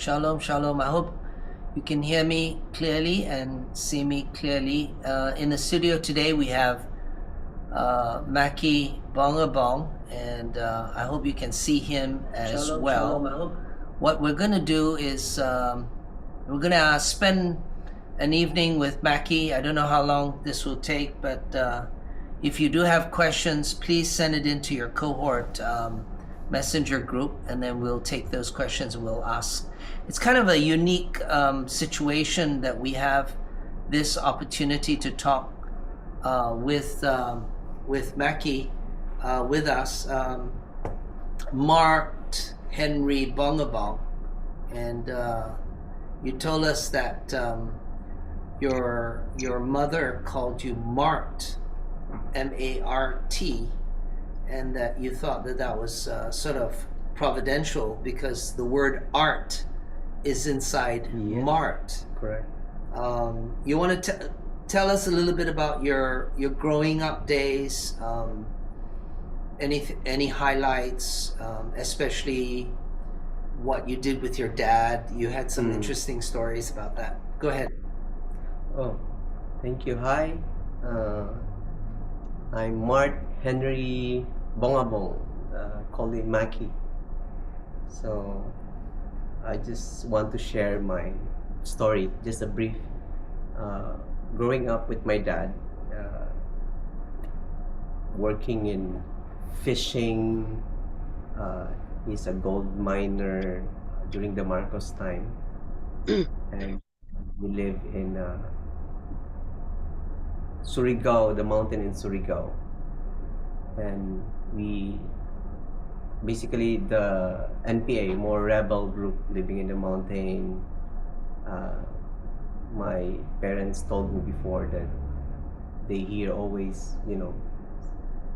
Shalom, shalom. I hope you can hear me clearly and see me clearly. In the studio today, we have Macky Bongabong, and I hope you can see him as Shalom, well. shalom. I hope. What we're going to do is we're going to spend an evening with Macky. I don't know how long this will take, but if you do have questions, please send it into your cohort messenger group, and then we'll take those questions and we'll ask. It's kind of a unique situation that we have this opportunity to talk with Macky with us, marked Henry Bongabong, and you told us that your mother called you Mart, M-A-R-T, and that you thought that was sort of providential because the word art is inside Mart. Correct. You want to tell us a little bit about your growing up days, any highlights, especially what you did with your dad. You had some interesting stories about that. Go ahead. Oh, thank you. Hi, I'm Mart Henry Bongabong, called him Macky. So I just want to share my story, just a brief. Growing up with my dad, working in fishing. He's a gold miner during the Marcos time, and we live in Surigao, the mountain in Surigao, and we basically the NPA, more rebel group living in the mountain. My parents told me before that they hear always,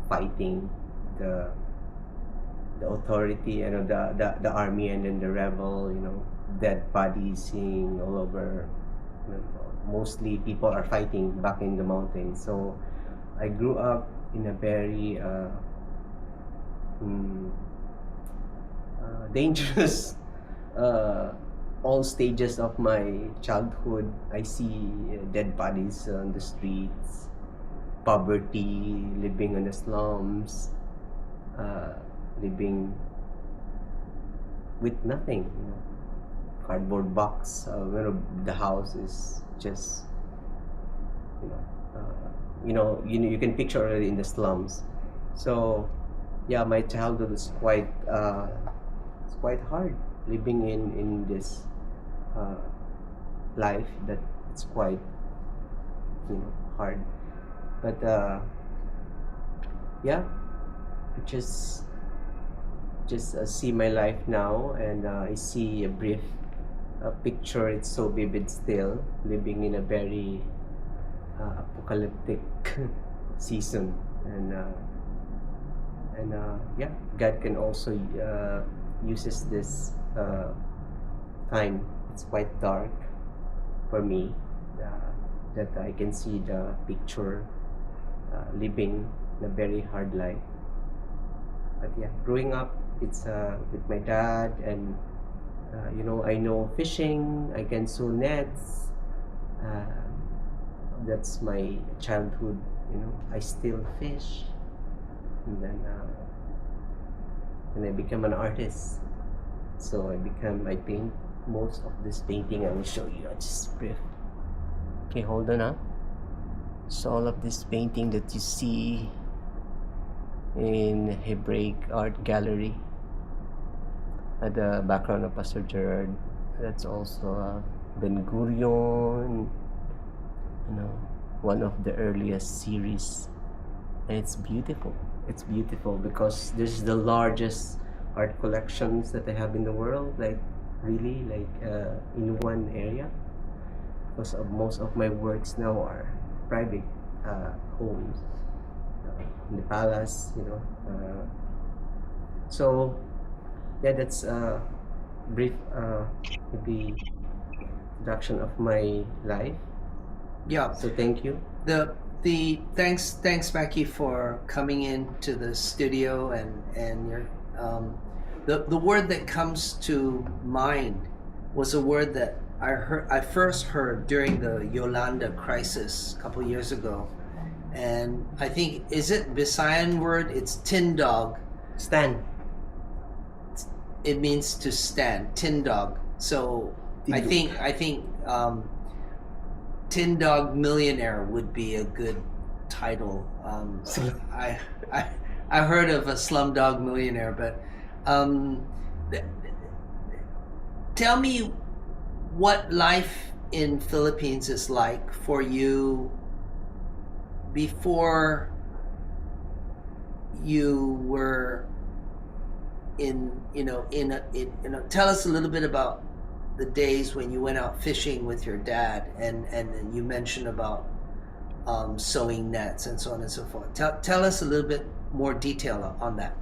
fighting the authority, the army, and then the rebel, dead bodies seeing all over. Mostly people are fighting back in the mountains. So I grew up in a very dangerous all stages of my childhood. I see dead bodies on the streets, poverty, living in the slums, living with nothing, cardboard box. The house is just, you can picture already in the slums. So yeah, my childhood is quite hard, living in this life that it's quite hard. But yeah, just see my life now, and I see a brief picture. It's so vivid still, living in a very apocalyptic season, and yeah, God can also uses this time. It's quite dark for me, that I can see the picture, living a very hard life. But yeah, growing up, it's with my dad, and I know fishing. I can sew nets. That's my childhood. I still fish, and then I become an artist. So I paint most of this painting. I will show you just brief. Okay, hold on. So all of this painting that you see in Hebraic Art Gallery at the background of Pastor Gerard, that's also Ben Gurion, one of the earliest series, and it's beautiful. It's beautiful because this is the largest art collections that I have in the world, in one area, because most of my works now are private homes, in the palace, so yeah, that's a brief maybe introduction of my life. Yeah. So thank you. Thanks Macky for coming into the studio, and your the word that comes to mind was a word that I first heard during the Yolanda crisis a couple years ago, and I think, is it Visayan word? It's tin dog. Stand. It means to stand. Tin dog. So I think Tin Dog Millionaire would be a good title. I heard of a Slumdog Millionaire, but tell me what life in Philippines is like for you before you were tell us a little bit about the days when you went out fishing with your dad, and you mentioned about sewing nets and so on and so forth. Tell us a little bit more detail on that.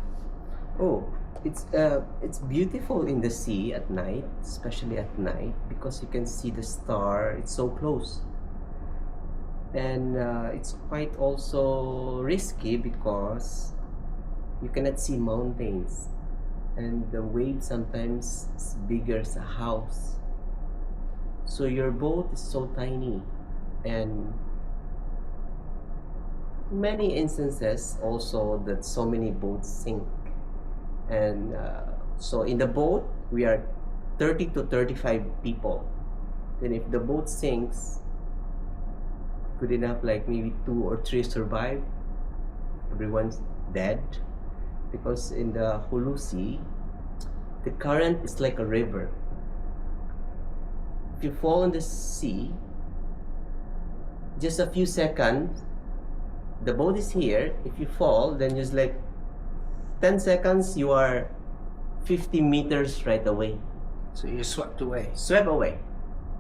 Oh, it's beautiful in the sea at night, especially at night, because you can see the star. It's so close, and it's quite also risky because you cannot see mountains, and the wave sometimes is bigger as a house. So your boat is so tiny, and many instances also that so many boats sink. And so in the boat we are 30 to 35 people. Then if the boat sinks, good enough, like maybe 2 or 3 survive, everyone's dead. Because in the Hulu Sea, the current is like a river. If you fall in the sea, just a few seconds, the boat is here. If you fall, then just like 10 seconds, you are 50 meters right away. So you're swept away. Swept away.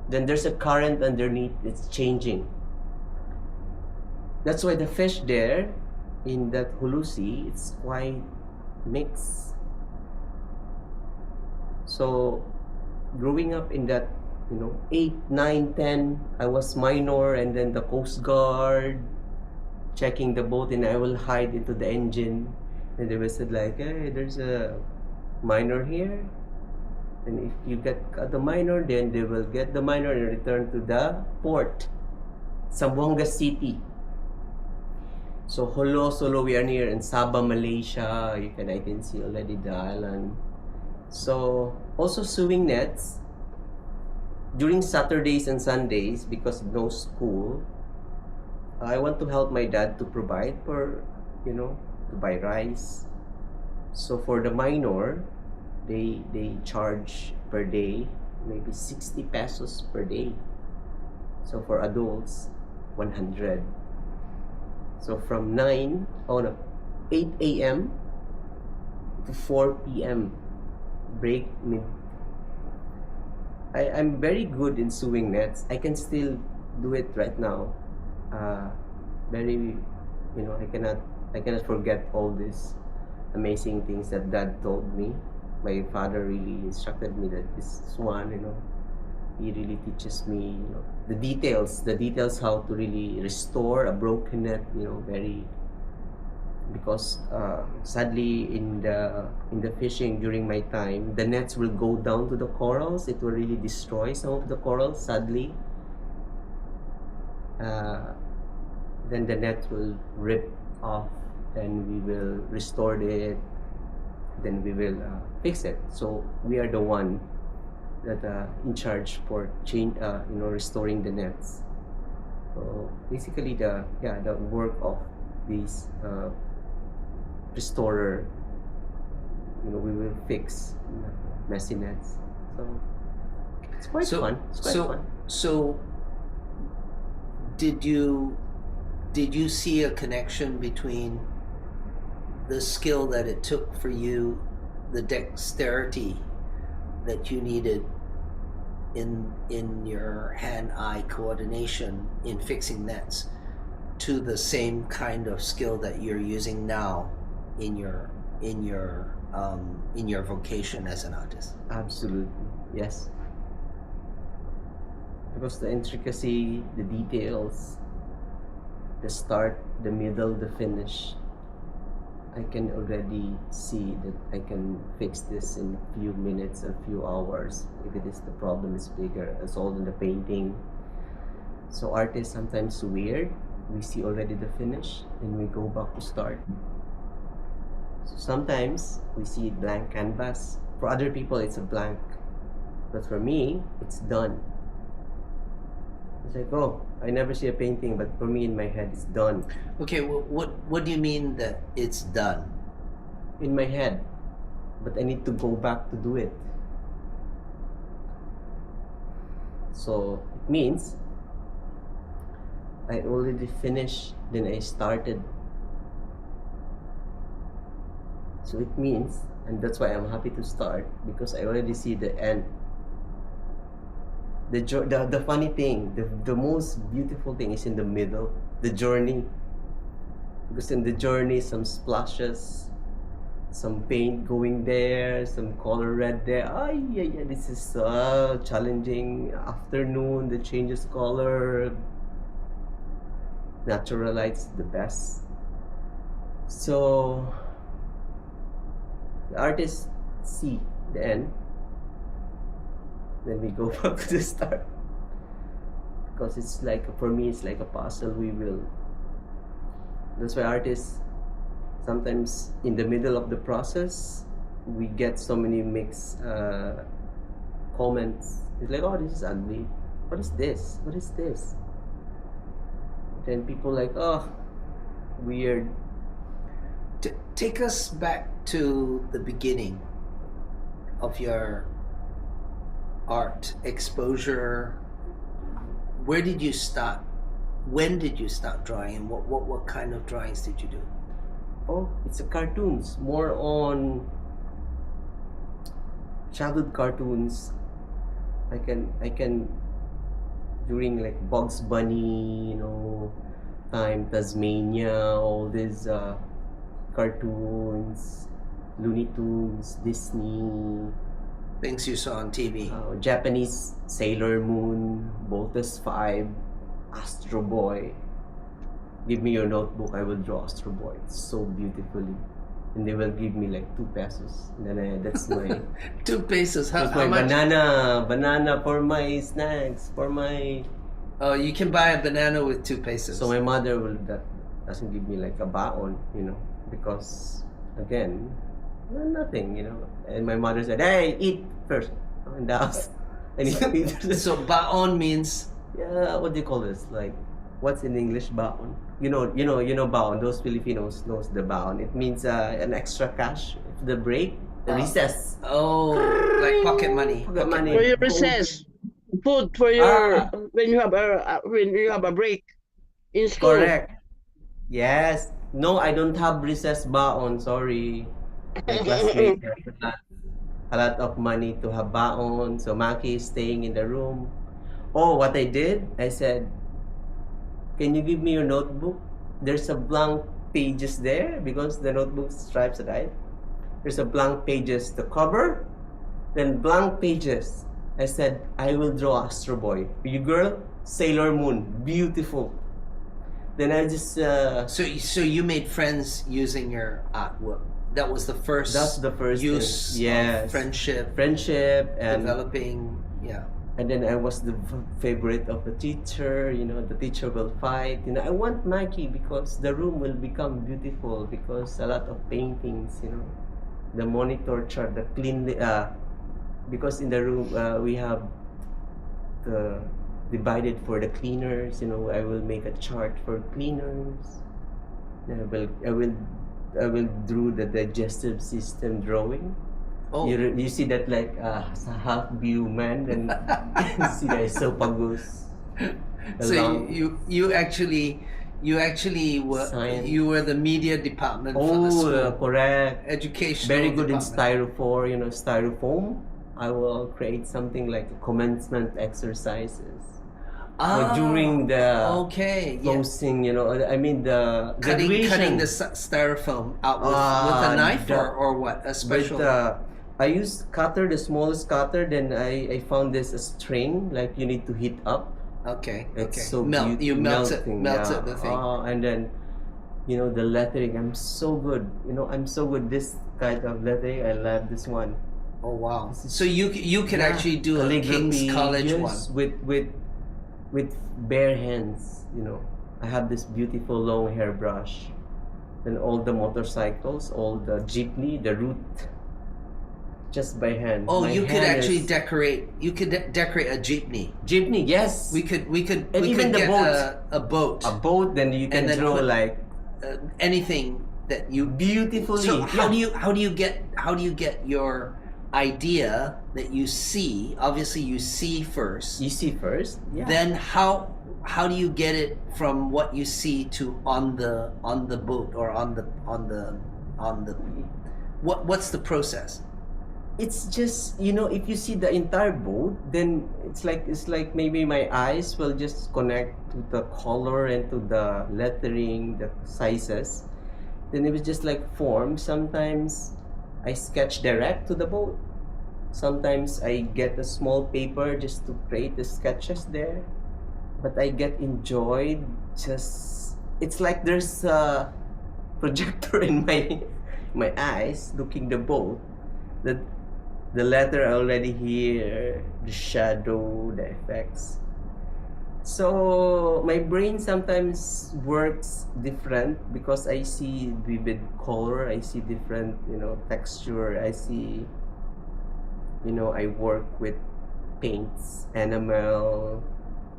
Then there's a current underneath, it's changing. That's why the fish there in that Hulu Sea, it's quite mixed. So growing up in that, 8, 9, 10, I was minor, and then the Coast Guard checking the boat, and I will hide into the engine, and they will say like, hey, there's a minor here, and if you get the minor, then they will get the minor and return to the port, Zamboanga City. So Holo Solo, we are near in Sabah, Malaysia. I can see already the island. So also sewing nets during Saturdays and Sundays, because no school. I want to help my dad to provide for, to buy rice. So for the minor, they charge per day maybe 60 pesos per day. So for adults, 100. So from 8 a.m. to 4 p.m. break mid. I'm very good in sewing nets. I can still do it right now. I cannot forget all these amazing things that Dad told me. My father really instructed me that this one, he really teaches me, the details how to really restore a broken net, because sadly in the fishing during my time, the nets will go down to the corals. It will really destroy some of the corals, sadly. Then the net will rip off, and we will restore it, then we will fix it. So we are the one that in charge for restoring the nets. So basically the work of these restorer, we will fix messy nets. So it's quite fun. So did you see a connection between the skill that it took for you, the dexterity that you needed in your hand-eye coordination in fixing nets, to the same kind of skill that you're using now in your vocation as an artist? Absolutely, yes. Because the intricacy, the details, the start, the middle, the finish, I can already see that I can fix this in a few minutes, a few hours. If it is the problem is bigger, it's all in the painting. So art is sometimes weird. We see already the finish, then we go back to start. So sometimes we see blank canvas. For other people, it's a blank, but for me, it's done. It's like, oh, I never see a painting, but for me in my head, it's done. Okay, well, what do you mean that it's done? In my head, but I need to go back to do it. So it means I already finished, then I started. So it means, and that's why I'm happy to start, because I already see the end. The funny thing, the most beautiful thing is in the middle, the journey. Because in the journey, some splashes, some paint going there, some color red there. Yeah, this is challenging. Afternoon, the changes color. Natural light's the best. So the artists see the end, then we go back to the start, because it's like, for me, it's like a puzzle. That's why artists sometimes in the middle of the process we get so many mixed comments. It's like, oh, this is ugly, what is this, then people like, oh, weird. Take us back to the beginning of your art exposure. Where did you start? When did you start drawing, and what kind of drawings did you do? Oh, it's a cartoons, more on childhood cartoons. I can during like Bugs Bunny, time, Tasmania, all these cartoons, Looney Tunes, Disney, Things you saw on TV. Japanese Sailor Moon, Voltus 5, Astro Boy. Give me your notebook, I will draw Astro Boy so beautifully. And they will give me like 2 pesos. And then that's my 2 pesos. How my much? banana for my snacks, for my. Oh, you can buy a banana with 2 pesos. So my mother doesn't give me like a baon, because again, nothing, And my mother said, "Hey, eat first in the house." I need to eat. So baon means, Yeah, what do you call this? Like, what's in English baon? You know baon. Those Filipinos knows the baon. It means an extra cash, the break, the recess. oh, like pocket money. Pocket money. For your recess, food for your when you have a break in school. Correct. Yes. No, I don't have recess baon. Sorry. My classmate has a lot of money to have baon. So Macky is staying in the room. Oh, what I did? I said, "Can you give me your notebook? There's a blank pages there because the notebook stripes, right? There's a blank pages, the cover, then blank pages." I said, "I will draw Astro Boy. You girl, Sailor Moon, beautiful." Then I just So you made friends using your artwork. That was the first. That's the first use thing. Yes. of friendship, and developing. Yeah. And then I was the favorite of the teacher. The teacher will fight. I want Macky because the room will become beautiful because a lot of paintings. The monitor chart, the clean. Because in the room we have the divided for the cleaners. I will make a chart for cleaners. I will draw the digestive system drawing. Oh. You see that like sa half view man, and see that esophagus. So you actually were Science. you were the media department for the school. Correct. Education. Very good in styrofoam. I will create something like commencement exercises. During the okay, closing, I mean the cutting graduation. the styrofoam out with a knife or what? A special. I used cutter, the smallest cutter. Then I found this a string like you need to heat up. Okay. It's okay. so You melt melting, it the thing. and then You know, the lettering, I'm so good. You know, I'm so good. This kind of lettering, I love this one. Oh wow! This is- So you could Yeah, actually do a King's calligraphy, College yes, one. with bare hands. You know, I have this beautiful long hairbrush, and all the motorcycles, all the jeepney, the route, just by hand. Oh, My you could hand actually is- decorate. You could decorate a jeepney. jeepney. Yes, We could And we even could the get boat. a boat. a boat. Then you can then draw put- like Anything that you. beautifully. So how Yeah. do you get your idea that you see? Obviously, you see first. You see first. Yeah. Then how do you get it from what you see to on the boat or on the what's the process? It's just, you know, if you see the entire boat, then it's like maybe my eyes will just connect to the color and to the lettering, the sizes. Then it was just like form. Sometimes I sketch direct to the boat. Sometimes I get a small paper just to create the sketches there. But I get enjoyed just, it's like there's a projector in my eyes looking the boat. The letter already here, the shadow, the effects. So my brain sometimes works different because I see vivid color, I see different, you know, texture, I see, you know, I work with paints, enamel,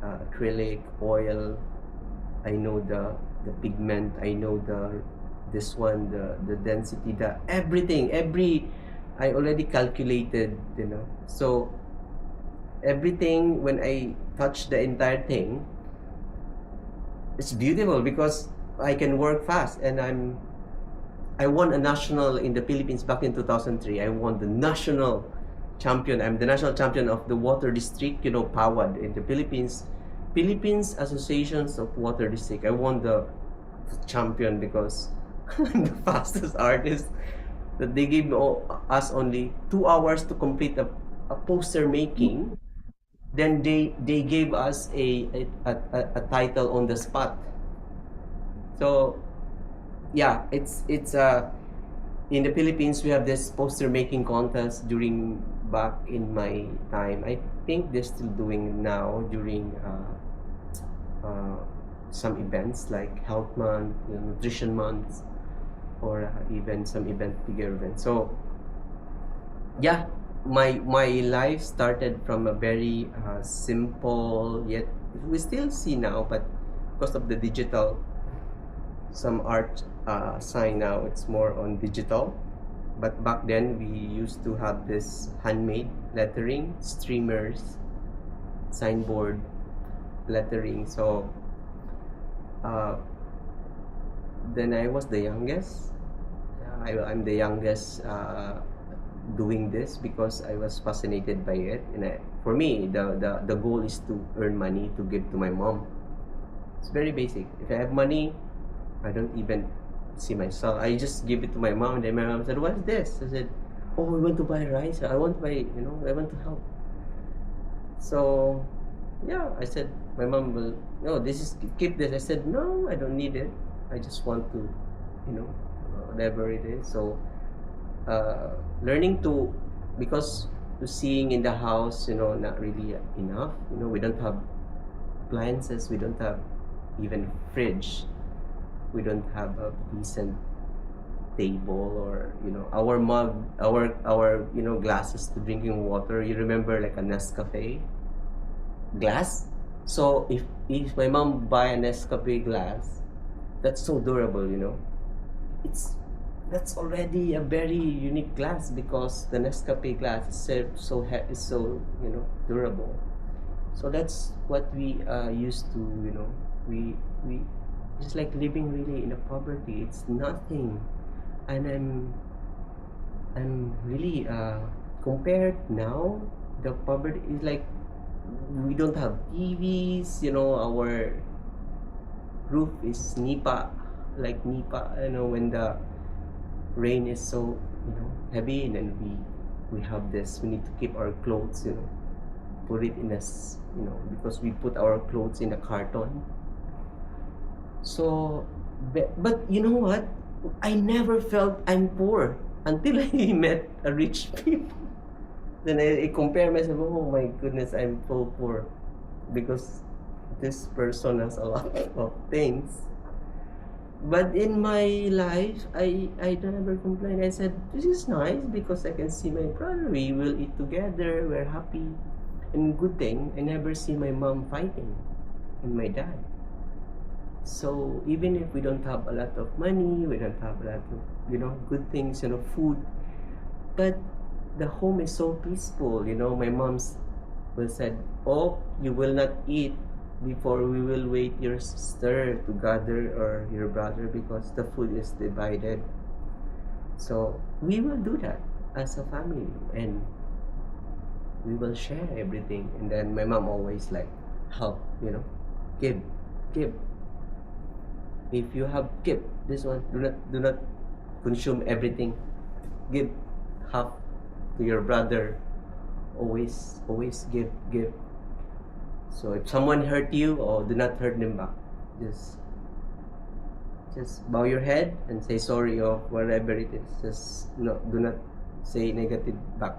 acrylic, oil. I know the pigment, I know this one, the density, the everything, I already calculated, you know. So everything, when I touch the entire thing, it's beautiful because I can work fast. And I won a national in the Philippines back in 2003. I won the national champion. I'm the national champion of the water district, you know, PAWAD in the Philippines. Philippines Associations of Water District. I won the champion because I'm the fastest artist. That they gave us only 2 hours to complete a poster making. Then they gave us a title on the spot. So yeah, it's in the Philippines we have this poster making contest during back in my time. I think they're still doing now during some events like health month, you know, nutrition month, or even some bigger event. So yeah, my life started from a very simple, yet we still see now, but because of the digital, some art sign now it's more on digital. But back then we used to have this handmade lettering, streamers, signboard lettering. So then I was the youngest. I'm the youngest doing this because I was fascinated by it. And for me, the goal is to earn money to give to my mom. It's very basic. If I have money, I don't even see myself. I just give it to my mom. And then my mom said, "What is this?" I said, "Oh, I want to buy rice. I want to buy, you know, I want to help." So yeah, I said, my mom will, no, this is, keep this. I said, no, I don't need it. I just want to, you know, whatever it is. So learning to, because to seeing in the house, you know, not really enough. You know, we don't have appliances. We don't have even fridge. We don't have a decent table, or, you know, our mug, our you know, glasses to drinking water. You remember like a Nescafe glass? So if my mom buy a Nescafe glass, that's so durable, you know. That's already a very unique glass because the Nescafe glass is so you know, durable. So that's what we used to, you know, we just like living really in a poverty. It's nothing. And I'm really compared now, the poverty is like, we don't have TVs, you know, our roof is nipa, like nipa, you know, when the rain is so, you know, heavy, and then we have this, we need to keep our clothes, you know, put it in you know, because we put our clothes in a carton. So But you know what? I never felt I'm poor until I met a rich people. Then I compare myself. Oh my goodness, I'm so poor because this person has a lot of things. But in my life, I don't ever complain. I said, this is nice because I can see my brother. We will eat together. We're happy. And good thing, I never see my mom fighting and my dad. So even if we don't have a lot of money, we don't have a lot of, good things, food, but the home is so peaceful. My mom's will said, oh, you will not eat before we will wait your sister to gather or your brother because the food is divided. So we will do that as a family and we will share everything. And then my mom always like help, give. If you have, give this one. Do not consume everything. Give half to your brother. Always give. So if someone hurt you, do not hurt them back. Just bow your head and say sorry or whatever it is. Do not say negative back.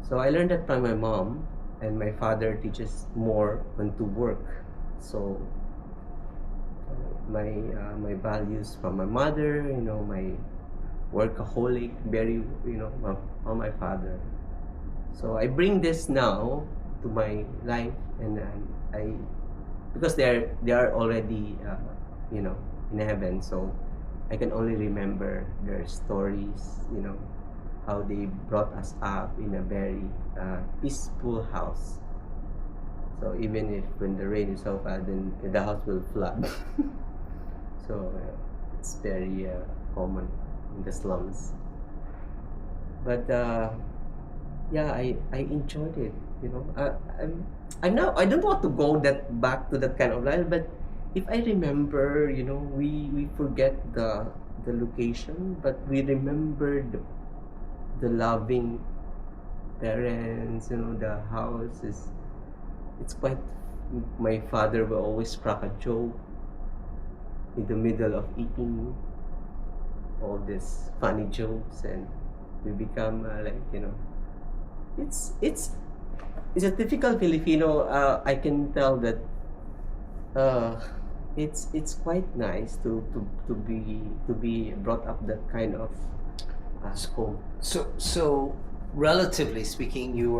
So I learned that from my mom, and my father teaches more when to work. So my values from my mother, my workaholic, very, from my father. So I bring this now to my life, and I because they are already in heaven, so I can only remember their stories, how they brought us up in a very peaceful house. So even if when the rain is so bad, then the house will flood. So it's very common in the slums. But yeah, I enjoyed it. I'm now, I don't want to go back to that kind of life, but if I remember, we forget the location, but we remember the loving parents. The house it's quite. My father will always crack a joke in the middle of eating, all these funny jokes, and we become it's a typical Filipino. I can tell that it's quite nice to be brought up that kind of home. So relatively speaking, you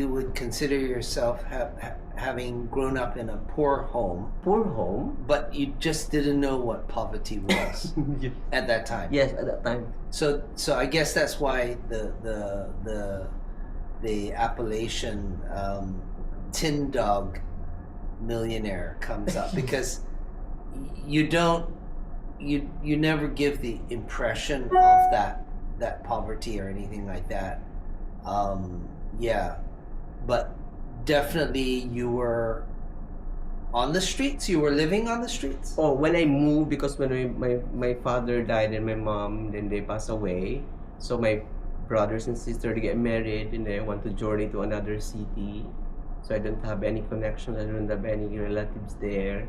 would consider yourself having grown up in a poor home, but you just didn't know what poverty was at that time. Yes, at that time. So I guess that's why the appellation tin dog millionaire comes up, because you never give the impression of that poverty or anything like that. Yeah, but definitely you were on the streets. You were living on the streets. Oh, when I moved, because when my father died and my mom, then they passed away. So my brothers and sisters get married, and they want to journey to another city. So I don't have any connection. I don't have any relatives there.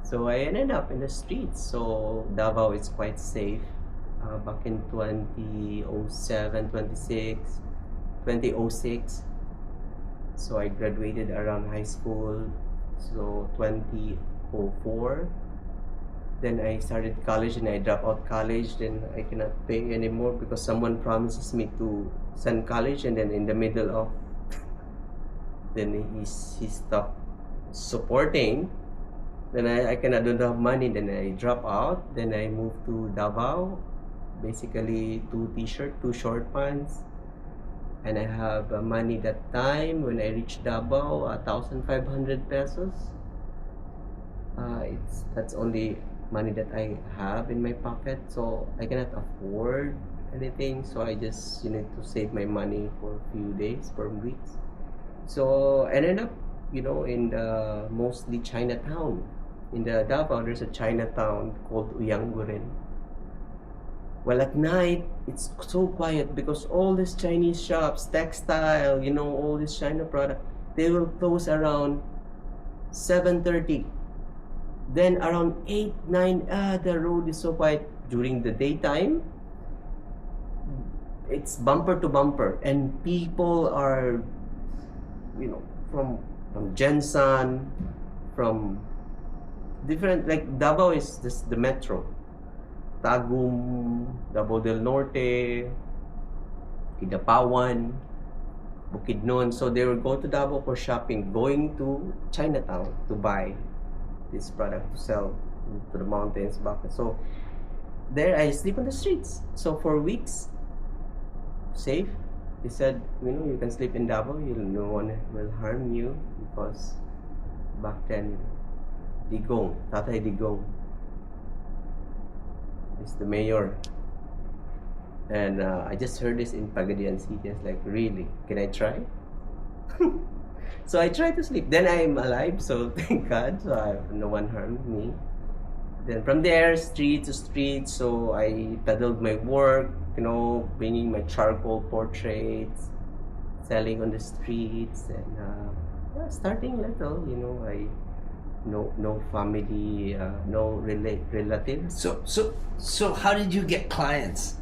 So I ended up in the streets. So Davao is quite safe. Back in 2007, 2006. So I graduated around high school. So 2004. Then I started college and I dropped out college. Then I cannot pay anymore because someone promises me to send college, and then in the middle of, then he stopped supporting. Then I don't have money. Then I drop out. Then I moved to Davao. Basically 2 t-shirt, 2 short pants. And I have money that time when I reached Davao, 1,500 pesos. That's only money that I have in my pocket, so I cannot afford anything. So I just need to save my money for a few days, for weeks. So I ended up, in the mostly Chinatown. In the Davao, there's a Chinatown called Uyangguren. Well, at night, it's so quiet because all these Chinese shops, textile, all this China product, they will close around 7:30. Then around 8, 9, the road is so quiet. During the daytime, it's bumper to bumper, and people are, from Jensen, from different, like Davao is this, the metro, Tagum, Davao del Norte, Kidapawan, Bukidnon. So they will go to Davao for shopping, going to Chinatown to buy this product to sell to the mountains back. So there I sleep on the streets. So for weeks, safe. They said, you can sleep in Davao, no one will harm you, because back then, Digong, Tatay Digong is the mayor. And I just heard this in Pagadian City. I was like, really? Can I try? So I tried to sleep. Then I'm alive, so thank God. So no one harmed me. Then from there, street to street. So I peddled my work, bringing my charcoal portraits, selling on the streets, and starting little. I no family, no relatives. So how did you get clients?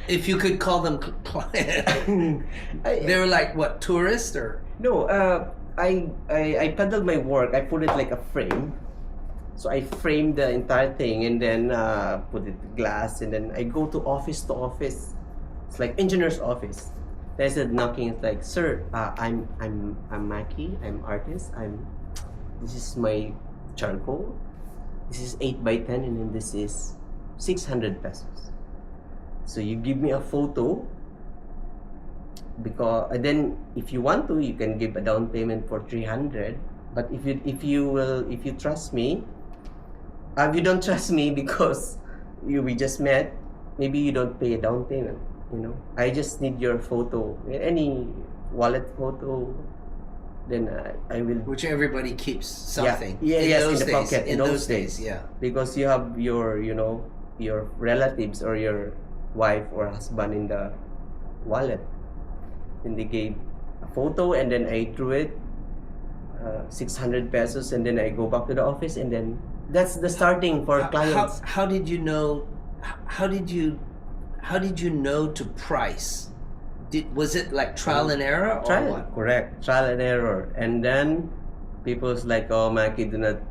If you could call them clients, they were like what, tourists or? No, I peddled my work. I put it like a frame. So I framed the entire thing and then put it glass, and then I go to office. It's like engineer's office. Then I said knocking. It's like, sir, I'm Macky. I'm artist. This is my charcoal. This is 8x10, and then this is 600 pesos. So you give me a photo, because and then if you want to, you can give a down payment for 300. But if you trust me, you don't trust me because we just met. Maybe you don't pay a down payment. I just need your photo, any wallet photo. Then I will. Which everybody keeps something. Yes, in the days, pocket. In those days, yeah. Because you have your relatives or your wife or husband in the wallet. And they gave a photo, and then I drew it, 600 pesos, and then I go back to the office, and then that's the starting for clients. How did you know? How did you know to price? Was it like trial and error or what? Correct, trial and error. And then people's like, oh, Macky, do not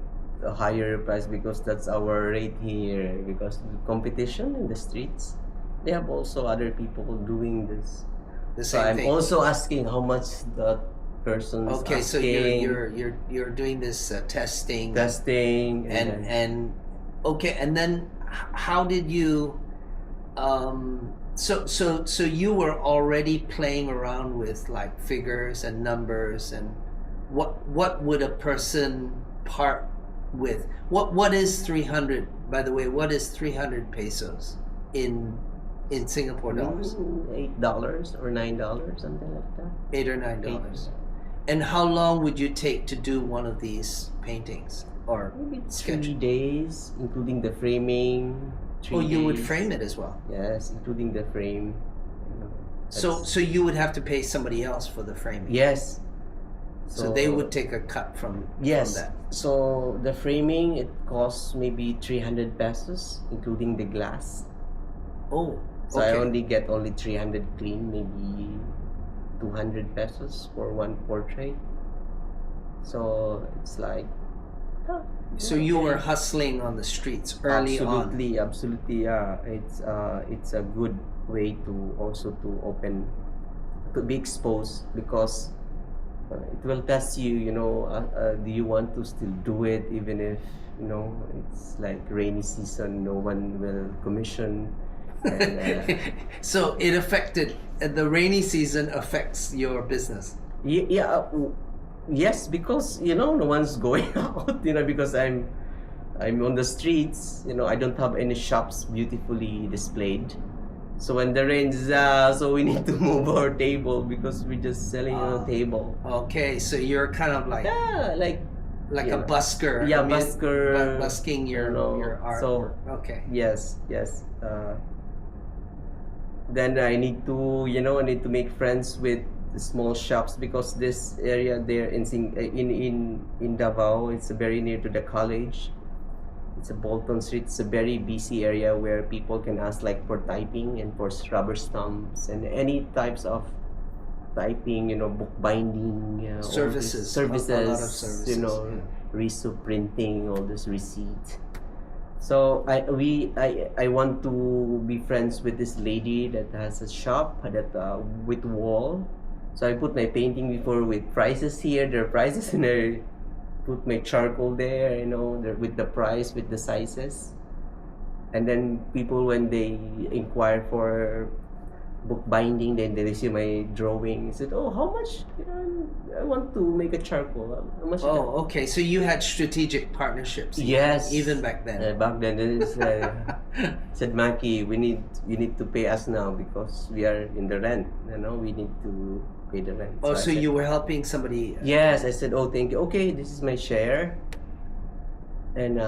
higher your price because that's our rate here. Because the competition in the streets, they have also other people doing this. So I'm also asking how much that person's okay, asking. so you're doing this testing and okay, and then how did you so you were already playing around with like figures and numbers, and what would a person part with? What is 300, by the way? What is 300 pesos in Singapore dollars? $8 or $9, something like that. $8 or $9. And how long would you take to do one of these paintings or maybe sketch? 3 days, including the framing. You would frame it as well? Yes, including the frame. So you would have to pay somebody else for the framing? Yes. So they would take a cut from that? So the framing, it costs maybe 300 pesos, including the glass. Oh, So okay. I only get 300 clean, maybe 200 pesos for one portrait. So it's like... So you were hustling on the streets early on? Absolutely, yeah. It's a good way to also to be exposed, because it will test you, do you want to still do it even if, it's like rainy season, no one will commission. And, so it affected, the rainy season affects your business? Yes, because no one's going out, because I'm on the streets, I don't have any shops beautifully displayed. So when the rain is so we need to move our table because we're just selling on a table. Okay, so you're kind of like like a busker. Yeah, busker. Busking your art. So okay. Yes. Then I need to make friends with the small shops, because this area there in Davao, it's very near to the college. It's a Bolton Street. It's a very busy area where people can ask like for typing and for rubber stamps and any types of typing, book binding, all these Services. A lot of services. Yeah. resu printing, all this receipt. So I want to be friends with this lady that has a shop that with wall. So I put my painting before with prices here. There are prices, and I put my charcoal there. With the price, with the sizes, and then people when they inquire for book binding, then they see my drawing. Said, "Oh, how much? I want to make a charcoal. How much?" Oh, okay. So you had strategic partnerships. Yes. Even back then. Back then, it's, said Macky, you need to pay us now because we are in the rent. We need to pay the rent. Oh, I so said, you were helping somebody. Yes, I said, oh, thank you. Okay, this is my share, and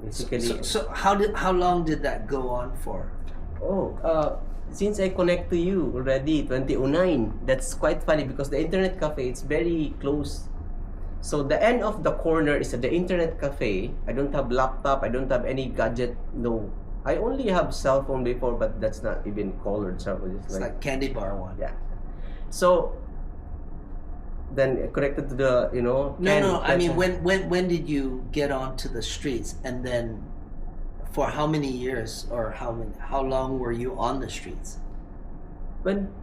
basically. So how long did that go on for? Since I connect to you already 2009, that's quite funny because the internet cafe it's very close. So the end of the corner is at the internet cafe. I don't have laptop. I don't have any gadget. No, I only have cell phone before, but that's not even colored. So It's like candy bar one. yeah. So then connected to the No. I mean, when did you get onto the streets, and then for how many years or how long were you on the streets? when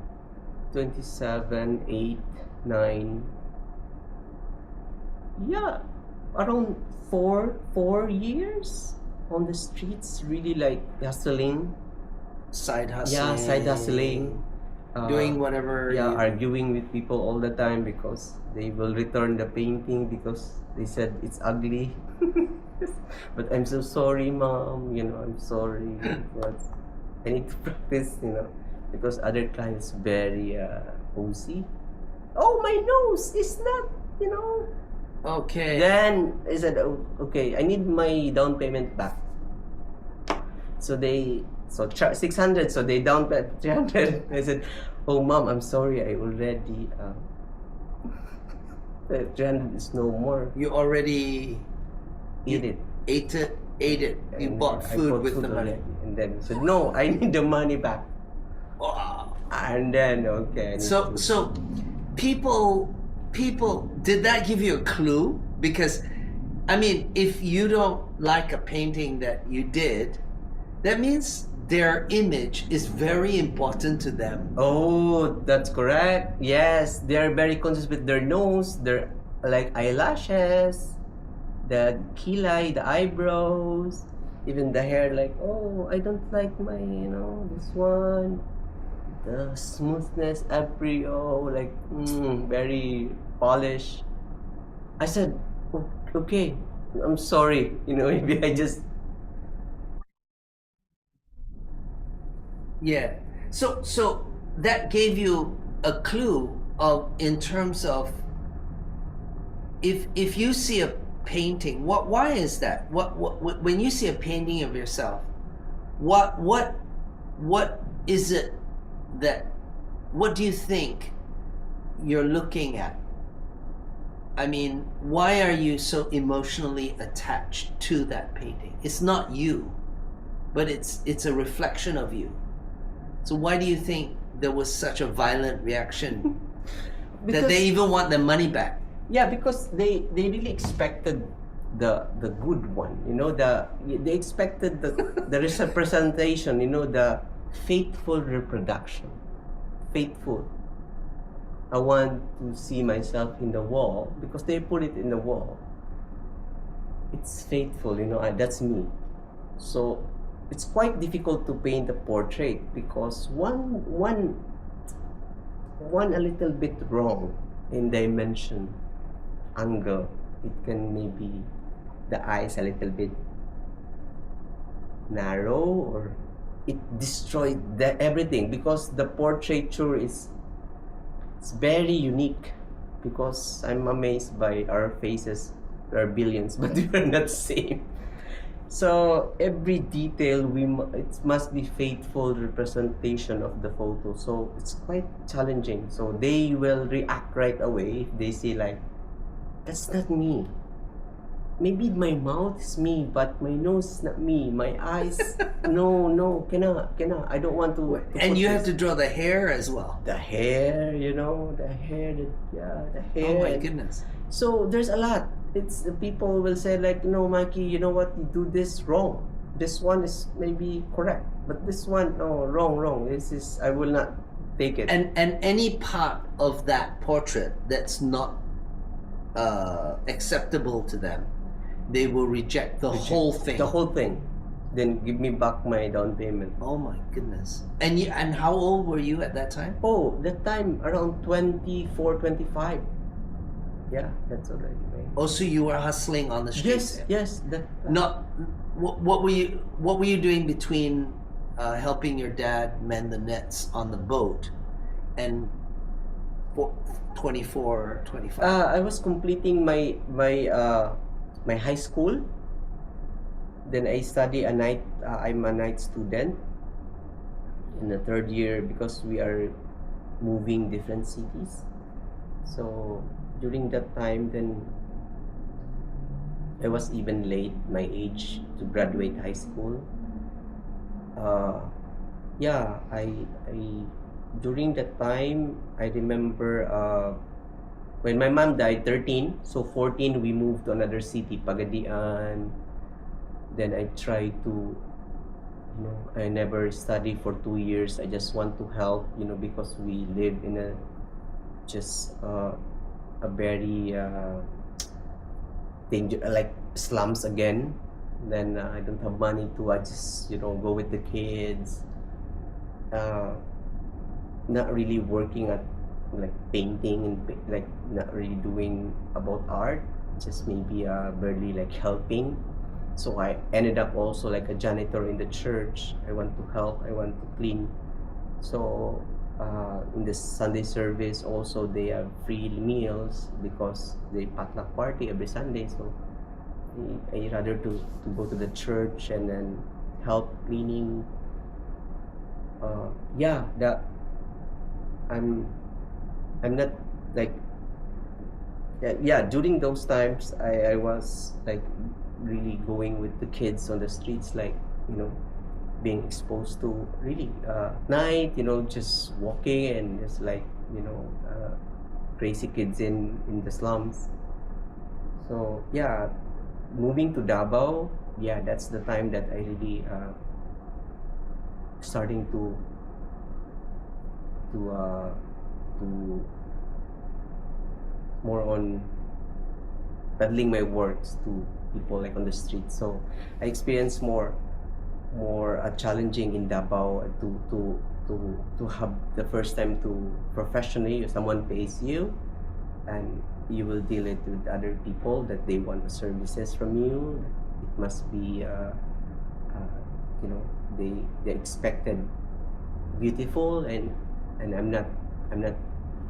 27, 8, 9. Yeah, around four years on the streets, really like hustling. Side hustling. Yeah, side hustling. Doing whatever. Yeah, arguing with people all the time because they will return the painting because they said it's ugly. But I'm so sorry, mom. I'm sorry. But I need to practice. Because other clients very OC. Oh, my nose is not. Okay. Then I said, oh, okay, I need my down payment back. So 600, so they down paid 300. I said, oh mom, I'm sorry, I already 300 is no more. You already Ate it. ate it. You And bought I food bought with food the money. already. And then I said, no, I need the money back. Wow. And then okay. I need to- So people did that give you a clue? Because I mean, if you don't like a painting that you did, that means their image is very important to them. Oh, that's correct. Yes, they're very conscious with their nose, their like eyelashes, the kilai, the eyebrows, even the hair. Like, oh, I don't like my, this one. The smoothness, embryo, like very polished. I said, okay, I'm sorry. Maybe I just Yeah. So that gave you a clue of in terms of if you see a painting, why is that? What when you see a painting of yourself, what is it that what do you think you're looking at? I mean, why are you so emotionally attached to that painting? It's not you, but it's a reflection of you. So why do you think there was such a violent reaction that they even want their money back? Yeah, because they really expected the good one. They expected the representation. The faithful reproduction. Faithful. I want to see myself in the wall because they put it in the wall. It's faithful. That's me. So it's quite difficult to paint a portrait because one a little bit wrong in dimension, angle, it can maybe the eyes a little bit narrow or it destroyed everything because the portraiture it's very unique because I'm amazed by our faces. There are billions, but we are not same. So every detail it must be faithful representation of the photo. So it's quite challenging. So they will react right away if they see like that's not me. maybe my mouth is me, but my nose is not me. My eyes, no, cannot. I don't want to. And put you have this. to draw the hair as well. The hair, the hair, the hair. Oh my and- goodness. So there's a lot. It's people will say like, no, Macky, you know what? You do this wrong. This one is maybe correct, but this one, no, wrong. This is I will not take it. And any part of that portrait that's not acceptable to them, they will reject the whole thing. The whole thing. Then give me back my down payment. Oh my goodness. And how old were you at that time? Oh, that time around 24, 25. Yeah, that's already right. Oh, so you were hustling on the streets. Yes. That. Not what were you doing between helping your dad mend the nets on the boat and 24, 25? I was completing my high school. Then I study I'm a night student in the third year because we are moving different cities. So during that time, then I was even late my age to graduate high school. I during that time I remember when my mom died 13, so 14 we moved to another city, Pagadian. Then I tried to, I never studied for 2 years. I just want to help, because we live in a very like slums again. Then I don't have money to just go with the kids. Not really working at like painting and like not really doing about art. Just maybe barely like helping. So I ended up also like a janitor in the church. I want to help. I want to clean. So in the Sunday service also they have free meals because they potluck party every Sunday. So I rather to go to the church and then help cleaning. I'm not like during those times I was like really going with the kids on the streets, like being exposed to really night, just walking and just like crazy kids in the slums. So moving to Davao, that's the time that I really starting to more on peddling my works to people like on the street. So I experienced more challenging in Davao to have the first time to professionally someone pays you and you will deal it with other people that they want the services from you. It must be they expected beautiful and I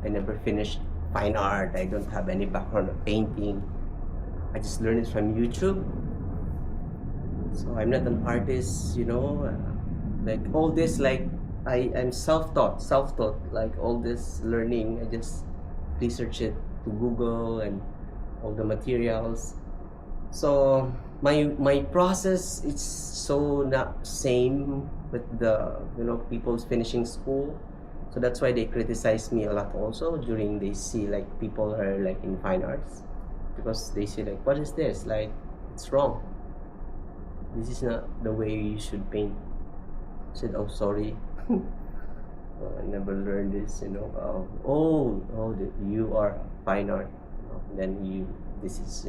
never finished fine art. I don't have any background of painting. I just learned it from YouTube. So I'm not an artist, like all this, like I'm self-taught, like all this learning, I just research it to Google and all the materials. So my process is so not same with the people's finishing school. So that's why they criticize me a lot also during they see like people are like in fine arts, because they say like, what is this, like it's wrong, this is not the way you should paint. I said, oh sorry. I never learned this, you are fine art, then this is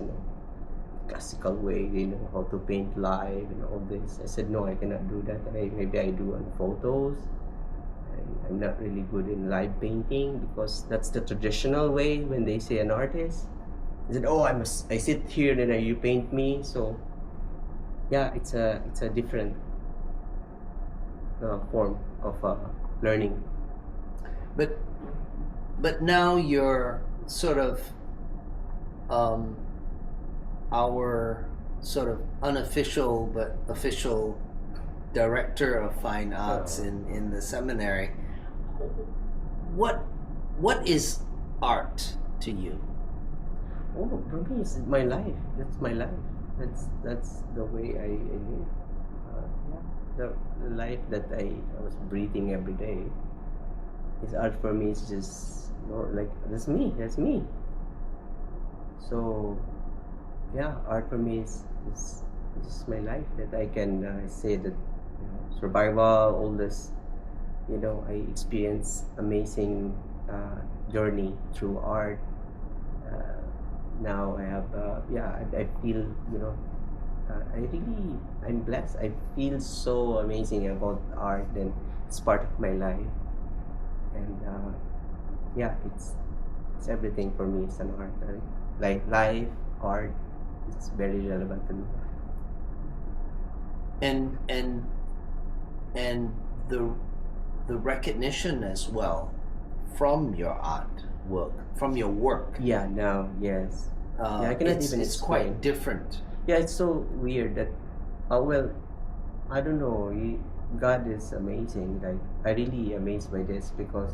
classical way, they know how to paint live and all this. I said, no, I cannot do that. Maybe I do on photos. I'm not really good in live painting because that's the traditional way when they say an artist. I said, oh, I sit here and then you paint me. So it's a different form of learning. But now you're sort of our sort of unofficial but official director of fine arts in the seminary. What is art to you? oh, for me, it's my life. That's my life. That's the way I live. Yeah. The life that I was breathing every day. Is art for me. It's just more like that's me. That's me. So yeah, art for me is my life that I can say that survival, all this, I experience amazing journey through art. Uh, Now I have, I feel, I'm blessed. I feel so amazing about art, and it's part of my life. And yeah, it's everything for me. It's an art. Like life, art, it's very relevant to me. And the recognition as well from your art work, from your work. Yeah, now, yes. Yeah, I cannot even It's explain. quite different. Yeah, it's so weird that, well, I don't know. God is amazing. Like, I really amazed by this because,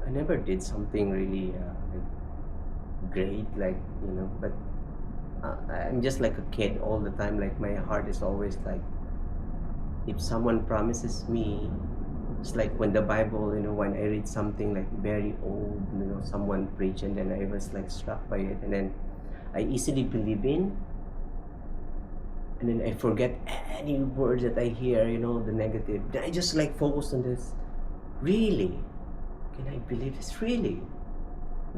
I never did something really like great, like but I'm just like a kid all the time. Like my heart is always like, if someone promises me, it's like when the Bible, when I read something like very old, someone preached, and then I was like struck by it, and then I easily believe in, and then I forget any words that I hear, the negative. Then I just like focus on this. Really? Can I believe this? Really?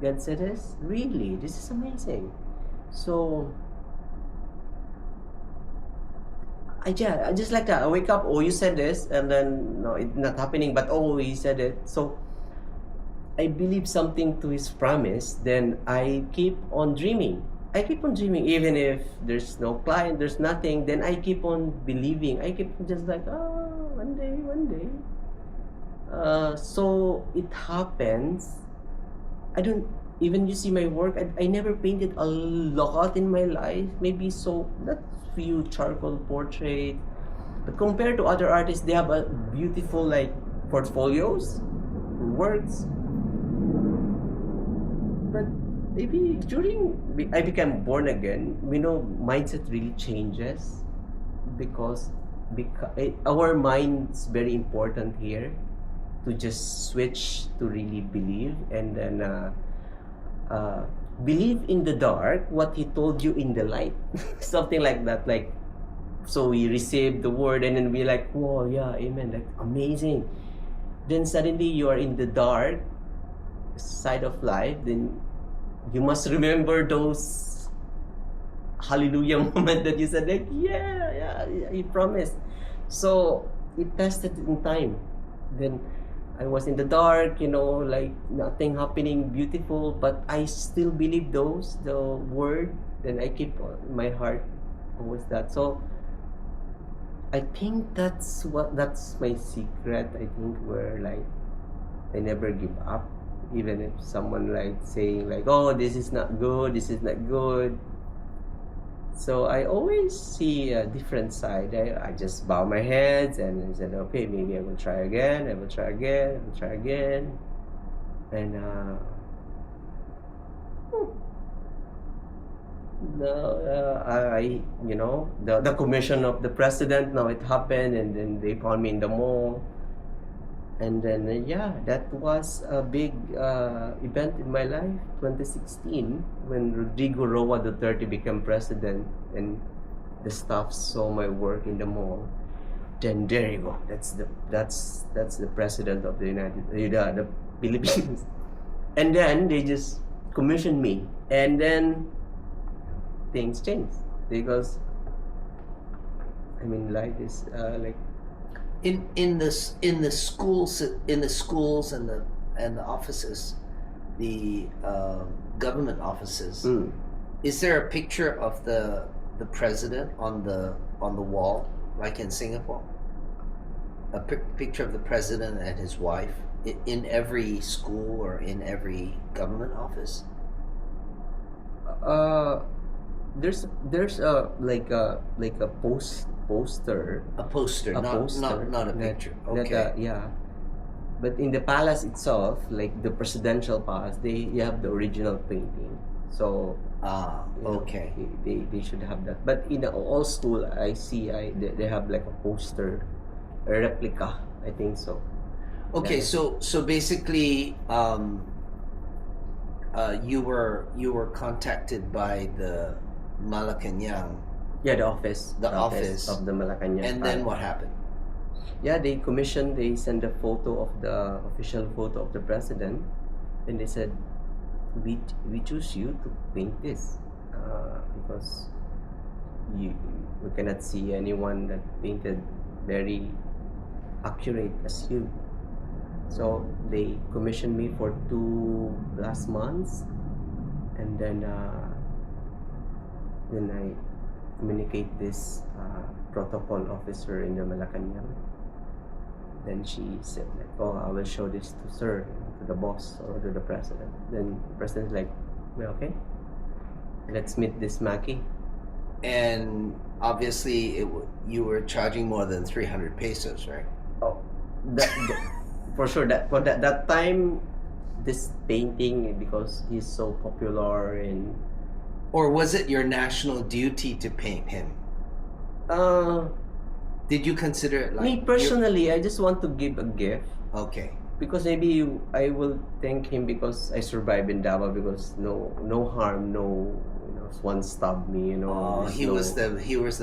God said this? Really? This is amazing. So I just like that. I wake up, oh, you said this, and then no, it's not happening, but oh, he said it. So I believe something to his promise, then I keep on dreaming. I keep on dreaming, even if there's no client, there's nothing, then I keep on believing. I keep just like, oh, one day, one day. So it happens. I don't even, you see my work, I never painted a lot in my life. Maybe so not few charcoal portraits, but compared to other artists, they have a beautiful like portfolios, works. But maybe during I became born again, mindset really changes because our mind's very important here to just switch to really believe, and then believe in the dark what he told you in the light. Something like that. Like, so we receive the word and then we like, whoa, yeah, amen, like amazing. Then suddenly you are in the dark side of life, then you must remember those hallelujah moment that you said like, yeah, he promised. So it tested in time. Then I was in the dark, like nothing happening beautiful, but I still believe the word. Then I keep my heart always that. So I think that's my secret. I think where like I never give up, even if someone like saying like, oh, this is not good, this is not good. So I always see a different side. I just bow my head and I said, okay, maybe I will try again. I will try again. I will try again. And the commission of the president. Now it happened, and then they found me in the mall. And then that was a big event in my life, 2016, when Rodrigo Roa Duterte became president, and the staff saw my work in the mall. Then there you go. That's the president of the Philippines. And then they just commissioned me, and then things changed because life is like. In the schools and the offices, the government offices, is there a picture of the president on the wall, like in Singapore? A picture of the president and his wife in every school or in every government office? There's like a poster. A poster, not a picture. Okay. Yeah. But in the palace itself, like the presidential palace, you have the original painting. So you know, Okay. they should have that. But in the old school, I see they have like a poster, a replica. I think so. Okay, Yeah. so basically, you were contacted by the Malacanang, Yeah, the office. The office. of the Malacanang. and then Palace. what happened? Yeah, they send a photo of the official photo of the president, and they said, we choose you to paint this because we cannot see anyone that painted very accurate as you. So they commissioned me for 2+ months, and then I communicate this protocol officer in the Malacanang. Then she said like, oh, I will show this to sir, to the boss or to the president. Then the president's like, well, okay, let's meet this Macky. And obviously, you were charging more than 300 pesos, right? Oh, for sure that for that time, this painting, because he's so popular and Or was it your national duty to paint him? Did you consider it like me personally, I just want to give a gift. Okay. Because maybe I will thank him because I survived in Davao, because no harm, one stabbed me, Oh, there's he no- was the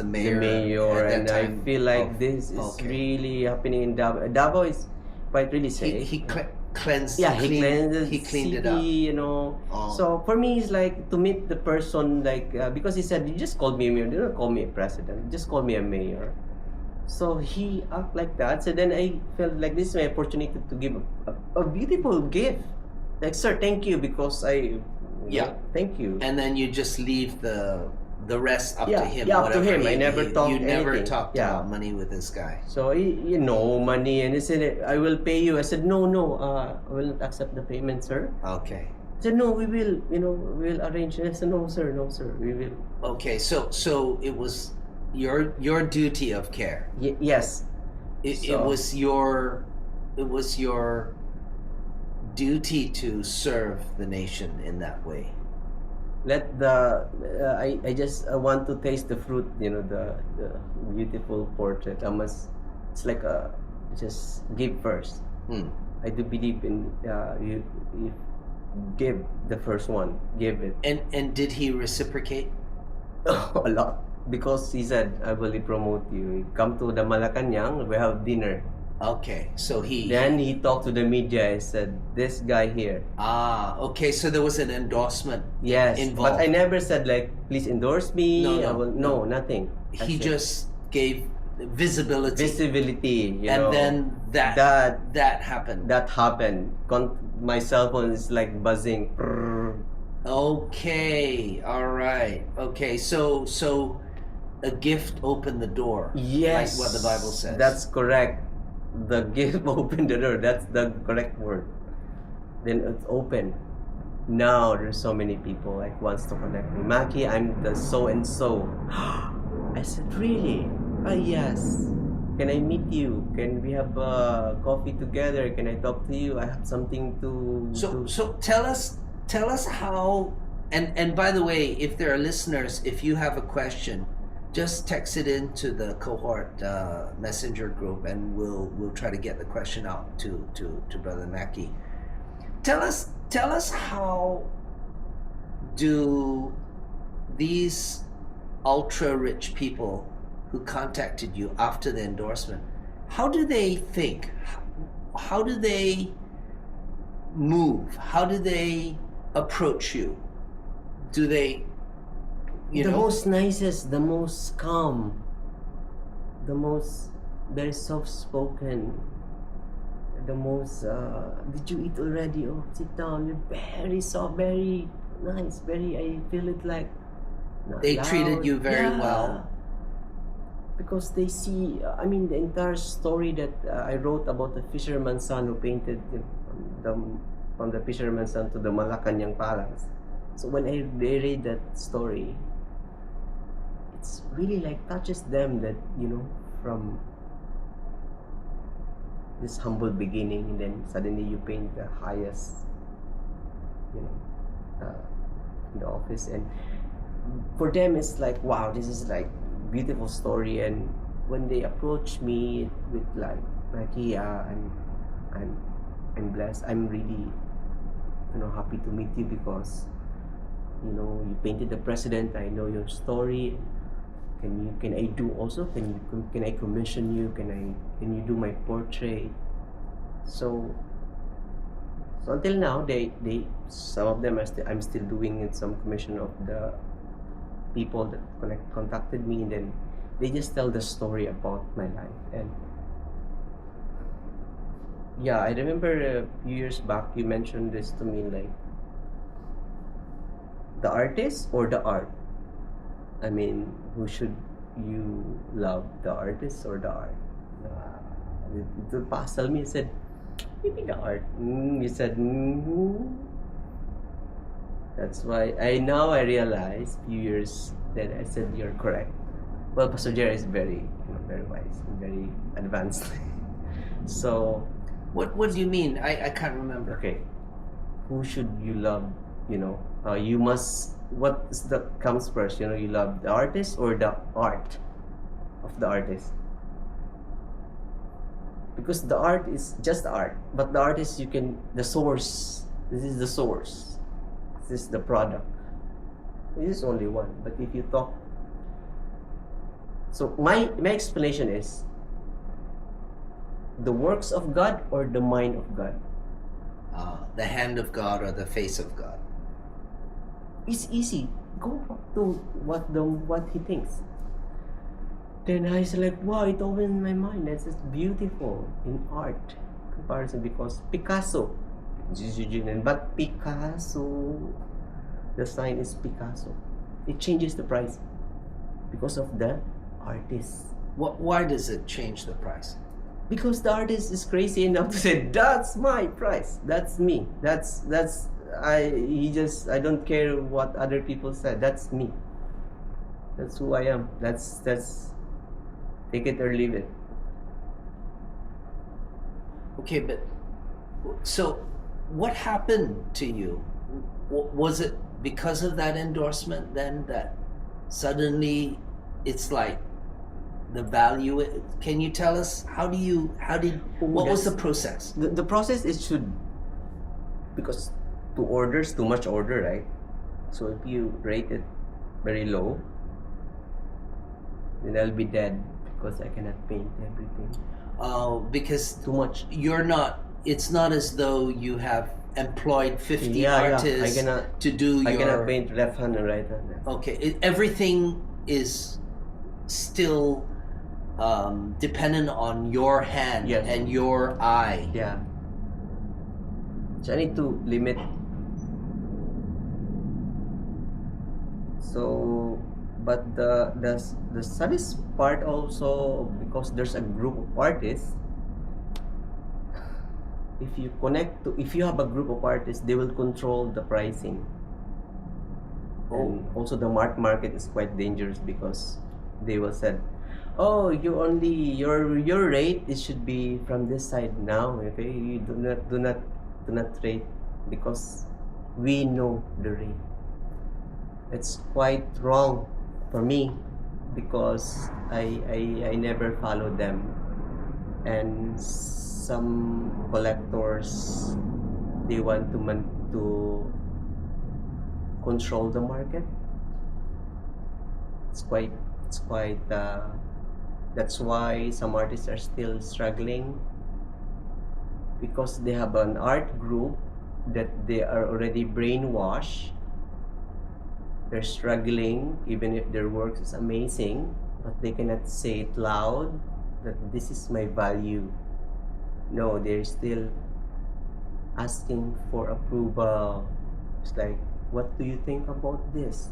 mayor. the mayor, at and that I time feel like of- this is okay. really happening in Davao. Davao is quite really safe. He cleansed. yeah, he cleaned the He cleaned it city, up. Oh. So for me, it's like to meet the person, like because he said, you just called me a mayor, you don't call me a president, just call me a mayor. So he act like that. So then I felt like this is my opportunity to give a beautiful gift. Like, sir, thank you, because Yeah. thank you. And then you just leave the rest up to Yeah, him. yeah, up to whatever him. I never talked You never anything. talked Yeah. about money with this guy. So money, and he said, I will pay you. I said, no, I will not accept the payment, sir. Okay. I said, no, we will, we'll arrange it. I said, no, sir, we will. Okay. So it was your duty of care. Yes. It So- was your duty to serve the nation in that way. Let the I just want to taste the fruit, the beautiful portrait. It's like just give first. I do believe in you give the first one, give it. And did he reciprocate? A lot, because he said, I will promote you, come to the Malacanang, we have dinner. Okay, so Then he talked to the media. He said, this guy here. Okay, so there was an endorsement. Yes, Involved. but I never said like, please endorse me. No. Nothing. I He said, just gave visibility. visibility, And then that happened. that happened. My cell phone is like buzzing. Prrr. Okay, all right. Okay, so a gift opened the door. Yes, Like what the Bible says. That's correct. The gift opened the door. That's the correct word. Then it's open. Now there's so many people like wants to connect me. Macky, I'm the so and so. I said, really? Yes. Can I meet you? Can we have coffee together? Can I talk to you? I have something to. So tell us how. And by the way, if there are listeners, if you have a question, just text it into the cohort messenger group, and we'll try to get the question out to Brother Macky. Tell us how do these ultra rich people who contacted you after the endorsement, how do they think? How do they move? How do they approach you? Do they most nicest, the most calm, the most very soft spoken, the most did you eat already? Oh, sit down. You're very soft, very nice, very, I feel it like not They loud. treated you very Yeah. well. Because they see, the entire story that I wrote about the fisherman's son who painted from the fisherman's son to the Malacanang Palace. So when they read that story, it's really like touches them that, from this humble beginning, and then suddenly you paint the highest, you know, in the office. And for them it's like, wow, this is like beautiful story. And when they approach me with like, Macky, I'm blessed, I'm really, you know, happy to meet you, because, you know, you painted the president, I know your story. Can I do also, can I commission you, can you do my portrait? So until now, they some of them are I'm still doing it, some commission of the people that contacted me, and then they just tell the story about my life. And yeah, I remember a few years back you mentioned this to me, like, the artist or the art? I mean, who should you love, the artist or the art? The pastor me said, maybe the art. You said, That's why I realize few years that I said you're correct. Well, Pastor Jerry is very, you know, very wise and very advanced. So, What do you mean? I can't remember. okay, who should you love? You know, you must. What is the comes first? You know, you love the artist or the art of the artist? Because the art is just art, but the artist, you can, the source. This is the source. This is the product. This is only one. But if you talk, so my explanation is the works of God or the mind of God. The hand of God or the face of God. It's easy. Go back to what he thinks. Then I was like, wow, it opened my mind. That's just beautiful in art comparison, because Picasso, but Picasso, the sign is Picasso. It changes the price because of the artist. Why does it change the price? Because the artist is crazy enough to say, that's my price, that's me, I don't care what other people said, that's me, that's who I am, that's take it or leave it. Okay, but so what happened to you? Was it because of that endorsement then that suddenly it's like the value? Can you tell us what was the process? The process is because too much order, right? So if you rate it very low, then I'll be dead, because I cannot paint everything. Because Too much. it's not as though you have employed 50 Yeah, artists I cannot to do I your... cannot paint left hand and right hand. Okay, everything is still dependent on your hand. Yes. And your eye. Yeah. So I need to limit. So, but the saddest part also, because there's a group of artists. If you have a group of artists, they will control the pricing. And also the market is quite dangerous, because they will say, oh, your rate, it should be from this side now, okay? You do not rate, because we know the rate. It's quite wrong for me, because I never follow them. And some collectors, they want to control the market. It's quite that's why some artists are still struggling, because they have an art group that they are already brainwashed. They're struggling, even if their work is amazing, but they cannot say it loud that this is my value. No, they're still asking for approval. It's like, what do you think about this?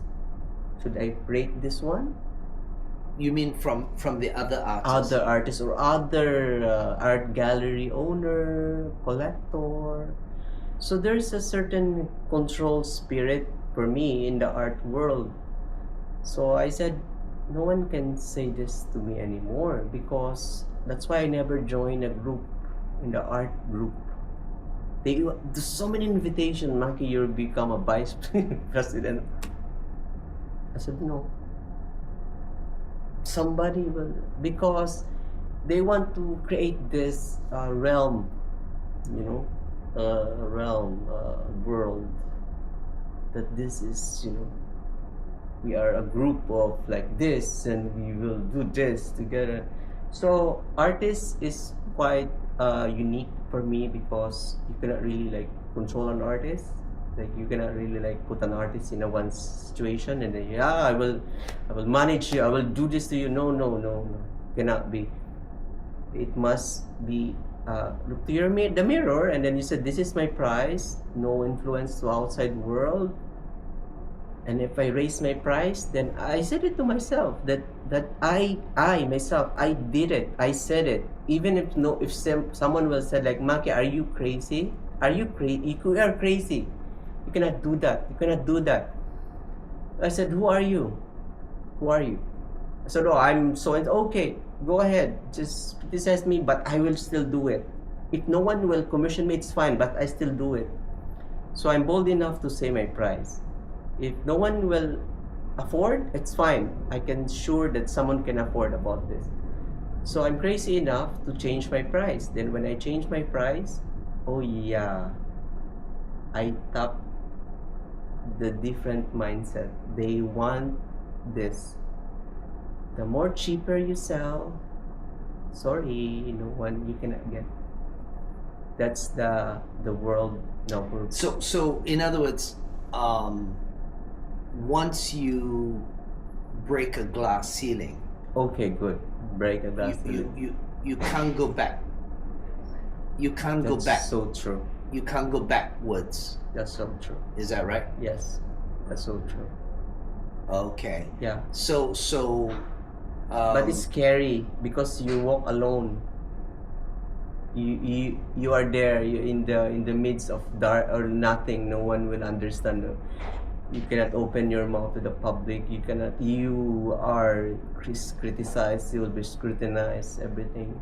Should I rate this one? You mean from the other artists? Other artists or other art gallery owner, collector. So there's a certain control spirit for me in the art world. So I said, no one can say this to me anymore, because that's why I never joined a group in the art group. There's so many invitations. Macky, you'll become a vice president. I said no. Somebody will, because they want to create this realm, world, that this is, we are a group of like this and we will do this together. So artist is quite unique for me, because you cannot really like control an artist. Like you cannot really like put an artist in a one situation and then I will manage you, I will do this to you. No, cannot be. It must be look to the mirror, and then you said, this is my price, no influence to outside world. And if I raise my price, then I said it to myself that I myself, I did it, I said it. Even if someone will say like, Macky, are you crazy? Are you crazy? You are crazy. You cannot do that. You cannot do that. I said, who are you? Who are you? I said, oh, I'm so and okay. Go ahead, just criticize me, but I will still do it. If no one will commission me, it's fine, but I still do it. So I'm bold enough to say my price. If no one will afford, it's fine. I can sure that someone can afford about this. So I'm crazy enough to change my price. Then when I change my price, oh yeah, I tap the different mindset. They want this. The more cheaper you sell, sorry, no one, you cannot get. That's the world now. So in other words, once you break a glass ceiling, okay, good. Break a glass ceiling. You can't go back. You can't go back. That's so true. You can't go backwards. That's so true. Is that right? Yes, that's so true. Okay. Yeah. So. But it's scary because you walk alone. You are there. You're in the midst of dark or nothing. No one will understand. You cannot open your mouth to the public. You cannot. You are criticized. You will be scrutinized. Everything,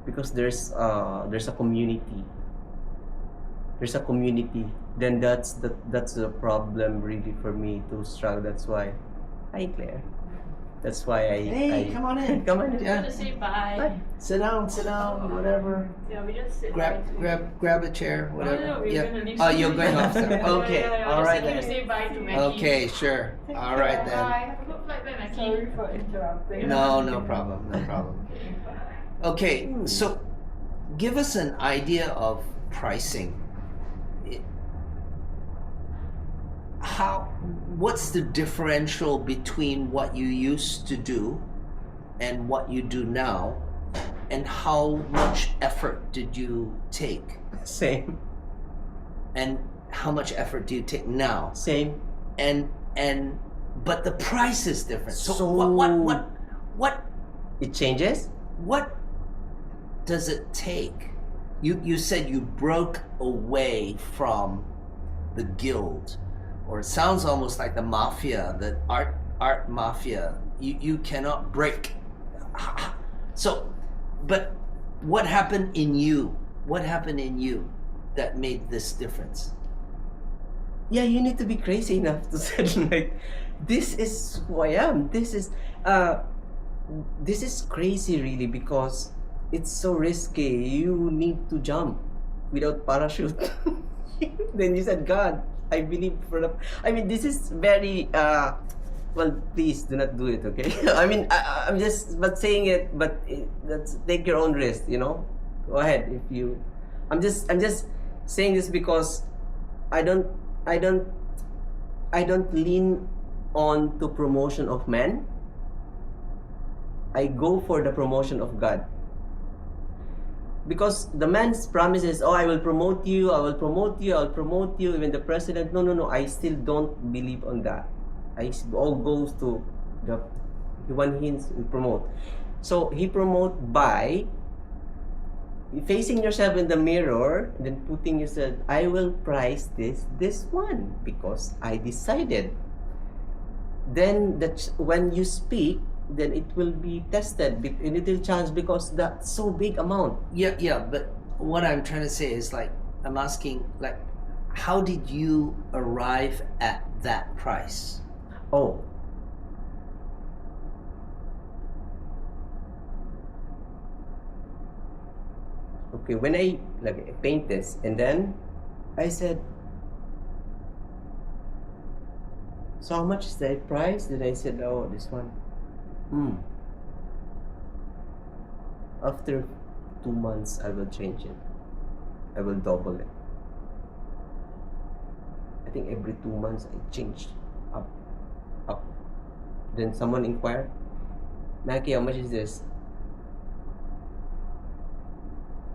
because there's a community. There's a community. Then that's the problem really for me to struggle. That's why, hi Claire. That's why Hey, come on in. Come on in. Yeah. To say bye. Hi. Sit down, whatever. Yeah, we just sit Grab a chair, whatever. No, we're Yeah. gonna leave. Oh, you're going off there. Okay. All right Just then. say bye to Macky. Okay, sure. All right then. Bye. Have a good flight, then, Macky. Sorry for interrupting. No problem. Okay, so give us an idea of pricing. What's the differential between what you used to do and what you do now, and how much effort did you take, Same. and how much effort do you take now? Same. But the price is different. So, So- what It changes. what does it take? You said you broke away from the guild, or it sounds almost like the mafia, the art mafia. You cannot break. So, but what happened in you? What happened in you that made this difference? Yeah, you need to be crazy enough to say like, this is who I am. This is crazy really, because it's so risky. You need to jump without parachute. Then you said, God, I believe this is very well, please do not do it, okay? I'm just saying it, but that's, take your own risk, Go ahead if you. I'm just saying this because I don't lean on to promotion of men. I go for the promotion of God. Because the man's promises, oh, I will promote you, I'll promote you, even the president. No, I still don't believe on that. All goes to the one he promote. So he promote by facing yourself in the mirror, and then putting yourself, I will price this one because I decided. Then when you speak, then it will be tested in little chance, because that's so big amount. Yeah, but what I'm trying to say is like, I'm asking, like, how did you arrive at that price? Oh. Okay, when I paint this, and then I said, so how much is that price? Then I said, oh, this one. After 2 months, I will change it. I will double it. I think every 2 months I changed up. Then someone inquired, Macky, how much is this?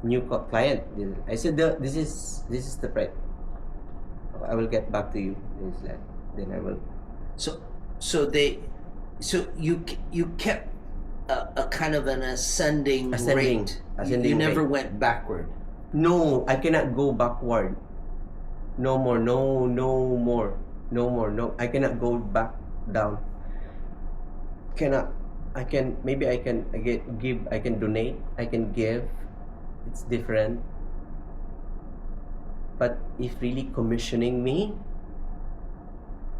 New client. I said, this is the price. I will get back to you. Then I will. So you kept a kind of an ascending rate. You never rate. went backward. No, I cannot go backward. No more. No, I cannot go back down. I can give. I can donate. I can give. It's different. But if really commissioning me,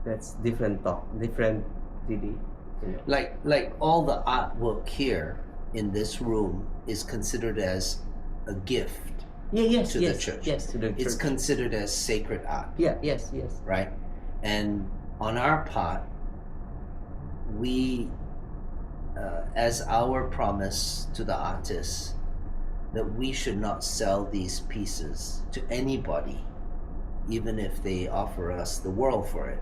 that's different talk. Different, really. Like all the artwork here in this room is considered as a gift. Yes, to the church. Yes, to the church. It's considered as sacred art. Yes. Right? And on our part, we, as our promise to the artists, that we should not sell these pieces to anybody, even if they offer us the world for it,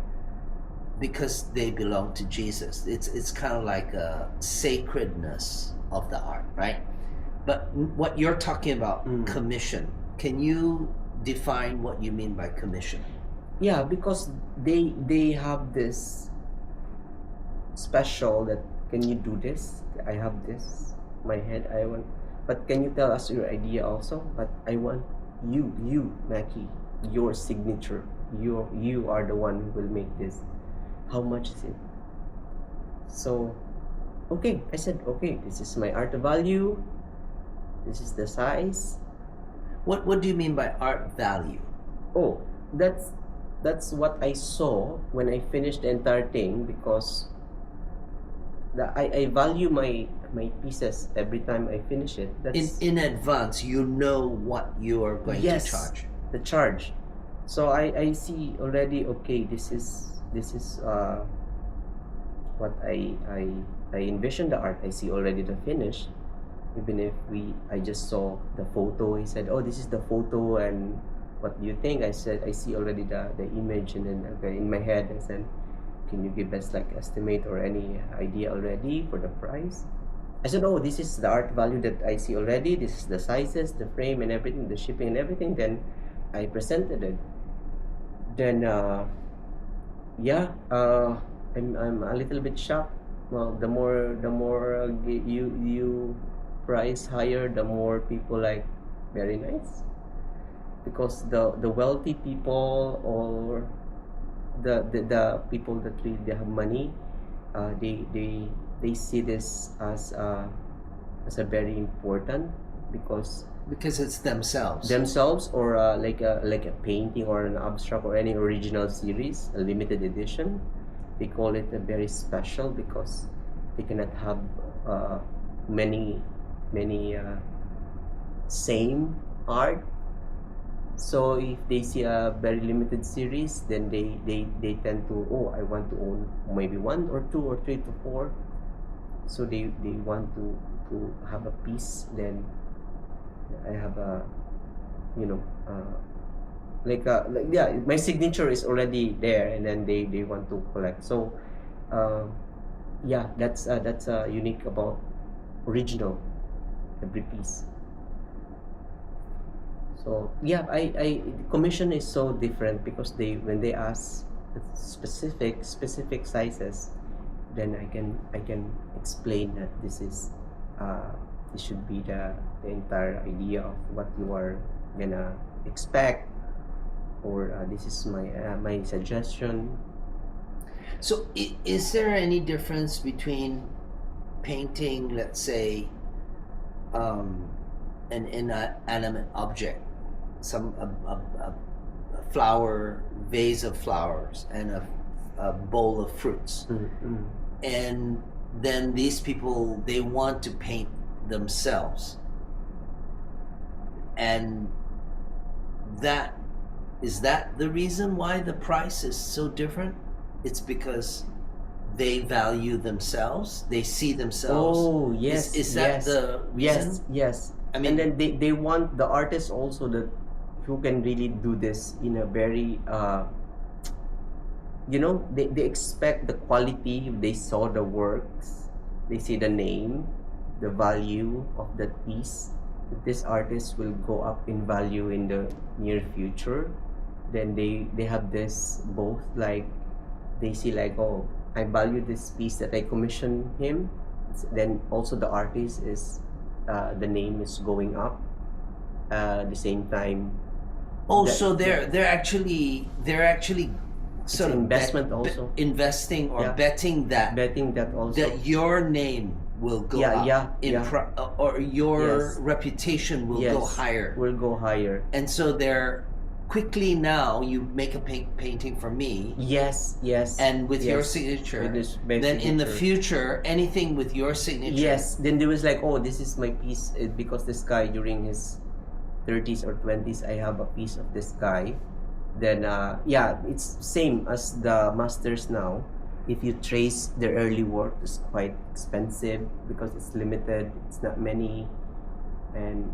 because they belong to Jesus. It's kind of like a sacredness of the art, right? But what you're talking about, commission, can you define what you mean by commission? Yeah, because they have this special that, can you do this? I have this, my head, I want, but can you tell us your idea also? But I want you, Macky, your signature. You are the one who will make this. How much is it? So, okay, I said, okay, this is my art value. This is the size. What do you mean by art value? Oh, that's what I saw when I finished the entire thing, because I value my pieces every time I finish it. That's in advance, you know what you are going to charge. The charge. So I see already, okay, this is what I envisioned the art. I see already the finish. Even if I just saw the photo, he said, oh, this is the photo, and what do you think? I said, I see already the image, and then okay, in my head I said, can you give us like estimate or any idea already for the price? I said, oh, this is the art value that I see already. This is the sizes, the frame and everything, the shipping and everything. Then I presented it. Then I'm a little bit shocked. Well, the more you price higher, the more people like, very nice, because the wealthy people, or the people that really have money, they see this as a very important, because it's themselves, or like a painting or an abstract or any original series, a limited edition. They call it a very special because they cannot have many same art. So if they see a very limited series, then they tend to, oh, I want to own maybe 1 or 2 or 3 to 4. So they want to have a piece. Then I have a, my signature is already there, and then they want to collect. So that's unique about original, every piece. So I commission is so different, because when they ask specific sizes, then I can explain that this should be the entire idea of what you are gonna expect, or this is my suggestion. So is there any difference between painting, let's say, an inanimate object, a flower vase of flowers and a bowl of fruits, and then these people, they want to paint themselves, and that is that the reason why the price is so different? It's because they value themselves, they see themselves. Oh yes, is that yes, the reason? yes. I mean, And then they want the artist also that who can really do this in a very they expect the quality. If they saw the works, they see the name, the value of that piece, that this artist will go up in value in the near future. Then they have this both, like they see like, oh, I value this piece that I commissioned him. Then also the artist is the name is going up at the same time. oh, that- so they're actually sort of investment also. investing or Yeah. betting that betting that also. that your name will go up in or your Yes. reputation will go Yes, higher. will go higher. And so they're quickly, now you make a painting for me, Yes, and with your yes. signature, With this basic then in the signature. future, anything with your signature, Yes, then there was like, oh, this is my piece, because this guy during his 30s or 20s, I have a piece of this guy. Then it's same as the masters now. If you trace their early work, it's quite expensive because it's limited. It's not many, and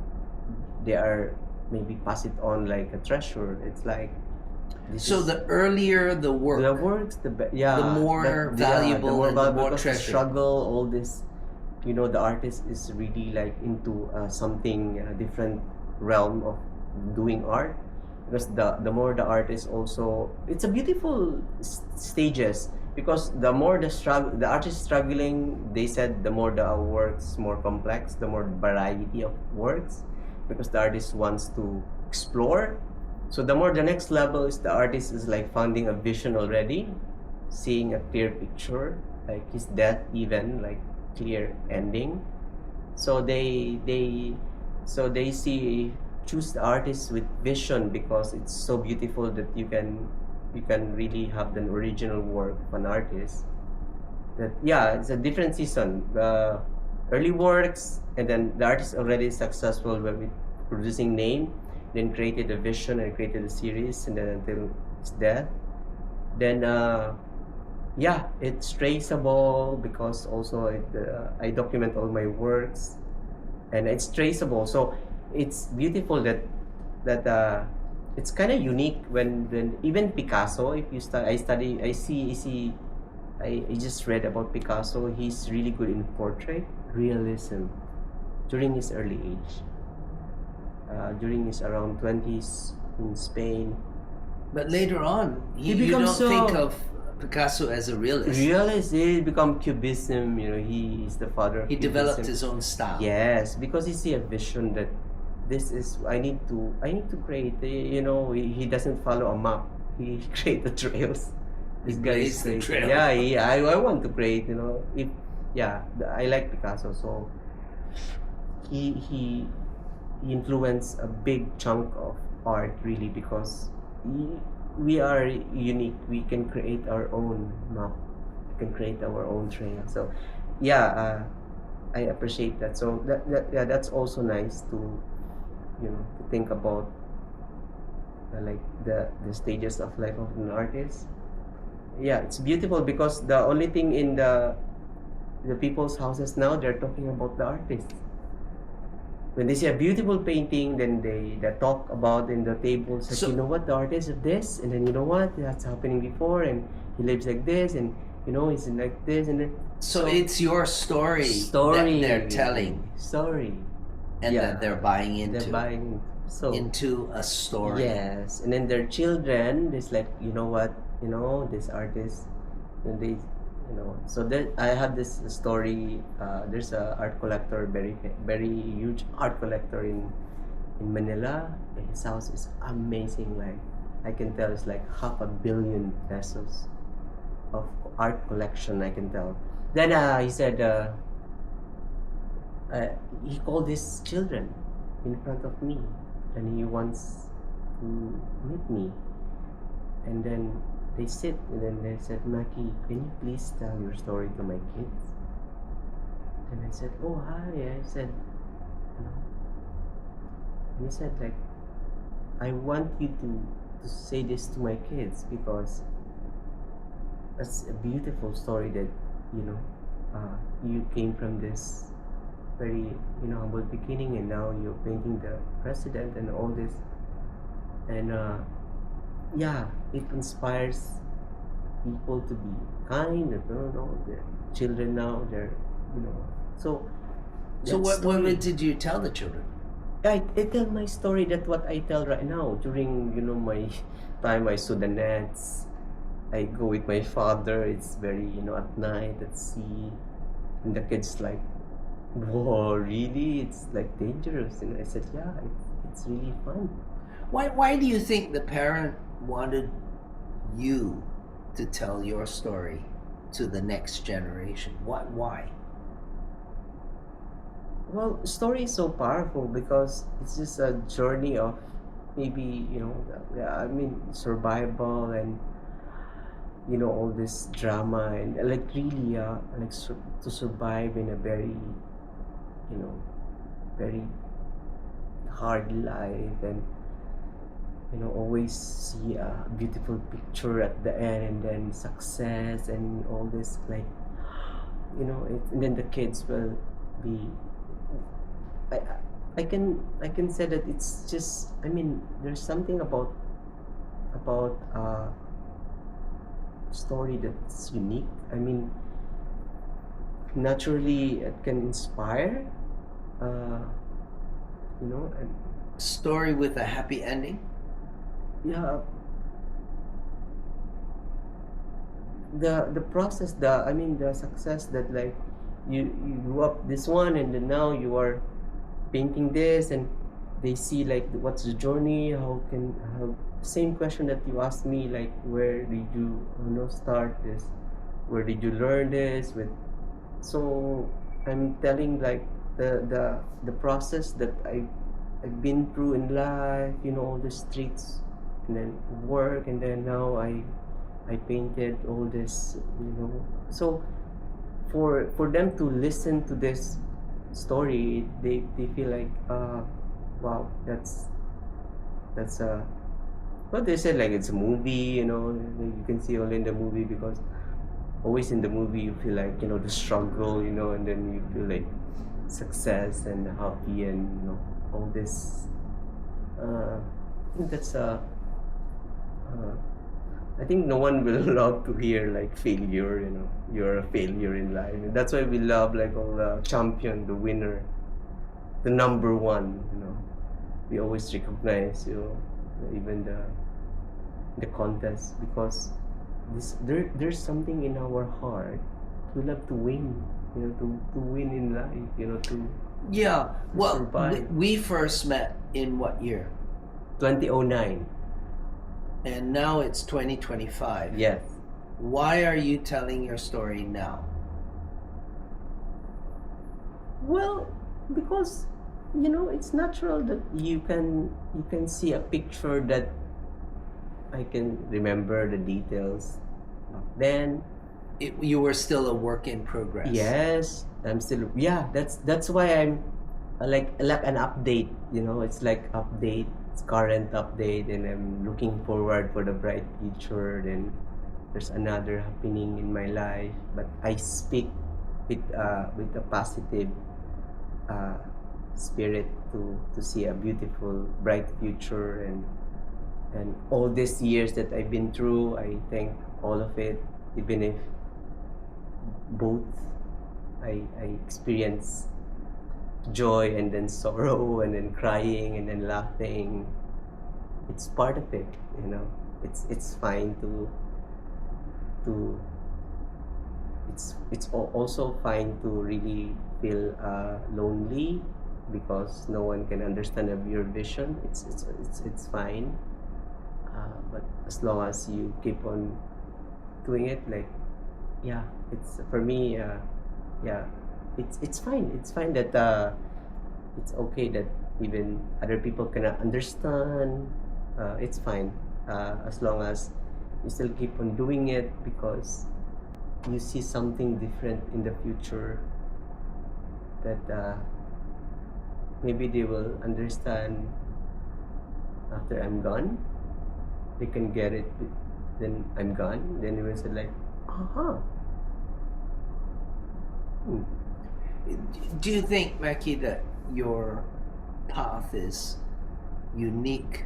they are maybe pass it on like a treasure. It's like this so is- the earlier the work, the works, the more valuable and the more because the treasured. struggle, all this, the artist is really like into something different realm of doing art, because the more the artist also, it's a beautiful stages, because the more the artist struggling, they said the more the works more complex, the more variety of works, because the artist wants to explore. So the more the next level is, the artist is like finding a vision already, seeing a clear picture, like his death even, like clear ending. So they choose the artist with vision, because it's so beautiful that you can really have the original work of an artist. That it's a different season. The early works, and then the artist already successful with producing name, then created a vision and created a series, and then until his death. Then it's traceable, because also I document all my works, and it's traceable. So it's beautiful that it's kind of unique when even Picasso, if you study, I just read about Picasso. He's really good in portrait realism during his early age, during his around 20s in Spain. but later on, He you don't becomes think of Picasso as a realist. Realist, he become Cubism. He is the father of He Cubism. developed his own style. Yes, because he see a vision that this is I need to create. He doesn't follow a map. He create the trails. This guy is blazed the creating- trail. I want to create. I like Picasso. So he influenced a big chunk of art, really, because we are unique. We can create our own map. We can create our own trail. So I appreciate that. So that's also nice to to think about, like the stages of life of an artist. It's beautiful, because the only thing in the people's houses now, they're talking about the artist. When they see a beautiful painting, then they talk about in the tables, like, So- you know what, the artist of this, and then you know what, that's happening before, and he lives like this, and he's like this, and then So it's your story, story that they're telling, story. and that they're buying into They're buying a story. Yes, and then their children, it's like, you know what, this artist, and they, so that I have this story. There's a art collector, very huge art collector in Manila. His house is amazing. Like, I can tell it's like 500 million pesos of art collection. I can tell. Then he said he called his children. in front of me, and he wants to meet me. And then they sit, and then they said, Macky, can you please tell your story to my kids? And I said, oh, hi. I said, you know, and he said, like, I want you to say this to my kids because it's a beautiful story that, you know, you came from this very, you know, humble beginning, and now you're painting the president and all this. And yeah, it inspires people to be kind, and, you know, the children now, they're, you know, so So what did you tell the children? I tell my story, that what I tell right now during, you know, my time I saw the nets. I go with my father. It's very, you know, at night at sea, and the kids like, whoa, really? It's like dangerous. And I said, yeah, it's really fun. Why do you think the parent wanted you to tell your story to the next generation? Why? Well, story is so powerful because it's just a journey of maybe, you know, I mean, survival, and, you know, all this drama, and like really like to survive in a very, you know, very hard life, and, you know, always see a beautiful picture at the end, and then success and all this, like, you know, and then the kids will be, I can say that it's just, I mean, there's something about story that's unique. I mean, naturally it can inspire, you know, and Story with a happy ending? yeah, the process, I mean, the success that, like, you grew up this one, and then now you are painting this, and they see, like, what's the journey, how same question that you asked me, like, where did you know, start this, where did you learn this with. So I'm telling, like, the process that I've been through in life, you know, all the streets, and then work, and then now I painted all this, you know. So for them to listen to this story, they feel like, wow, that's what they said, like, it's a movie, you know, you can see only in the movie, because always in the movie you feel like, you know, the struggle, you know, and then you feel like success and happy, and, you know, all this. I think that's I think no one will love to hear, like, failure, you know, you're a failure in life. And that's why we love, like, all the champion, the winner, the number one, you know. We always recognize, you know, even the contest, because there's something in our heart. We love to win, you know, to win in life, you know, to Yeah. Well, survive. we first met in what year? 2009. And now it's 2025. Yes. Why are you telling your story now? Well, because, you know, it's natural that you can see a picture that I can remember the details back then. You were still a work in progress. Yes, I'm still, yeah, that's why I'm like an update, you know. It's like update, it's current update, and I'm looking forward for the bright future. Then there's another happening in my life, but I speak with a positive spirit to see a beautiful bright future, and all these years that I've been through, I thank all of it, even if both I experience joy, and then sorrow, and then crying, and then laughing. It's part of it, you know. It's fine to also fine to really feel lonely, because no one can understand of your vision. It's fine, but as long as you keep on doing it, like, yeah, it's for me, yeah, it's fine that it's okay that even other people cannot understand, it's fine, as long as you still keep on doing it because you see something different in the future that maybe they will understand after I'm gone. They can get it, then I'm gone. Then they will say like, aha. Do you think, Macky, that your path is unique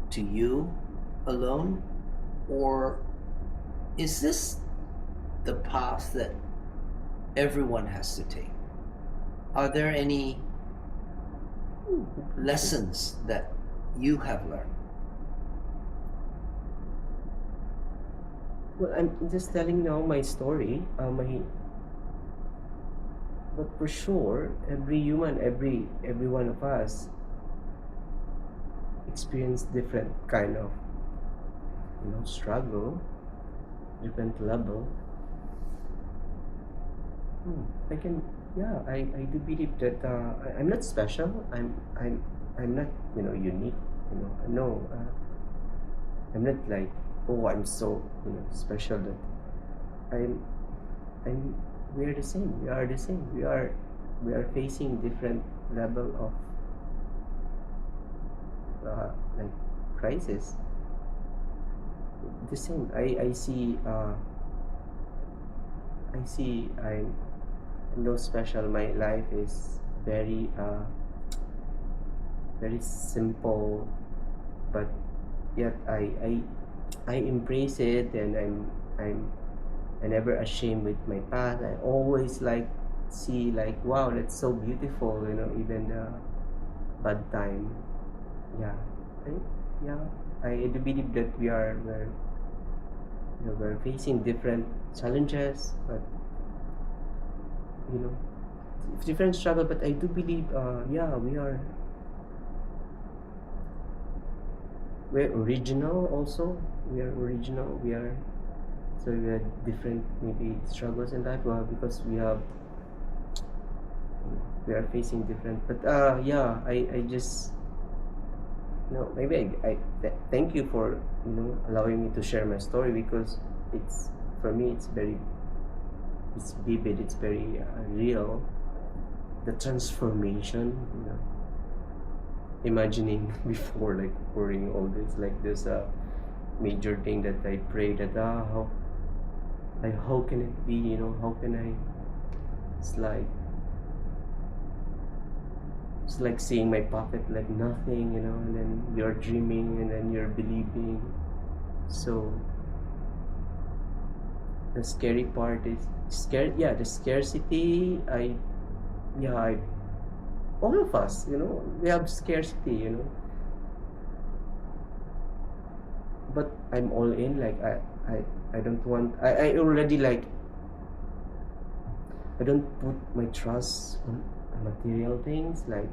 to you alone, or is this the path that everyone has to take? Are there any lessons that you have learned? Well, I'm just telling now my story, but for sure, every human, every one of us experience different kind of, struggle, different level. I do believe that I'm not special. I'm not, unique. No, I'm not like, oh, I'm so, special that we are the same. We are the same. We are facing different level of like crisis. The same. I see. I'm no special. My life is very very simple, but yet I embrace it, and I'm never ashamed with my past. I always like see like, wow, that's so beautiful, even the bad time. I do believe that we're facing different challenges, but different struggle. But I do believe, we're original also. We are original. We are different maybe struggles in life, because we are facing different. But I just maybe I thank you for allowing me to share my story, because it's, for me, it's vivid, it's very real, the transformation, imagining before, like pouring all this, like this major thing that I pray that how can it be, how can I, it's like seeing my pocket like nothing, and then you're dreaming, and then you're believing. So the scary part is the scarcity. All of us, we have scarcity, but I'm all in. Like I don't want, I already, like, I don't put my trust on material things, like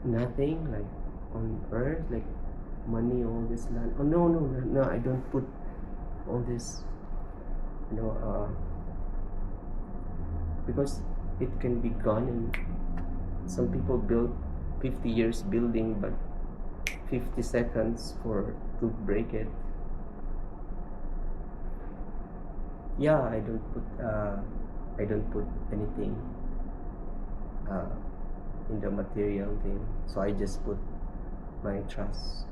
nothing, like on earth, like money, all this land. Oh no, I don't put all this, because it can be gone, and some people build 50 years building, but 50 seconds to break it. I don't put anything in the material thing, so I just put my trust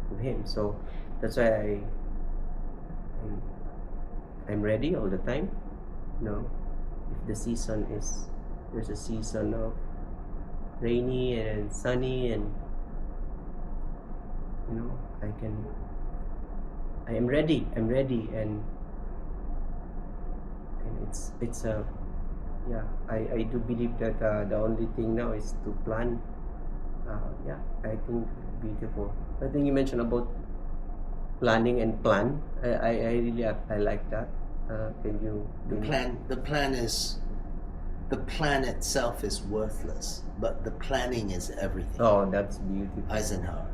to Him. So that's why I'm ready all the time. If the season is, there's a season of rainy and sunny, and I am ready, and it's a I do believe that the only thing now is to plan. I think beautiful. I think you mentioned about planning and plan. I really like that. Can you The plan itself is worthless, but the planning is everything. Oh, that's beautiful. Eisenhower.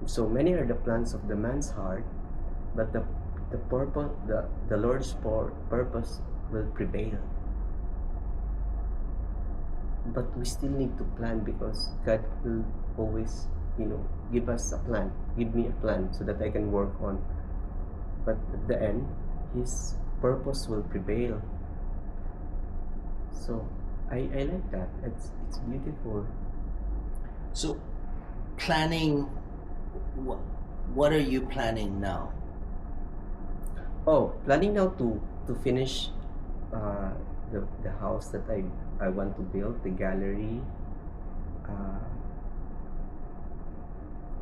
So many are the plans of the man's heart, but the purpose, the Lord's purpose will prevail. but we still need to plan because God will always, give us a plan, give me a plan so that I can work on. But at the end, His purpose will prevail. So I like that. It's beautiful. So, planning. What are you planning now? Oh, planning now to finish the house that I want to build, the gallery. Uh,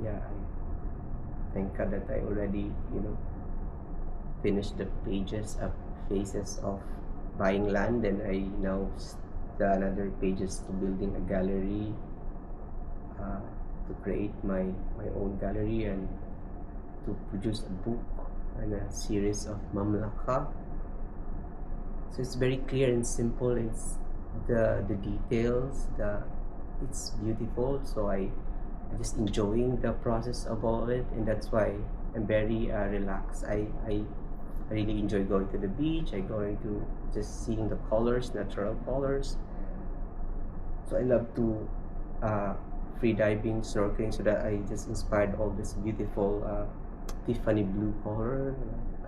yeah, I thank God that I already finished the phases of buying land, and I now the another pages to building a gallery, to create my own gallery and to produce a book and a series of mamlaka. So it's very clear and simple. It's the details, it's beautiful. So I'm just enjoying the process of all it, and that's why I'm very relaxed. I really enjoy going to the beach. I going to just seeing the colors, natural colors. So I love to free diving, snorkeling, so that I just inspired all this beautiful Tiffany blue color,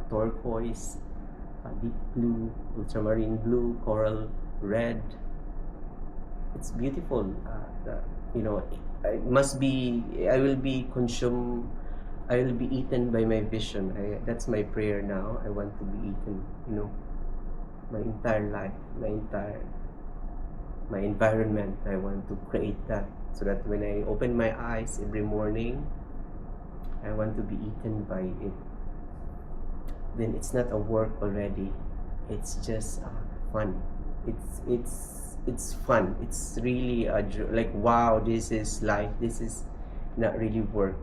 turquoise, deep blue, ultramarine blue, coral red. It's beautiful. It must be. I will be consumed. I will be eaten by my vision. That's my prayer now. I want to be eaten. My entire life, my environment. I want to create that so that when I open my eyes every morning, I want to be eaten by it. Then it's not a work already. It's just fun. It's fun. It's really like, wow, this is life. This is not really work.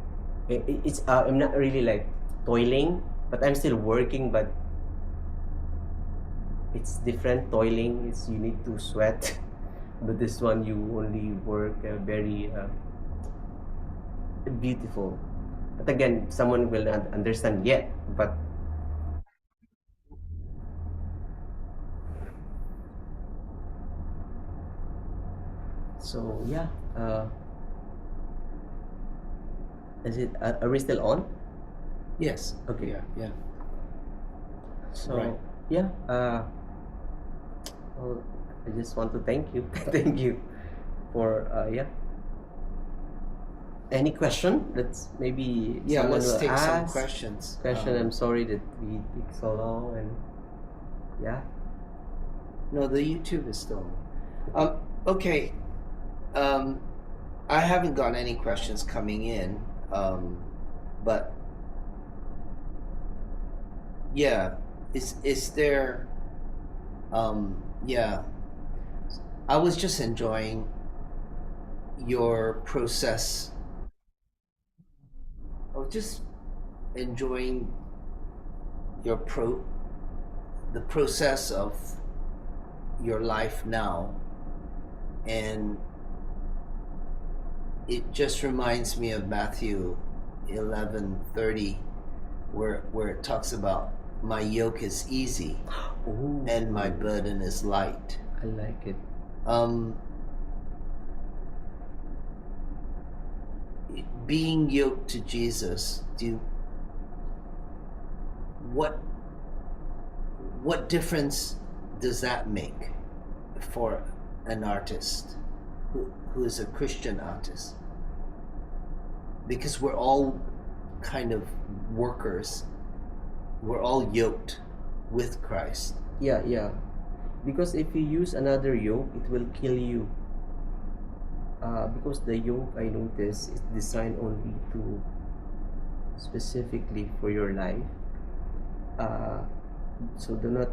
I'm not really like toiling, but I'm still working. But it's different. Toiling is you need to sweat, but this one you only work very beautiful. But again, someone will not understand yet. But so yeah, is it? Are we still on? Yes. Okay. Yeah. So Right. yeah, well, I just want to thank you, thank you for Any question? That's maybe Yeah. someone Let's will take some ask. questions. I'm sorry that we took so long, and yeah. No, the YouTube is still. Okay. I haven't got any questions coming in. But yeah, is there? Yeah. I was just enjoying your process. I was just enjoying your the process of your life now, and it just reminds me of Matthew 11:30, where it talks about my yoke is easy Ooh, and my burden is light. I like it. Being yoked to Jesus, what difference does that make for an artist who is a Christian artist? Because we're all kind of workers. We're all yoked with Christ. Yeah. Because if you use another yoke, it will kill you. Because the yoke, I notice, is designed only to specifically for your life. So do not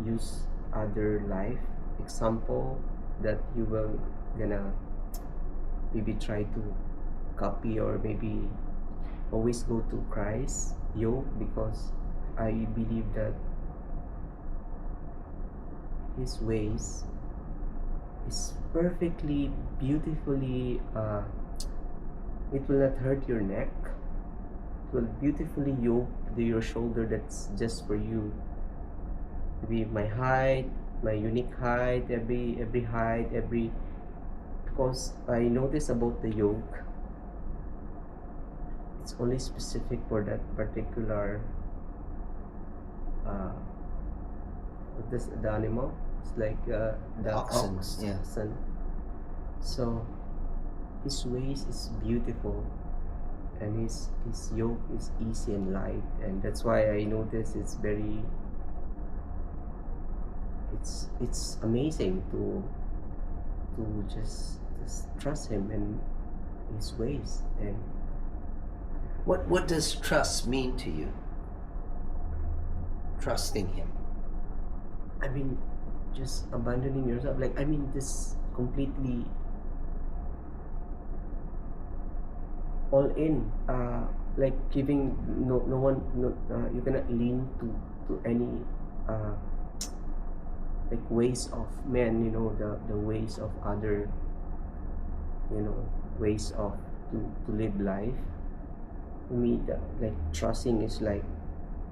use other life example that you will gonna maybe try to copy, or maybe always go to Christ yoke, because I believe that His ways is perfectly, beautifully, it will not hurt your neck. It will beautifully yoke to your shoulder that's just for you. Maybe my height, my unique height, every height, every because I noticed about the yoke, it's only specific for that particular the animal. It's like the Oxen, ox, yeah. oxen. So his ways is beautiful, and his yoke is easy and light, and that's why I notice it's amazing to just trust him and his ways. And What does trust mean to you? Trusting him. I mean, just abandoning yourself, like, I mean, this completely all in, like giving no one, no, you cannot lean to any like ways of men, the ways of other, ways of to live life. To me, like trusting is like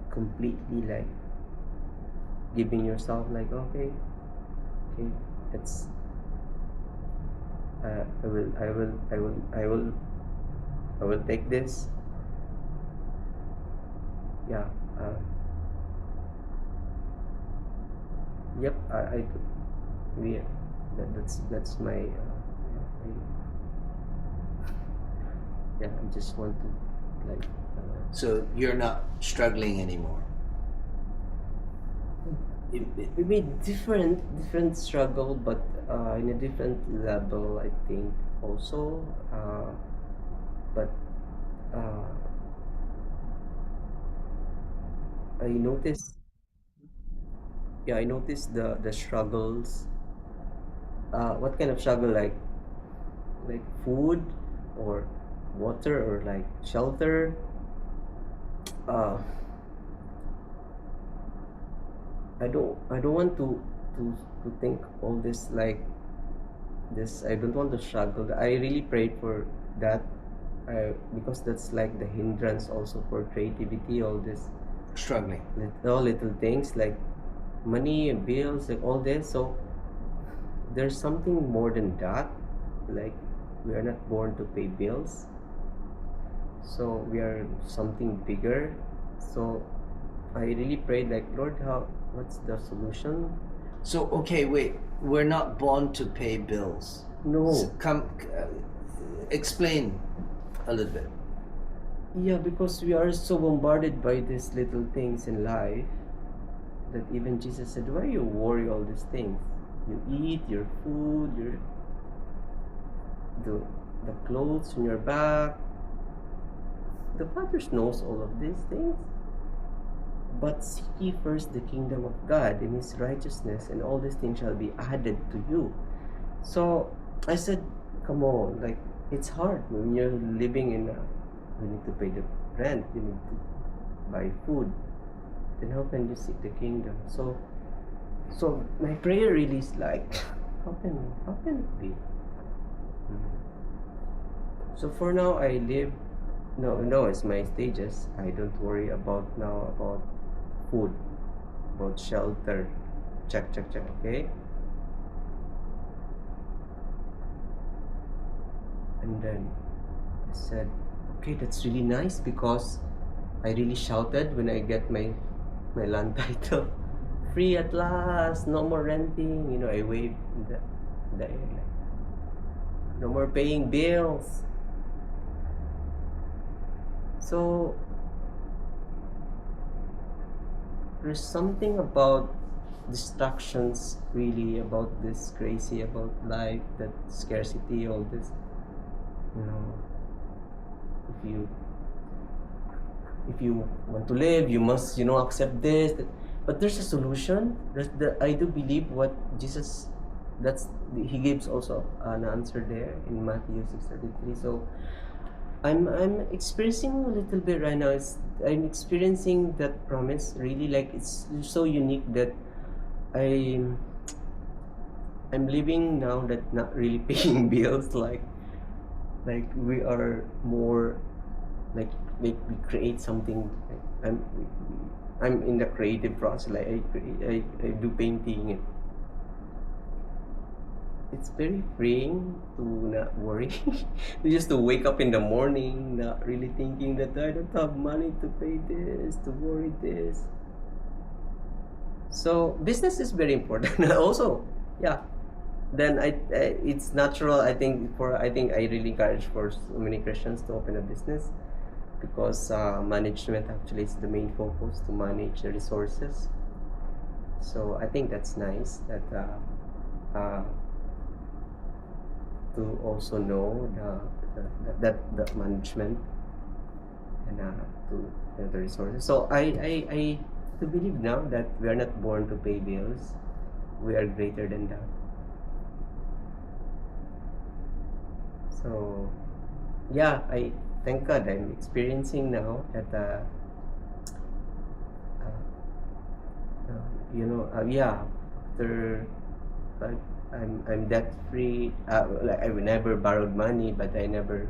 completely like giving yourself, like, okay, it's I will take this. Yeah. Yep. Yeah. That's my. Yeah. I just want to like. So you're not struggling anymore. Maybe different struggle, but in a different level, I think also. But I noticed. Yeah, I noticed the struggles. What kind of struggle? Like food, or water, or like shelter. Uh, I don't want to think all this like this. I don't want to struggle. I really prayed for that, because that's like the hindrance also for creativity. All this Struggling. little things like money and bills, like all this. So there's something more than that. Like, we are not born to pay bills. So we are something bigger. So I really prayed, like, Lord, what's the solution? So okay, wait. We're not born to pay bills. No. Explain a little bit. Yeah, because we are so bombarded by these little things in life that even Jesus said, why you worry all these things? You eat your food, the clothes on your back. The Father knows all of these things. But seek ye first the kingdom of God and his righteousness, and all these things shall be added to you. So I said, come on, like, it's hard when you're living you need to pay the rent, you need to buy food. Then how can you seek the kingdom? So my prayer really is like, how can it be? So for now, I live. No, it's my stages. I don't worry about food, about shelter. Check. Okay. And then I said, okay, that's really nice, because I really shouted when I get my land title. Free at last, no more renting. I waved the air, like, no more paying bills. So there's something about distractions, really, about this crazy about life, that scarcity, all this. If you want to live, you must accept this. But there's a solution. I do believe what Jesus, he gives also an answer there in Matthew 6:33. So I'm experiencing a little bit right now. I'm experiencing that promise, really, like, it's so unique that I'm living now that not really paying bills, like we are more like we create something. I'm in the creative process, like I do painting, it's very freeing to not worry. Just to wake up in the morning, not really thinking that I don't have money to pay this, to worry this. So business is very important. Also, yeah. Then it's natural. I think I really encourage for so many Christians to open a business, because management actually is the main focus, to manage the resources. So I think that's nice that to also know the management and the resources. So I to believe now that we are not born to pay bills. We are greater than that. So yeah, I thank God I'm experiencing now that yeah, after I'm debt free. Like I never borrowed money, but I never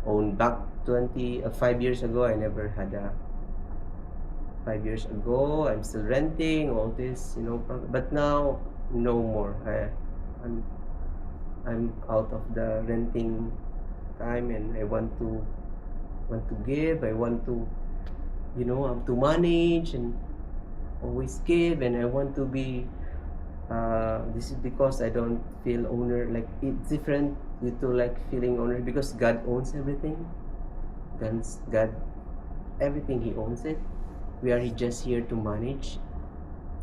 owned back 5 years ago. I never had a 5 years ago. I'm still renting all this, but now no more. I'm out of the renting time, and I want to give. I want to to manage and always give, and I want to be this is because I don't feel owner. Like it's different you to like feeling owner, because God owns everything. God everything He owns it. We are just here to manage.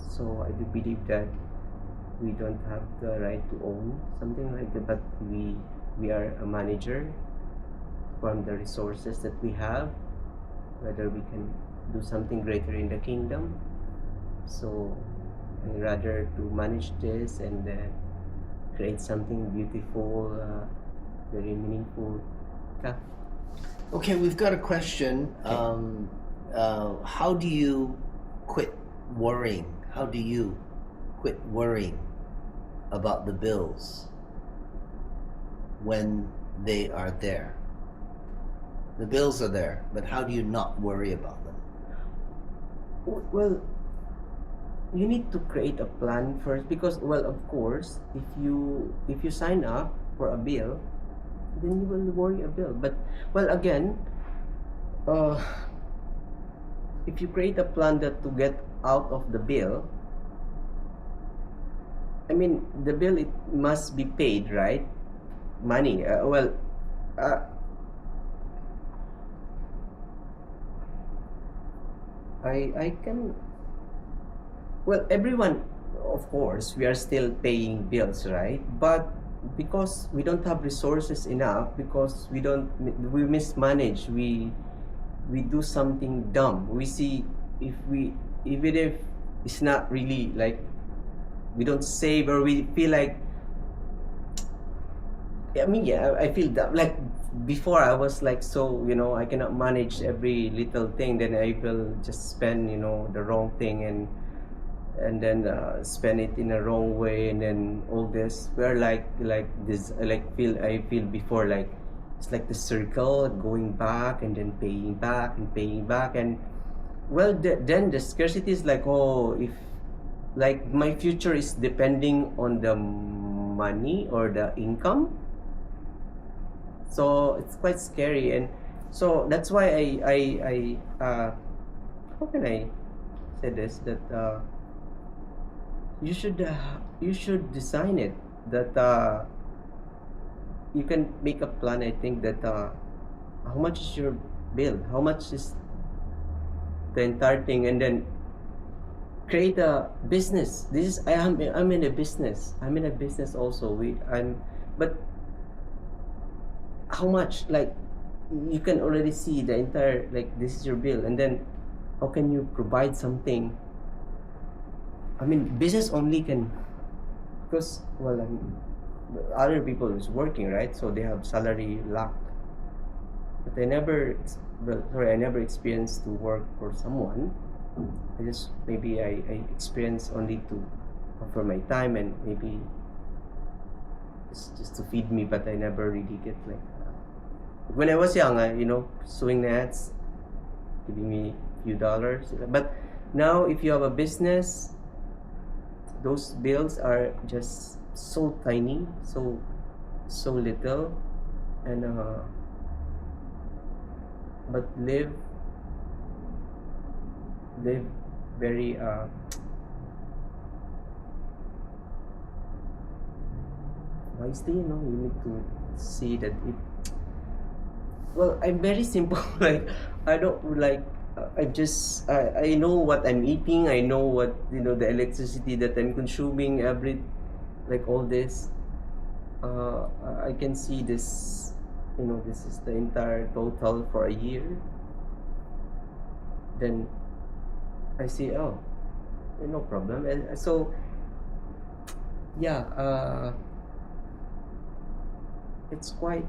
So I do believe that we don't have the right to own something like that, but we are a manager from the resources that we have, whether we can do something greater in the kingdom. So I'd rather to manage this and create something beautiful, very meaningful. Yeah. Okay, we've got a question. How do you quit worrying? How do you quit worrying about the bills when they are there? The bills are there, but how do you not worry about them? Well, you need to create a plan first, because of course, if you sign up for a bill, then you will worry a bill. But again, if you create a plan that to get out of the bill, I mean, the bill, it must be paid, right? Money. I can. Well, everyone, of course, we are still paying bills, right? But because we don't have resources enough, because we mismanage, we do something dumb. We see, even if it's not really like, we don't save, or we feel like, I mean, yeah, I feel that like before I was like, so I cannot manage every little thing, then I will just spend the wrong thing, and then spend it in a wrong way, and then all this, we're like this, I feel before, like it's like the circle going back and then paying back and paying back. And then the scarcity is like, oh, if like my future is depending on the money or the income, so it's quite scary. And so that's why I how can I say this, that you should design it, that you can make a plan. I think that how much is your bill, how much is the entire thing, and then create a business. I'm in a business. I'm in a business also. But how much, like you can already see the entire, like this is your bill, and then how can you provide something? I mean, business only can, because other people is working, right? So they have salary locked. But I never experienced to work for someone. Maybe I experience only to offer my time, and maybe it's just to feed me, but I never really get like when I was young, sewing nets, giving me a few dollars. But now, if you have a business, those bills are just so tiny, so little, and but live very wisely. You need to see that if, well, I'm very simple. Like, I don't like. I know what I'm eating. I know what, the electricity that I'm consuming like all this. I can see this. This is the entire total for a year. Then I see, oh, no problem. And so, yeah, it's quite.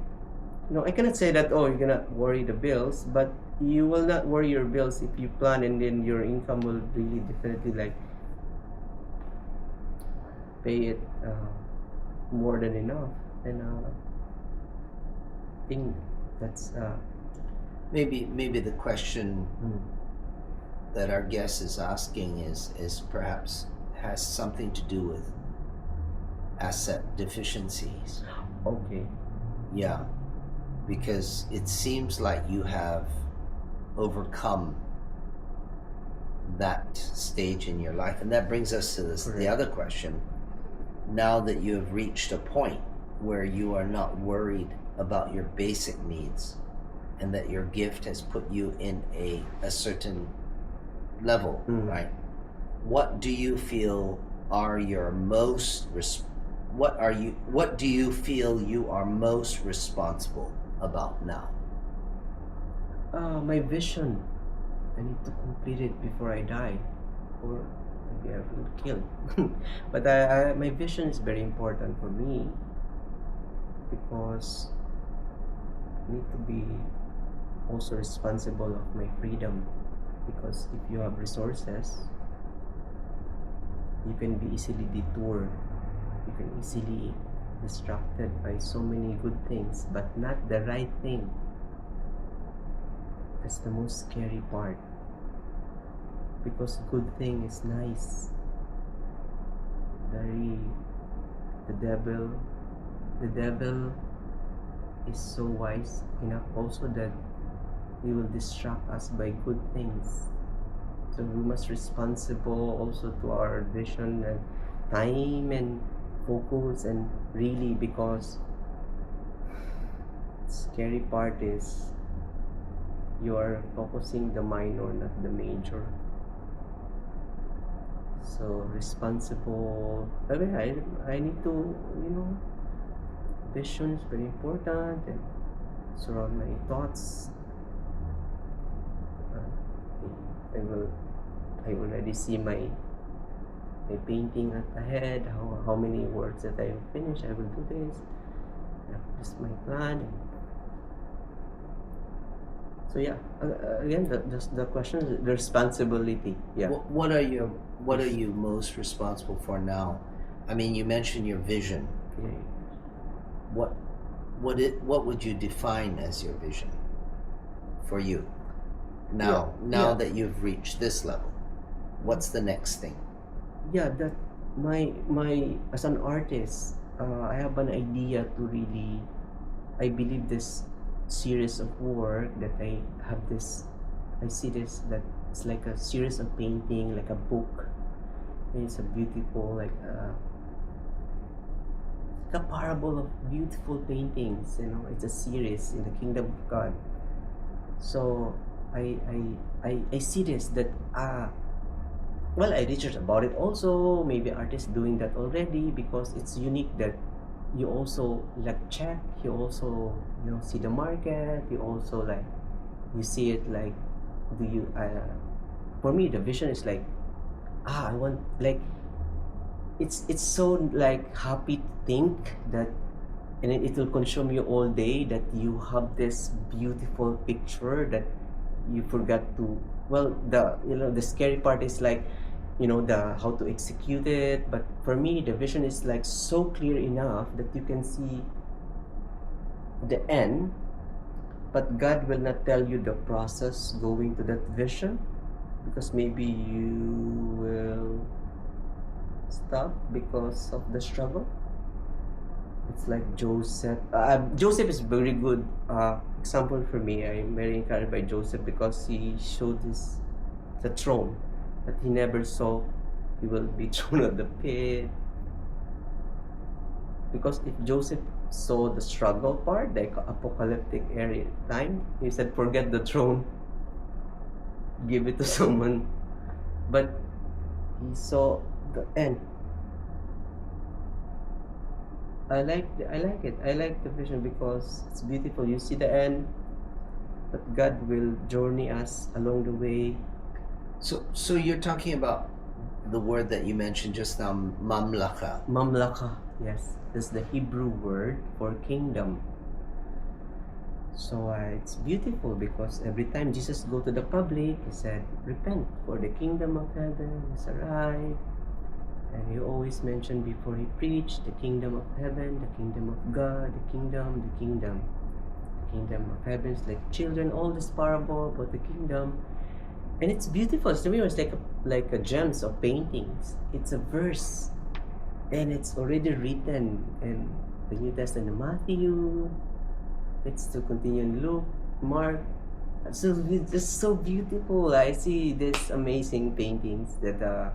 I cannot say that, oh, you're gonna worry the bills, but you will not worry your bills if you plan, and then your income will really definitely like pay it more than enough. And I think that's Maybe the question that our guest is asking is perhaps has something to do with asset deficiencies. okay. Yeah, because it seems like you have overcome that stage in your life, and that brings us to the Correct. other question. Now that you have reached a point where you are not worried about your basic needs, and that your gift has put you in a certain level, right? What do you feel are your most what do you feel you are most responsible about now? My vision. I need to complete it before I die, or maybe I will kill. But my vision is very important for me, because I need to be also responsible of my freedom. Because if you have resources, you can be easily detoured. You can easily distracted by so many good things, but not the right thing. That's the most scary part. Because good thing is nice. The devil is so wise enough also that he will distract us by good things. So we must responsible also to our vision and time and focus, and really, because scary part is you are focusing the minor, not the major. So responsible. I mean, I need to, vision is very important, and surround my thoughts. I already see my painting ahead. How many words that I finish, I will do this. This is my plan. So yeah, again, the question is the responsibility. Yeah. What are you most responsible for now? I mean, you mentioned your vision. Yeah. What would you define as your vision for you now that you've reached this level? What's the next thing? Yeah, that my as an artist, I have an idea to really, I believe this series of work that I see this, that it's like a series of painting, like a book. And it's a beautiful, like a parable of beautiful paintings. It's a series in the kingdom of God. So I see this, that well, I researched about it also. Maybe artists doing that already, because it's unique that you also like check, you also see the market, you also like you see it, like do you for me the vision is like I want, like it's so like happy to think that, and it will consume you all day, that you have this beautiful picture that you forgot to, well, the scary part is like the how to execute it. But for me the vision is like so clear enough that you can see the end, but God will not tell you the process going to that vision, because maybe you will stop because of the struggle. it's like Joseph. Joseph is very good example for me. I'm very encouraged by Joseph because he showed this the throne that he never saw. He will be thrown at the pit. Because if Joseph saw the struggle part, the apocalyptic area time, he said, "Forget the throne, give it to someone." But he saw the end. I like it. I like the vision because it's beautiful. You see the end, but God will journey us along the way. So you're talking about the word that you mentioned just now, mamlaka. Mamlaka, yes, that's the Hebrew word for kingdom. So it's beautiful because every time Jesus go to the public, he said, "Repent, for the kingdom of heaven is arrived." And he always mentioned before he preached the kingdom of heaven, the kingdom of God, the kingdom. The kingdom of heaven is like children. All this parable about the kingdom, and it's beautiful. To me, it's like a gems of paintings. It's a verse, and it's already written in the New Testament, Matthew. It's to continue in Luke, Mark. So it's just so beautiful. I see these amazing paintings that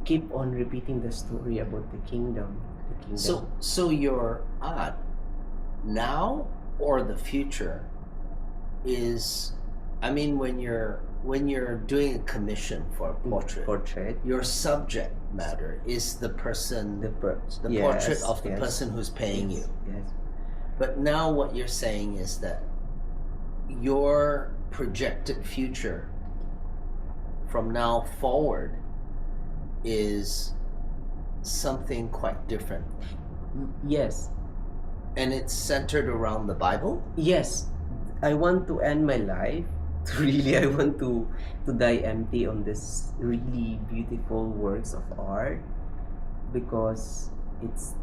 keep on repeating the story about the kingdom. So your art now or the future is, I mean, when you're doing a commission for a portrait, your subject matter is the person, portrait of the person who's paying you. Yes. But now what you're saying is that your projected future from now forward is something quite different. Yes. And it's centered around the Bible? Yes. I want to end my life. Really, I want to die empty on this really beautiful works of art because it's,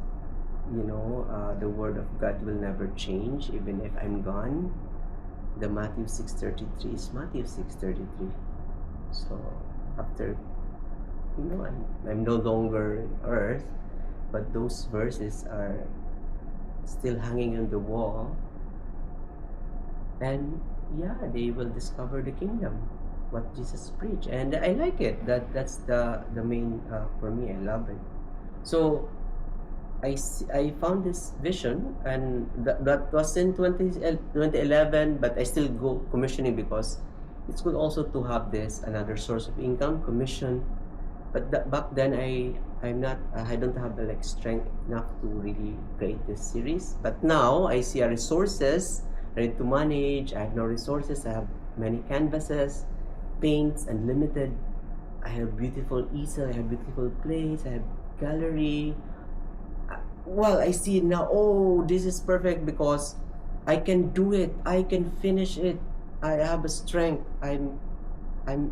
the word of God will never change even if I'm gone. The Matthew 6:33 is Matthew 6:33. So after, I'm no longer on earth, but those verses are still hanging on the wall, and they will discover the kingdom, what Jesus preached, and I like it. That's the main for me. I love it. So I found this vision, and that was in 2011, but I still go commissioning because it's good also to have this another source of income, commission. But back then I don't have the strength enough to really create this series. But now I see resources ready to manage. I have no resources. I have many canvases, paints, unlimited. I have beautiful easel. I have beautiful place. I have gallery. Well, I see now. Oh, this is perfect because I can do it. I can finish it. I have a strength. I'm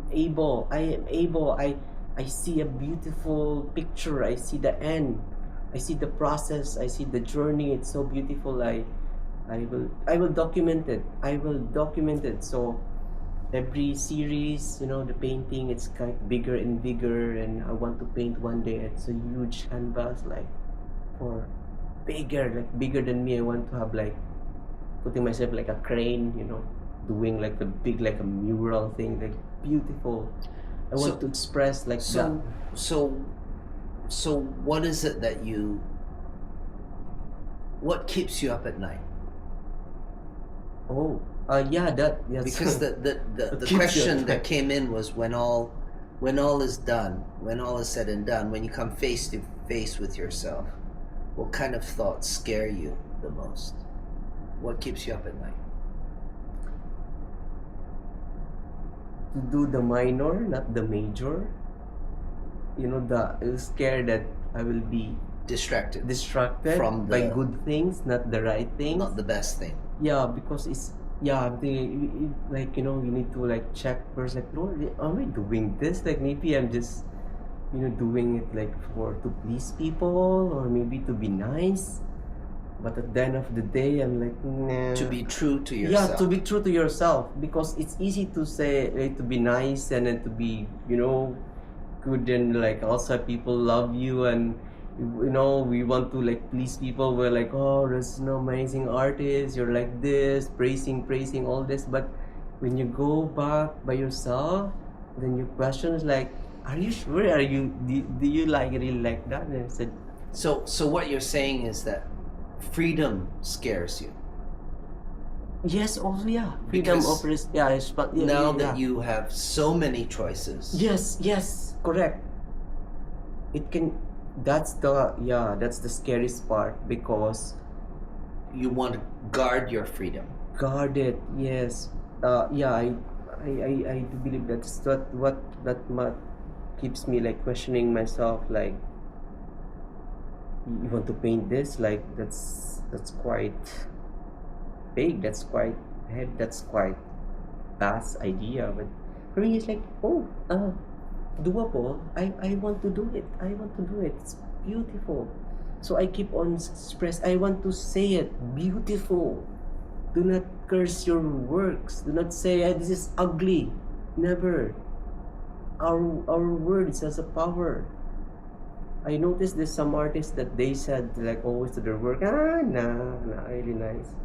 able. I am able. I see a beautiful picture. I see the end. I see the process. I see the journey. It's so beautiful. I will document it. I will document it. So every series, the painting, it's kind of bigger and bigger, and I want to paint one day. It's a huge canvas, or bigger than me. I want to have putting myself like a crane, doing the big a mural thing, beautiful. I want to express that. So what is it that what keeps you up at night? That's because the question that came in was when all is done, when all is said and done, when you come face to face with yourself, what kind of thoughts scare you the most? What keeps you up at night? To do the minor, not the major. I'm scared that I will be distracted from by good things, not the right things, not the best thing. Yeah, because it's you need to check first, Lord, am I doing this? Maybe I'm just doing it to please people, or maybe to be nice. But at the end of the day, I'm nah. To be true to yourself. Yeah, to be true to yourself, because it's easy to say to be nice and then to be good, and also people love you, and you know, we want to like please people. We're like, oh, there's no amazing artist, you're like this, praising all this. But when you go back by yourself, then your question is like, are you sure? Do you like really like that? And I said, So what you're saying is that freedom scares you. yes, also, yeah, freedom Because of yeah, but yeah, now yeah, that yeah. you have so many choices. Yes, correct. It can. That's the scariest part, because You want to guard your freedom. guarded. Yes. Yeah. I do believe that's what keeps me like questioning myself. Like, you want to paint this? Like, that's quite big. That's quite head. That's quite vast idea. But for me, it's like, oh, doable. I want to do it. I want to do it. It's beautiful. So I keep on express. I want to say it. Beautiful. Do not curse your works. Do not say, this is ugly. Never. Our words has a power. I noticed there's some artists that they said like always to their work, nah, really nice.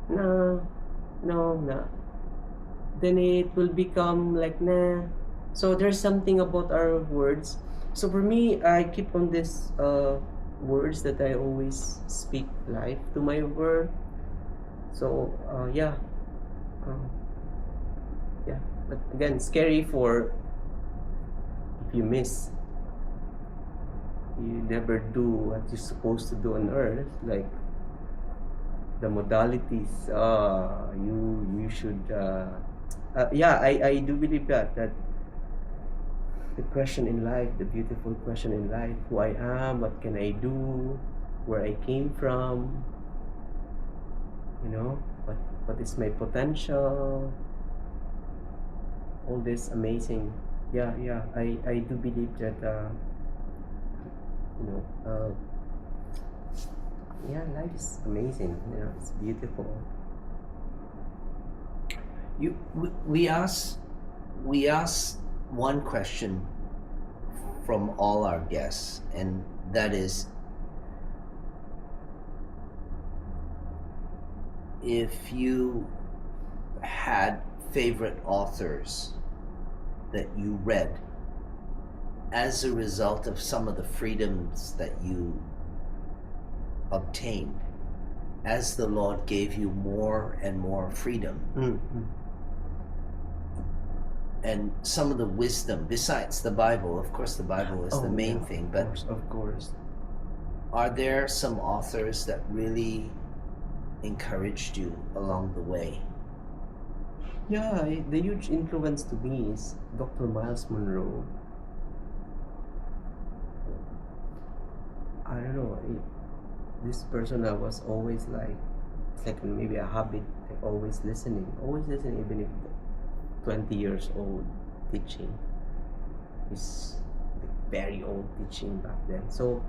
No. Then it will become like, nah. So there's something about our words. So for me, I keep on this words that I always speak life to my work. So yeah. Yeah. But again, scary for if you miss. You never do what you're supposed to do on earth, like the modalities. You should. Yeah, I do believe that the question in life, the beautiful question in life, who I am, what can I do, where I came from, you know, what is my potential, all this amazing. Yeah, I do believe that you know, yeah, life is amazing, you know, it's beautiful. We ask one question from all our guests, and that is, if you had favorite authors that you read as a result of some of the freedoms that you obtained, as the Lord gave you more and more freedom, and some of the wisdom besides the Bible. Of course, the Bible is the main thing, but of course. are there some authors that really encouraged you along the way? Yeah, the huge influence to me is Dr. Miles Monroe. I don't know, this person I was always like, it's like maybe a habit, like always listening, even if 20 years old teaching is very old teaching back then. So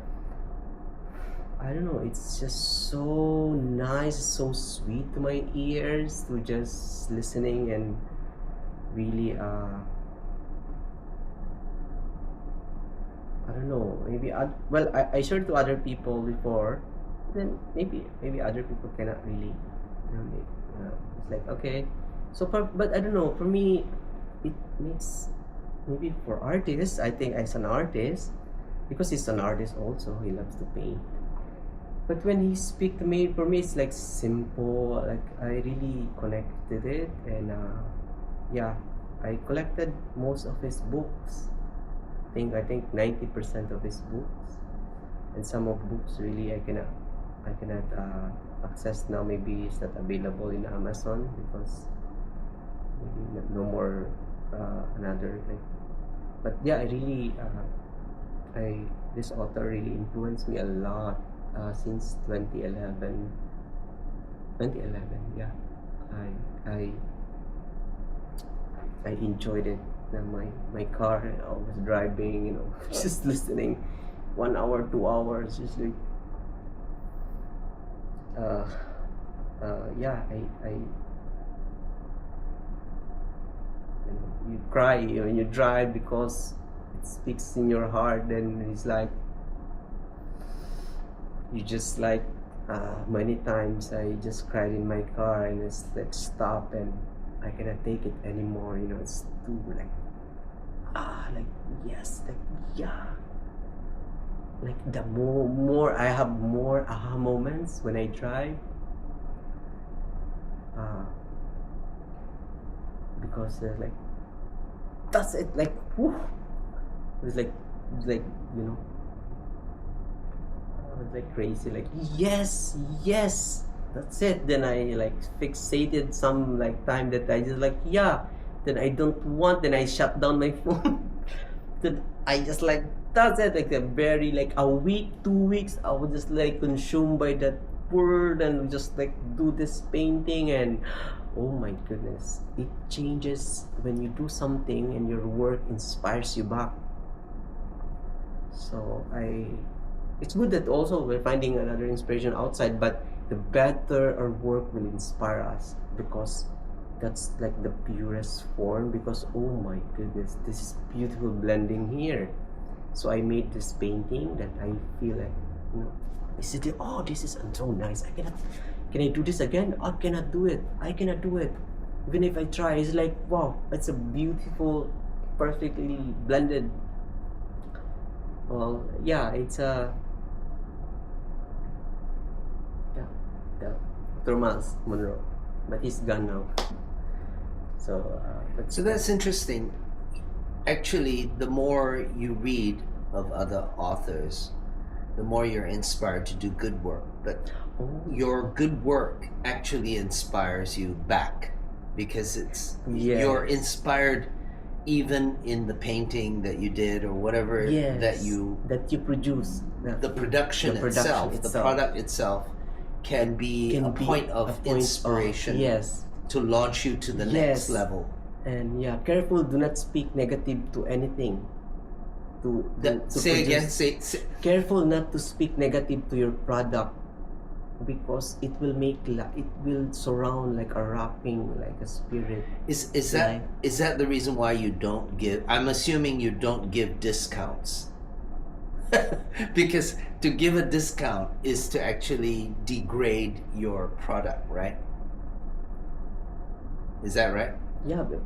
I don't know, it's just so nice, so sweet to my ears to just listening and really I don't know, maybe I shared to other people before, then maybe other people cannot really, you know, it's like, okay, so but I don't know, for me it makes, maybe for artists, I think as an artist, because he's an artist also, he loves to paint, but when he speak to me, for me it's like simple, like I really connected it, and yeah, I collected most of his books. I think 90% of his books, and some of books really I cannot access now. Maybe it's not available in Amazon because maybe no more another like. But yeah, I really this author really influenced me a lot since 2011. 2011, yeah. I enjoyed it. My car, I was driving, you know, just listening 1 hour, 2 hours, just like yeah, I you know, you cry when you drive because it speaks in your heart, and it's like you just like many times I just cried in my car and it's like stop and I cannot take it anymore. You know, it's too like like yes, like yeah. Like the more I have more aha moments when I drive. Because like that's it, like whew, it's like you know, I was like crazy, like yes, that's it. Then I like fixated some like time that I just like yeah, then I don't want, then I shut down my phone. Then I just like that's it, like a very like a week, 2 weeks I was just like consumed by that word and just like do this painting. And oh my goodness, it changes when you do something and your work inspires you back. So it's good that also we're finding another inspiration outside, but the better our work will inspire us, because that's like the purest form. Because oh my goodness, this is beautiful blending here. So I made this painting that I feel like, you know, I said, oh, this is so nice. Can I do this again? I cannot do it. Even if I try, it's like, wow, it's a beautiful, perfectly blended. Well, yeah, it's a, yeah, Thomas Monroe, but he's gone now. So, So that's interesting. Actually, the more you read of other authors, the more you're inspired to do good work. But your good work actually inspires you back, because it's you're inspired even in the painting that you did or whatever that you produce. The production itself, the product itself can be a point of inspiration to launch you to the next level. And yeah, careful, do not speak negative to anything. To say again, say careful not to speak negative to your product, because it will it will surround like a wrapping, like a spirit. Is that the reason why you don't give? I'm assuming you don't give discounts. Because to give a discount is to actually degrade your product, right? Is that right? Yeah, but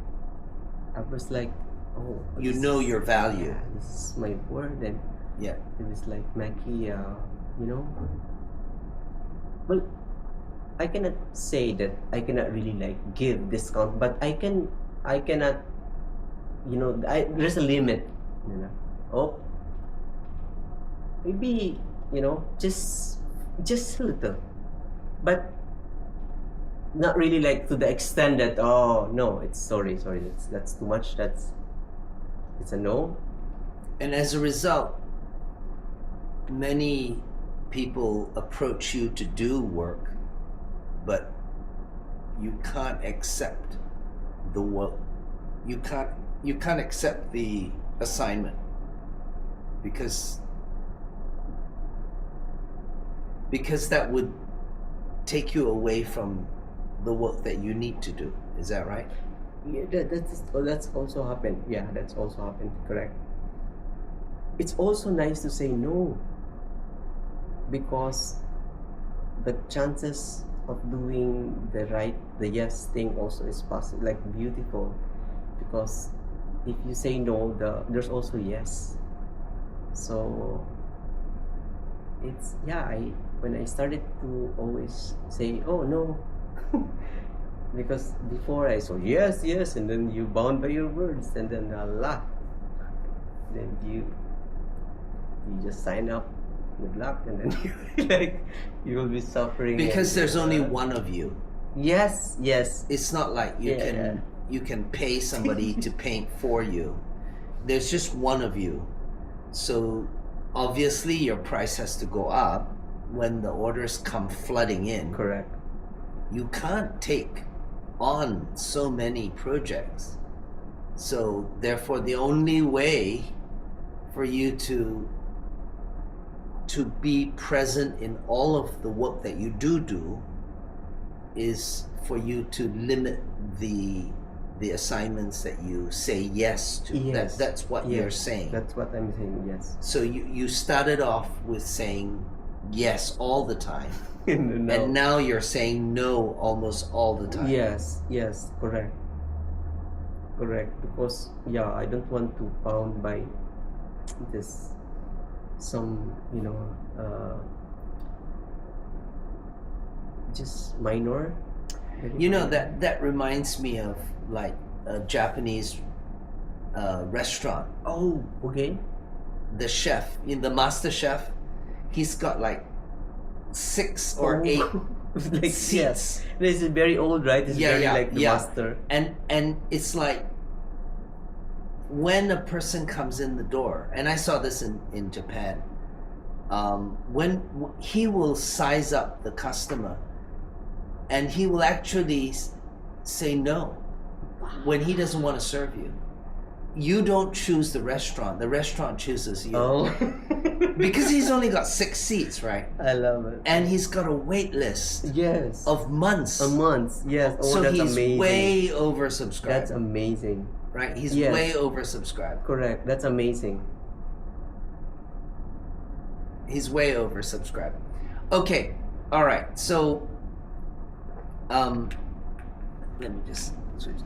I was like, oh, you know your value. Yeah, this is my word. And yeah, it was like Macky, you know. Well, I cannot say that I cannot really like give discount, but I cannot, you know, there's a limit, you know. Oh, maybe, you know, just a little, but not really like to the extent that, oh no, it's sorry, that's too much. It's a no. And as a result, many people approach you to do work, but you can't accept the work. You can't accept the assignment because that would take you away from the work that you need to do. Is that right? Yeah, that's also happened. Yeah, that's also happened. Correct. It's also nice to say no, because the chances of doing the yes thing also is possible, like beautiful. Because if you say no, there's also yes. So it's when I started to always say, oh no. Because before I saw yes, and then you bound by your words, and then Allah, then you just sign up, good luck, and then you will be suffering. Because there's only one of you. Yes. It's not like you can pay somebody to paint for you. There's just one of you. So obviously your price has to go up when the orders come flooding in. Correct. You can't take on so many projects. So therefore the only way for you to be present in all of the work that you do is for you to limit the assignments that you say yes to. Yes. That's what you're saying. That's what I'm saying, yes. So you started off with saying yes all the time, And now- and now you're saying no almost all the time. Yes, correct. Correct. Because I don't want to bound by this some just minor. You know, that reminds me of like a Japanese restaurant. Oh, okay. The chef, the master chef, he's got like 6 or 8 Like, seats. yes. This is very old, right? It's very like the master. And it's like when a person comes in the door, and I saw this in Japan, when he will size up the customer, and he will actually say no when he doesn't want to serve you. You don't choose the restaurant chooses you. Oh. Because he's only got 6 seats, right? I love it. And he's got a wait list Yes. of months. A month. Yes. Oh, So that's he's amazing. way oversubscribed. That's amazing. right? He's Yes. way oversubscribed. Correct. That's amazing. He's way oversubscribed. Okay. All right. So, let me just switch.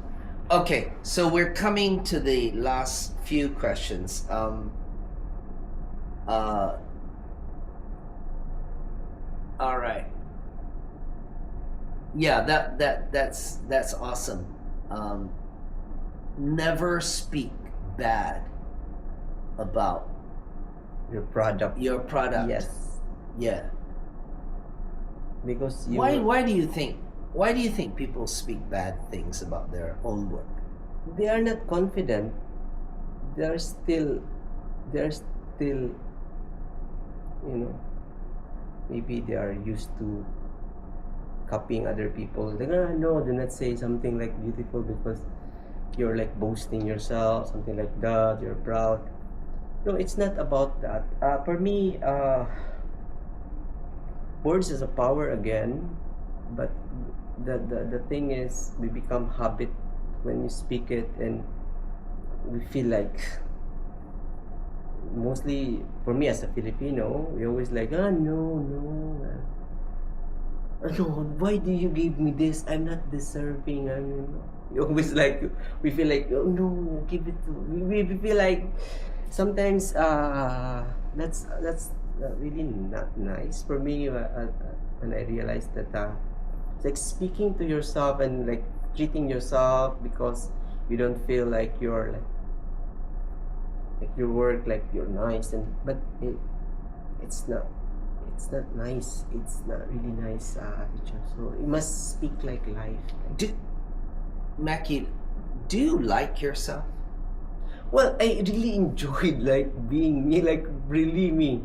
Okay. So we're coming to the last few questions. All right. Yeah, that's awesome. Never speak bad about Your product. your product. Yes. Yeah. Because you Why do you think people speak bad things about their own work? they are not confident. They're still maybe they are used to copying other people. They're gonna do not say something like beautiful because you're like boasting yourself, something like that, you're proud. No, it's not about that. For me, words is a power again, but the thing is we become habit when you speak it, and we feel like, mostly for me as a Filipino, we always like, no, why do you give me this? I'm not deserving. You always like, we feel like, oh no, give it to we feel like sometimes that's really not nice for me. When I realized that it's like speaking to yourself and like treating yourself because you don't feel like you're like your work, like you're nice, but it's not nice. It's not really nice attitude. So you must speak like life. Macky, do you like yourself? Well, I really enjoyed like being me, like really me.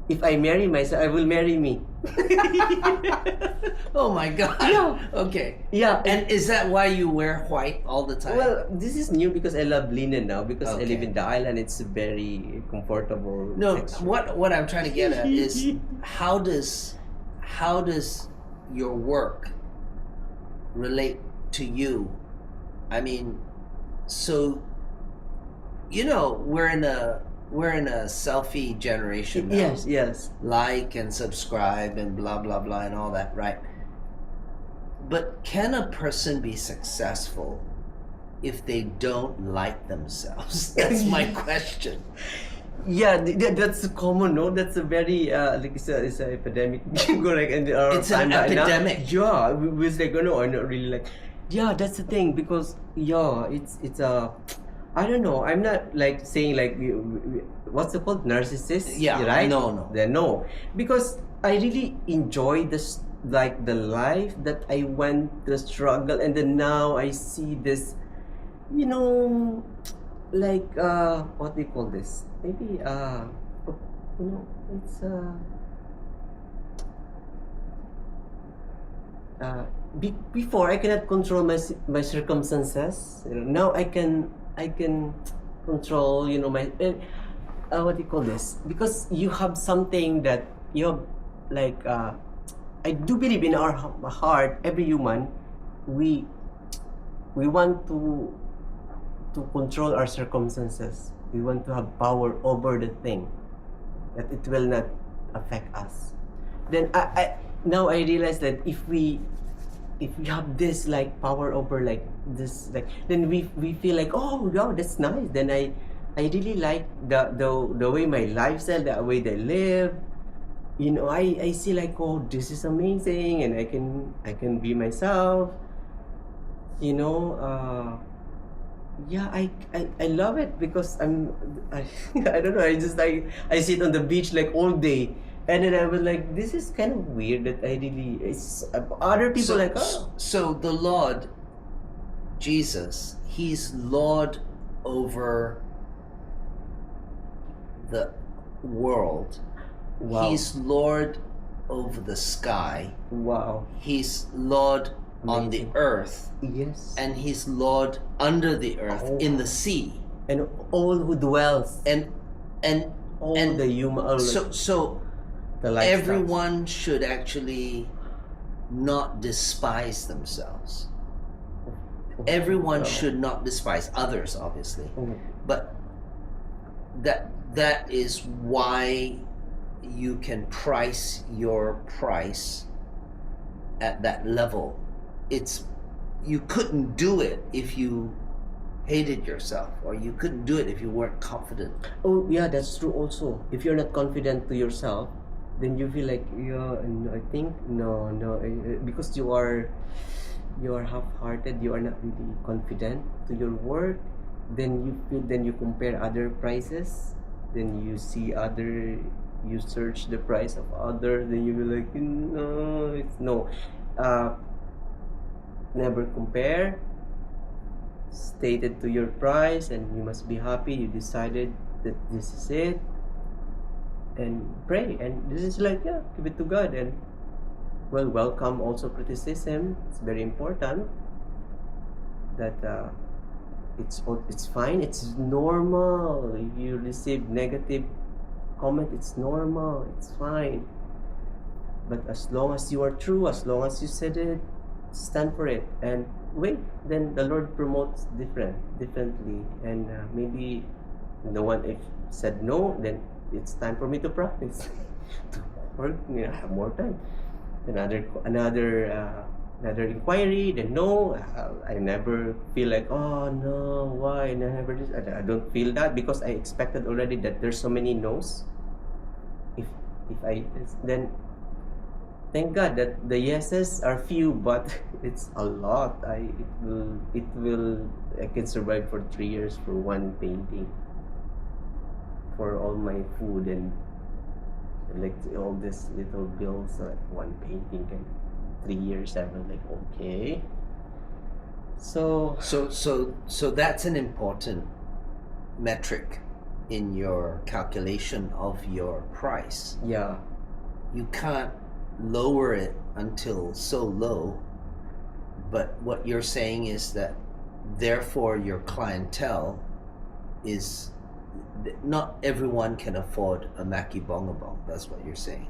If I marry myself, I will marry me. Oh my God. Yeah. Okay. Yeah. And is that why you wear white all the time? Well, this is new because I love linen now, because I live Okay. in the island. It's very comfortable. No, texture. what I'm trying to get at is how does your work relate to you? I mean, so we're in a selfie generation now. Yes. Like and subscribe and blah blah blah and all that, right? But can a person be successful if they don't like themselves? That's my question. Yeah, that's common, no? That's a very like it's an epidemic, correct? And It's an epidemic. Yeah, we was like, no, I'm not really like. Yeah, that's the thing, because it's a. I don't know. I'm not like saying like what's it called, narcissist? Yeah, right. no. Then no, because I really enjoy this, like the life that I went, the struggle, and then now I see this, like what do you call this? Maybe it's before I cannot control my circumstances. Now I can control my what do you call this, because you have something that you have, like I do believe in our heart, every human, we want to control our circumstances. We want to have power over the thing, that it will not affect us. then I now I realize that if we have this like power over like this, like then we feel like, oh wow, that's nice. Then I really like the way my lifestyle, the way they live. You know, I see like, oh, this is amazing, and I can be myself. You know, yeah, I love it because I I don't know, I just like I sit on the beach like all day, and then I was like, this is kind of weird that I really it's other people like, oh, So the Lord, Jesus, He's Lord over the world. wow, He's Lord over the sky. wow, He's Lord on the amazing. earth. Yes, And He's Lord under the earth, Oh. in the sea. and all who dwells, And all and the human, all so the lifestyles. everyone should actually not despise themselves. Everyone Oh. should not despise others, obviously. Oh. But that is why you can price your price at that level. It's you couldn't do it if you hated yourself, or you couldn't do it if you weren't confident. Oh yeah, that's true also. If you're not confident to yourself, then you feel like, yeah, I think no, because you are half-hearted, you are not really confident to your work. Then you compare other prices, then you see other, you search the price of other, then you be like, no, it's no. Never compare. Stated to your price, and you must be happy you decided that this is it, and pray, and this is like, yeah, give it to God, and well, welcome also criticism. It's very important that it's fine, it's normal. If you receive negative comment, it's normal, it's fine, but as long as you are true, as long as you said it, stand for it, and wait, then the Lord promotes differently, and maybe no one if said no, then it's time for me to practice to work, you know, have more time. Another inquiry, then no, I never feel like, oh no, why I never this. I don't feel that because I expected already that there's so many no's. If I then thank God that the yeses are few, but it's a lot. It will I can survive for 3 years for one painting, for all my food and like all these little bills. One painting can 3 years. I was like, okay. So So that's an important metric in your calculation of your price. yeah, You can't lower it until so low, but what you're saying is that therefore your clientele is not everyone can afford a Macky Bongabong. That's what you're saying,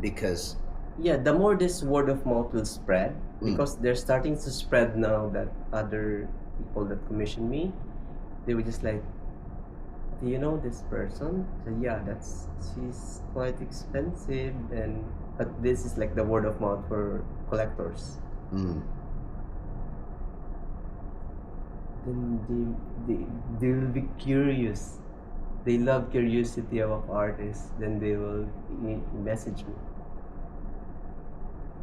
because yeah, the more this word of mouth will spread, Mm. because they're starting to spread now that other people that commission me, they were just like, do you know this person? So yeah, she's quite expensive, and but this is like the word of mouth for collectors. mm, Then they will be curious. They love curiosity of artists. Then they will message me.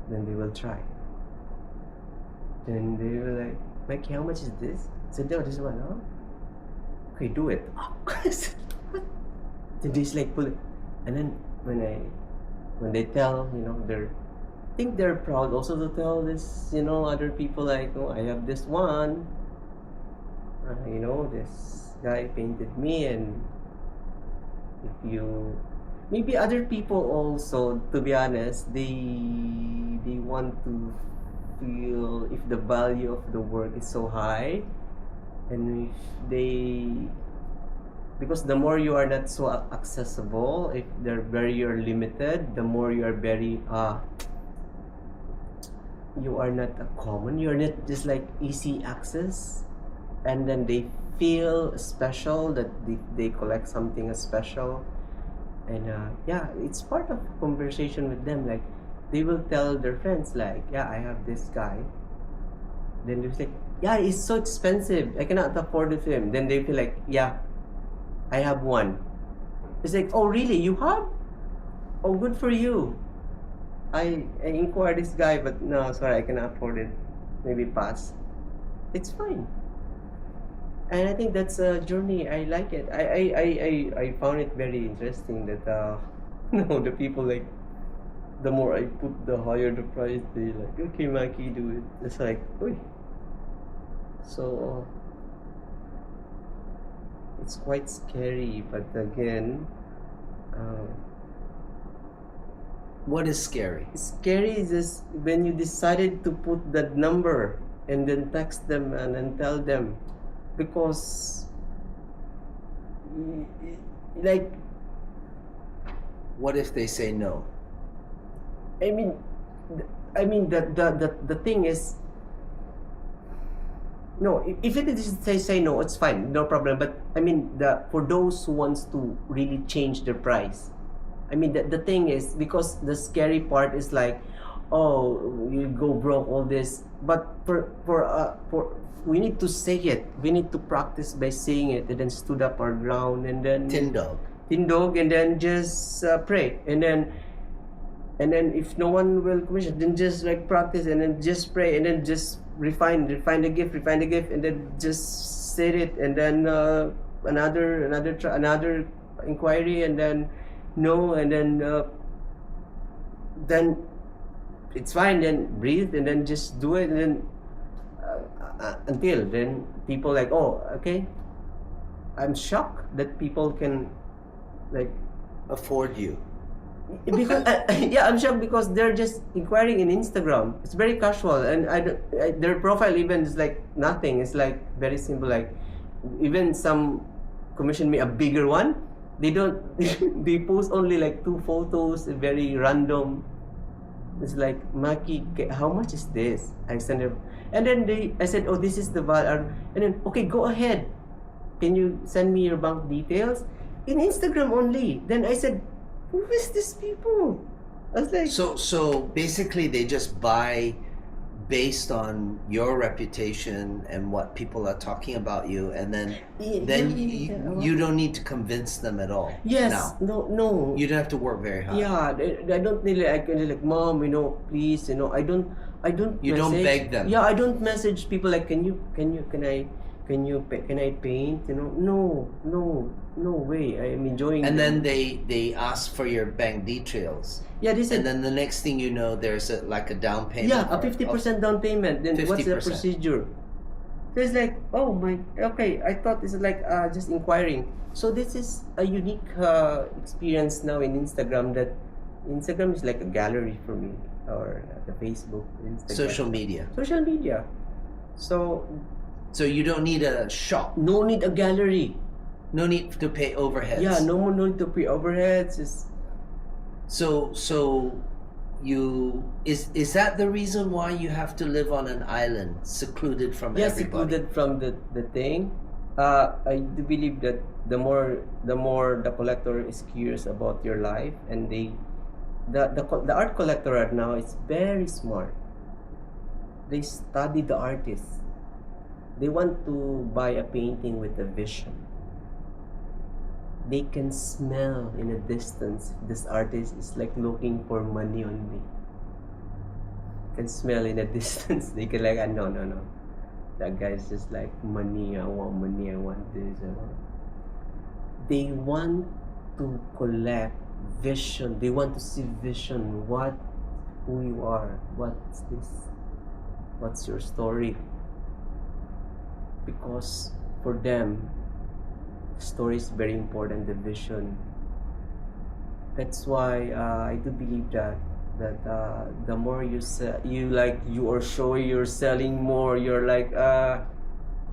Then they will try. Then they will like, Macky, how much is this? I said, no, this one, huh? Okay, do it. Then they just like pull it. And then when they tell, you know, I think they're proud also to tell this, you know, other people like, oh, I have this one. You know, this guy painted me, and if you maybe other people also, to be honest, they want to feel if the value of the work is so high, and if they, because the more you are not so accessible, if they're very you're limited, the more you are very you are not a common, you're not just like easy access, and then they feel special that they collect something special, And yeah, it's part of conversation with them. Like they will tell their friends, like, yeah, I have this guy. Then they say, yeah, it's so expensive, I cannot afford it to him. Then they feel like, yeah, I have one. It's like, oh really, you have? Oh, good for you. I inquired this guy, but no, sorry, I cannot afford it. Maybe pass. It's fine. And I think that's a journey. I like it. I found it very interesting that no, the people like, the more I put, the higher the price. They like, okay, Macky, do it. It's like, uy. So it's quite scary, but again, What is scary? scary is just when you decided to put that number and then text them and then tell them, because like, What if they say no? I mean, the thing is, no, if it is say no, it's fine, no problem. But I mean, for those who wants to really change their price, I mean, the thing is, because the scary part is like, oh, you go broke, all this. But for we need to say it. We need to practice by saying it, and then stood up our ground, and then Tin dog. and then just pray, and then if no one will commission, then just like practice, and then just pray, and then just refine the gift, and then just say it, and then another inquiry, and then no, and then it's fine, then breathe, and then just do it, and then until then people like, oh, okay. I'm shocked that people can like, Afford you. because yeah, I'm shocked because they're just inquiring in Instagram. It's very casual, and their profile even is like nothing. It's like very simple. Like even some commission me a bigger one. They don't. They post only like 2 photos, very random. It's like, Macky, how much is this? I send them, and then I said, oh, this is the value, and then okay, go ahead. Can you send me your bank details? In Instagram only. Then I said, who is these people? I was like, So basically, they just buy based on your reputation and what people are talking about you, and then you don't need to convince them at all. yes, Now no. you don't have to work very hard. Yeah, I don't really. I can like, mom, please, I don't. You don't message- beg them. Yeah, I don't message people like, can I paint? No way. I am enjoying. And them. then they ask for your bank details, yeah, they said, and then the next thing you know, there's like a down payment. yeah, a or- 50% down payment. Then what's the 50%. procedure? So it's like, oh my, okay. I thought this is like just inquiring. So this is a unique experience now in Instagram. That Instagram is like a gallery for me, or the Facebook, Instagram, social media. social media. So So you don't need a shop. no need a gallery. No need to pay overheads. Yeah, no need to pay overheads. It's, So you is that the reason why you have to live on an island, secluded from yes, everybody? secluded from the thing. I do believe that the more the collector is curious about your life, and the art collector right now is very smart. They study the artist. They want to buy a painting with a vision. They can smell in a distance if this artist is like looking for money only. Can smell in a distance. They can like, no. That guy's just like, money, I want this, I want. They want to collect vision. They want to see vision. Who you are. What's this? What's your story? Because for them, story is very important, the vision. That's why I do believe that the more you sell, you are showing you're selling more, you're like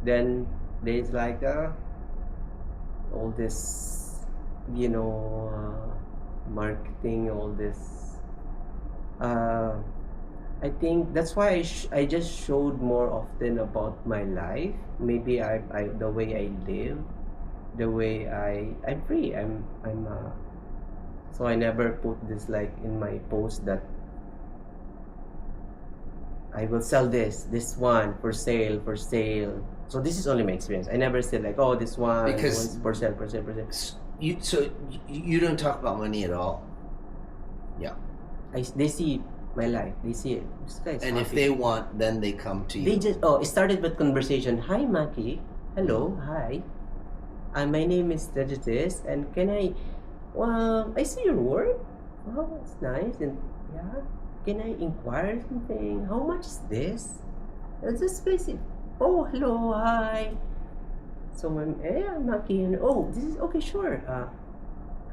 then there's like all this marketing, all this I think that's why I just showed more often about my life. Maybe I the way I live, the way I'm free. So I never put this like in my post that I will sell this one for sale. So this is only my experience. I never said like, oh, this one Because- one's for sale. You don't talk about money at all. Yeah. They see my life. They see it. This guy's And if happy. they want, then they come to They you. just it started with conversation. Hi, Macky. Hello. Hi. My name is this, and can I? I see your work. Oh, it's nice, and yeah. Can I inquire something? How much is this? It's just basic. Oh, hello, hi. So I'm Macky, and this is okay. Sure.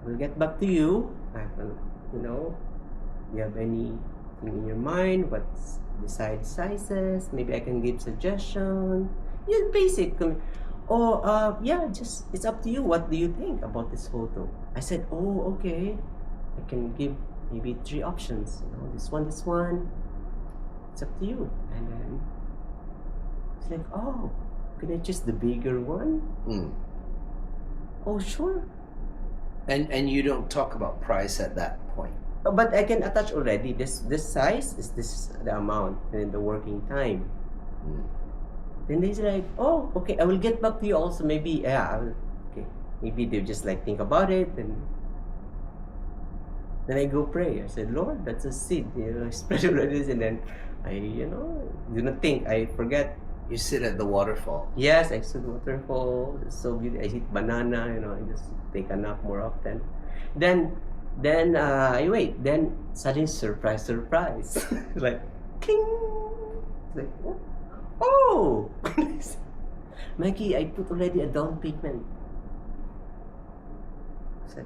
We'll get back to you. I will, do you have anything in your mind? What's the sizes? Maybe I can give suggestion. Yeah, basic. Just it's up to you. What do you think about this photo? I said, oh, okay. I can give maybe 3 options. This one. It's up to you. And then it's like, oh, can I choose the bigger one? Mm. Oh, sure. And you don't talk about price at that point. But I can attach already. This size is this the amount and the working time. Mm. Then they say like, oh, okay, I will get back to you also. Maybe, I will. Okay, maybe they just like think about it, and then I go pray. I said, Lord, that's a seed. Spread it, and then I, do not think. I forget. You sit at the waterfall. Yes, I saw the waterfall. It's so beautiful. I eat banana. I just take a nap more often. Then I wait. Then suddenly, surprise, like, cling. It's like, oh, Macky, I put already a down payment. I said,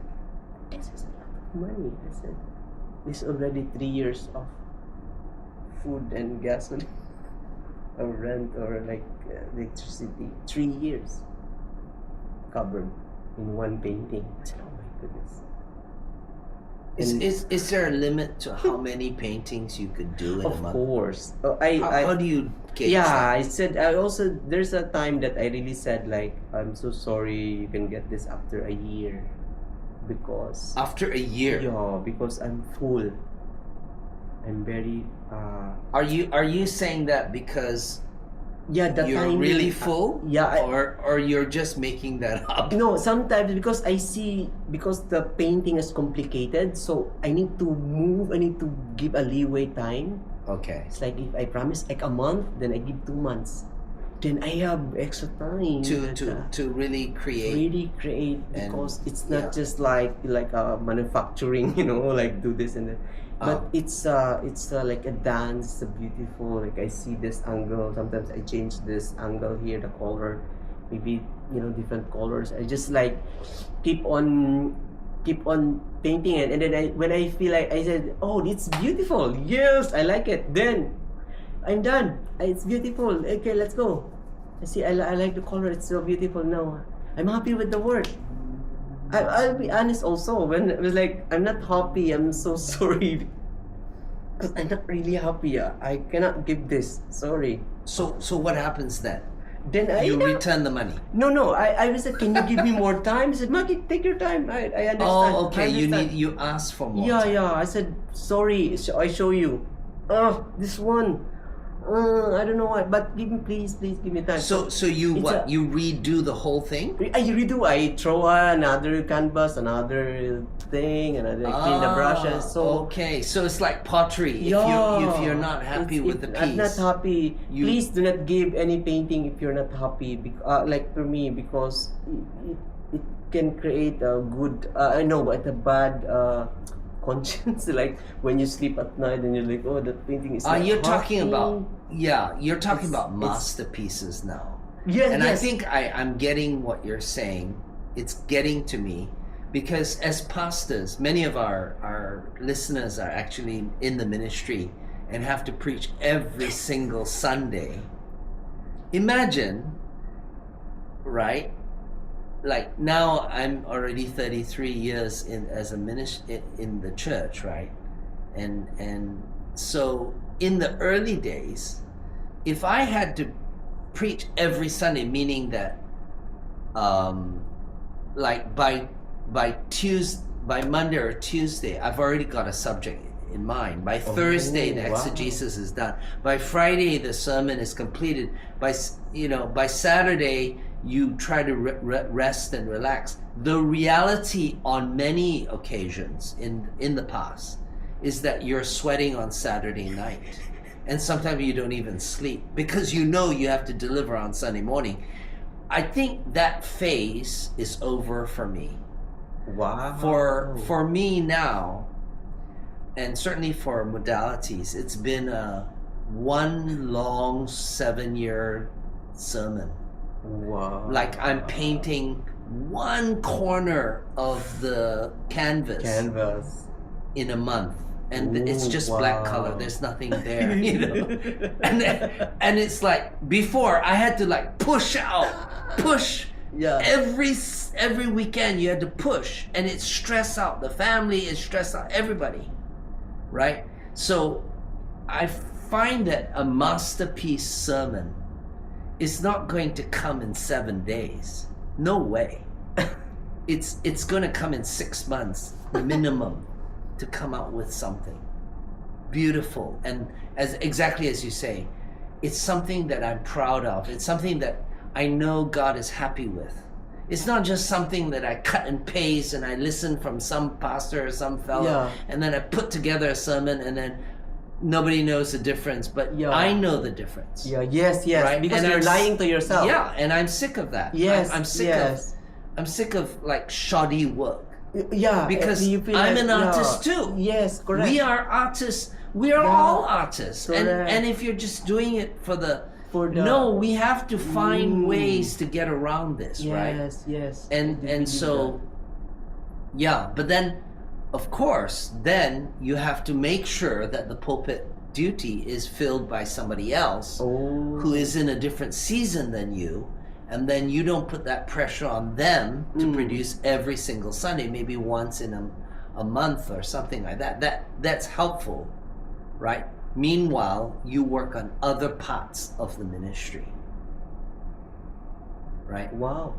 this is a lot of money. I said, this is already 3 years of food and gasoline, or rent, or like electricity. 3 years covered in one painting. I said, oh my goodness. And Is there a limit to how many paintings you could do in a of month? course, How do you gauge yeah, that? I said I also there's a time that I really said like, I'm so sorry, you can get this after a year, because After a year, because I'm full. I'm very are you saying that because the you're time really full? yeah, or you're just making that up? no, sometimes because I see, because the painting is complicated, so I need to move, I need to give a leeway time. Okay. It's like if I promise like a month, then I give 2 months, then I have extra time To really create. And- because it's not yeah. just like manufacturing, like do this and that. But it's like a dance. It's a beautiful, like I see this angle. Sometimes I change this angle here, the color, maybe different colors. I just like keep on painting it, and then when I feel like I said, oh, it's beautiful. Yes, I like it. Then I'm done. It's beautiful. Okay, let's go. I see. I like the color. It's so beautiful now. I'm happy with the work. I'll be honest also, when it was like, I'm not happy, I'm so sorry. Because I'm not really happy. I cannot give this. Sorry. So what happens then? Then You return the money. No, I was like, can you give me more time? I said, Macky, take your time. I understand. Oh, okay. I understand. You ask for more. Yeah, time. yeah. I said, sorry. I show you. This one. I don't know why, but please give me time. So you It's what? a- You redo the whole thing? I redo. I throw another canvas, another thing, and I clean the brushes. So okay, so it's like pottery. yeah, If you're not happy with the piece, I'm not happy. you- Please do not give any painting if you're not happy. Like for me, because it can create a good. I know, but a bad conscience. Like when you sleep at night and you're like, oh, that painting is. Not you're talking happy. about you're talking It's- about it's- masterpieces now. Yes, And I yes. think I'm getting what you're saying. It's getting to me because as pastors, many of our listeners are actually in the ministry and have to preach every single Sunday. Imagine, right? Like now I'm already 33 years as a minister in the church, right? And so in the early days, if I had to preach every Sunday, meaning that like by Tuesday, by Monday or Tuesday, I've already got a subject in mind. By Thursday, the wow. exegesis is done. By Friday, the sermon is completed. By Saturday, you try to rest and relax. The reality on many occasions in the past is that you're sweating on Saturday night, and sometimes you don't even sleep because you know you have to deliver on Sunday morning. I think that phase is over for me. Wow. For me now, and certainly for modalities, it's been one long 7-year sermon. Wow. Like I'm painting one corner of the canvas in a month, and it's just black color. There's nothing there, and it's like before I had to like push. Yeah. Every weekend you had to push, and it's stress out. The family is stressed out. Everybody, right? So I find that a masterpiece sermon is not going to come in 7 days. No way. It's going to come in 6 months minimum to come out with something beautiful, and exactly as you say, it's something that I'm proud of. It's something that I know God is happy with. It's not just something that I cut and paste and I listen from some pastor or some fellow, and then I put together a sermon and then nobody knows the difference, but I know the difference. Yes, right? because and you're lying to yourself. Yeah, and I'm sick of that. I'm sick of like shoddy work. Yeah, because you feel I'm like, an artist too. Yes, correct. We are artists. We are all artists. Correct. And if you're just doing it no, we have to find ways to get around this, right? Yes. And so, but then, of course, then you have to make sure that the pulpit duty is filled by somebody else who is in a different season than you, and then you don't put that pressure on them to produce every single Sunday, maybe once in a month or something like that. That's helpful, right? Meanwhile, you work on other parts of the ministry, right? Wow.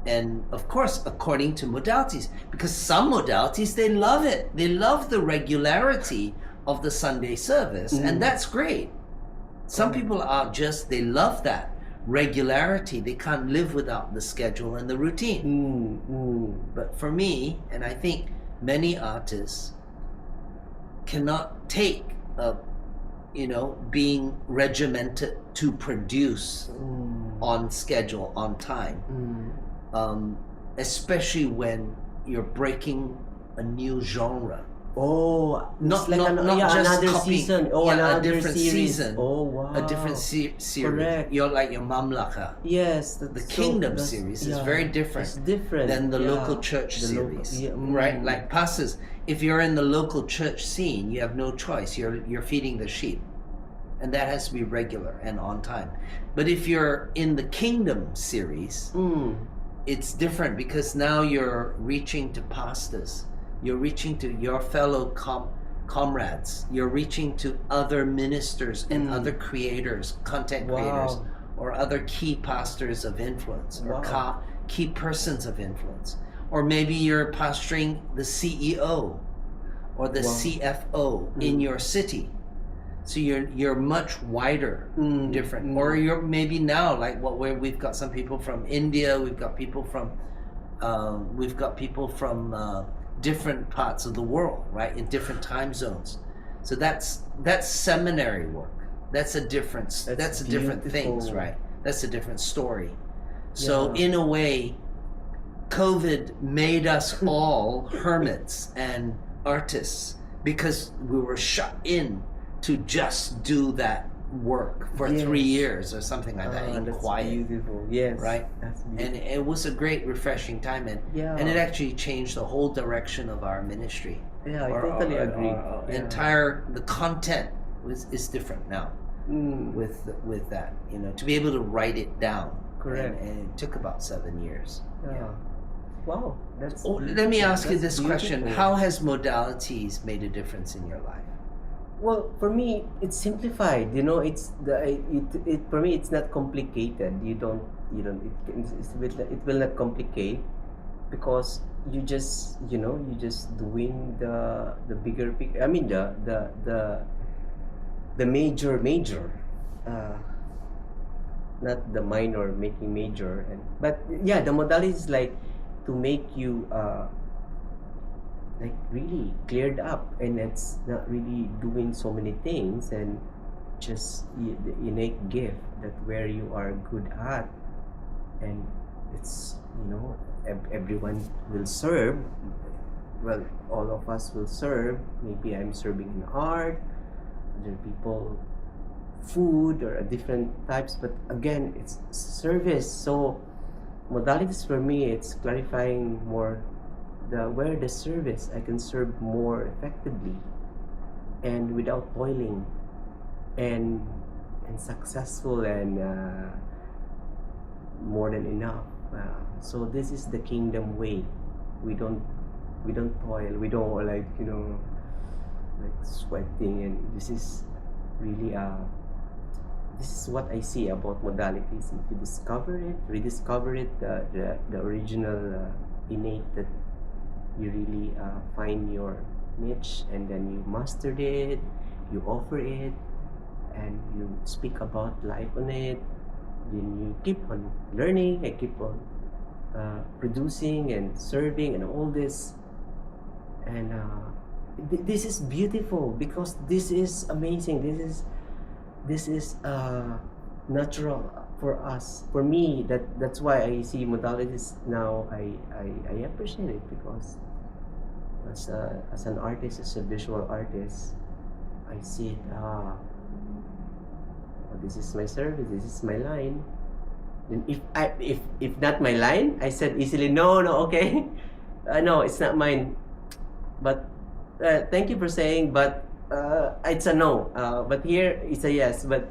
And of course, according to modalities, because some modalities, they love it. They love the regularity of the Sunday service, and that's great. Some people are they love that regularity. They can't live without the schedule and the routine. But for me, and I think many artists cannot take being regimented to produce on schedule, on time, especially when you're breaking a new genre. Not just another copying, season. a different series. season. Wow. A different series. Correct. You're like your Mamlaka. Yes. The Kingdom series is very different. It's different than the local church series. Right? Like pastors, if you're in the local church scene, you have no choice. You're feeding the sheep. And that has to be regular and on time. But if you're in the Kingdom series, it's different because now you're reaching to pastors. You're reaching to your fellow comrades. You're reaching to other ministers and other creators, content creators, or other key pastors of influence, or key persons of influence. Or maybe you're pastoring the CEO or the CFO in your city. So you're much wider, different. Or you're maybe now like we've got some people from India. We've got people from different parts of the world, right, in different time zones. So that's seminary work. That's a different things, right? That's a different story. So in a way, COVID made us all hermits and artists because we were shut in to just do that work for 3 years or something like that in quiet. Beautiful. Yes. Right? That's beautiful. And it was a great refreshing time, and it actually changed the whole direction of our ministry. Yeah, I totally agree. The content is different now with that, to be able to write it down. Correct. And it took about 7 years. Wow. Let me ask you this beautiful. question. How has modalities made a difference in your life? Well, for me, it's simplified. It's for me, it's not complicated. It will not complicate because you just doing the bigger picture. I mean the major, uh, not the minor making major. And but yeah, the modality is like to make you like really cleared up, and it's not really doing so many things, and just the innate gift that where you are good at. And it's everyone will serve. Well, all of us will serve. Maybe I'm serving in art, other people food or different types, but again it's service. So modalities for me, it's clarifying more where the service I can serve more effectively and without toiling, and successful, and more than enough. So this is the kingdom way. We don't toil. We don't like sweating, and this is really this is what I see about modalities. If you discover it, rediscover it, the original innate, that you really find your niche, and then you mastered it, you offer it, and you speak about life on it. Then you keep on learning and keep on producing and serving and all this. And this is beautiful, because this is amazing. This is natural for us. For me, that's why I see modalities now. I appreciate it, because as an artist, as a visual artist, I see it. This is my service. This is my line. And if not my line, I said easily no, okay, no, it's not mine. But thank you for saying. But it's a no. But here it's a yes. But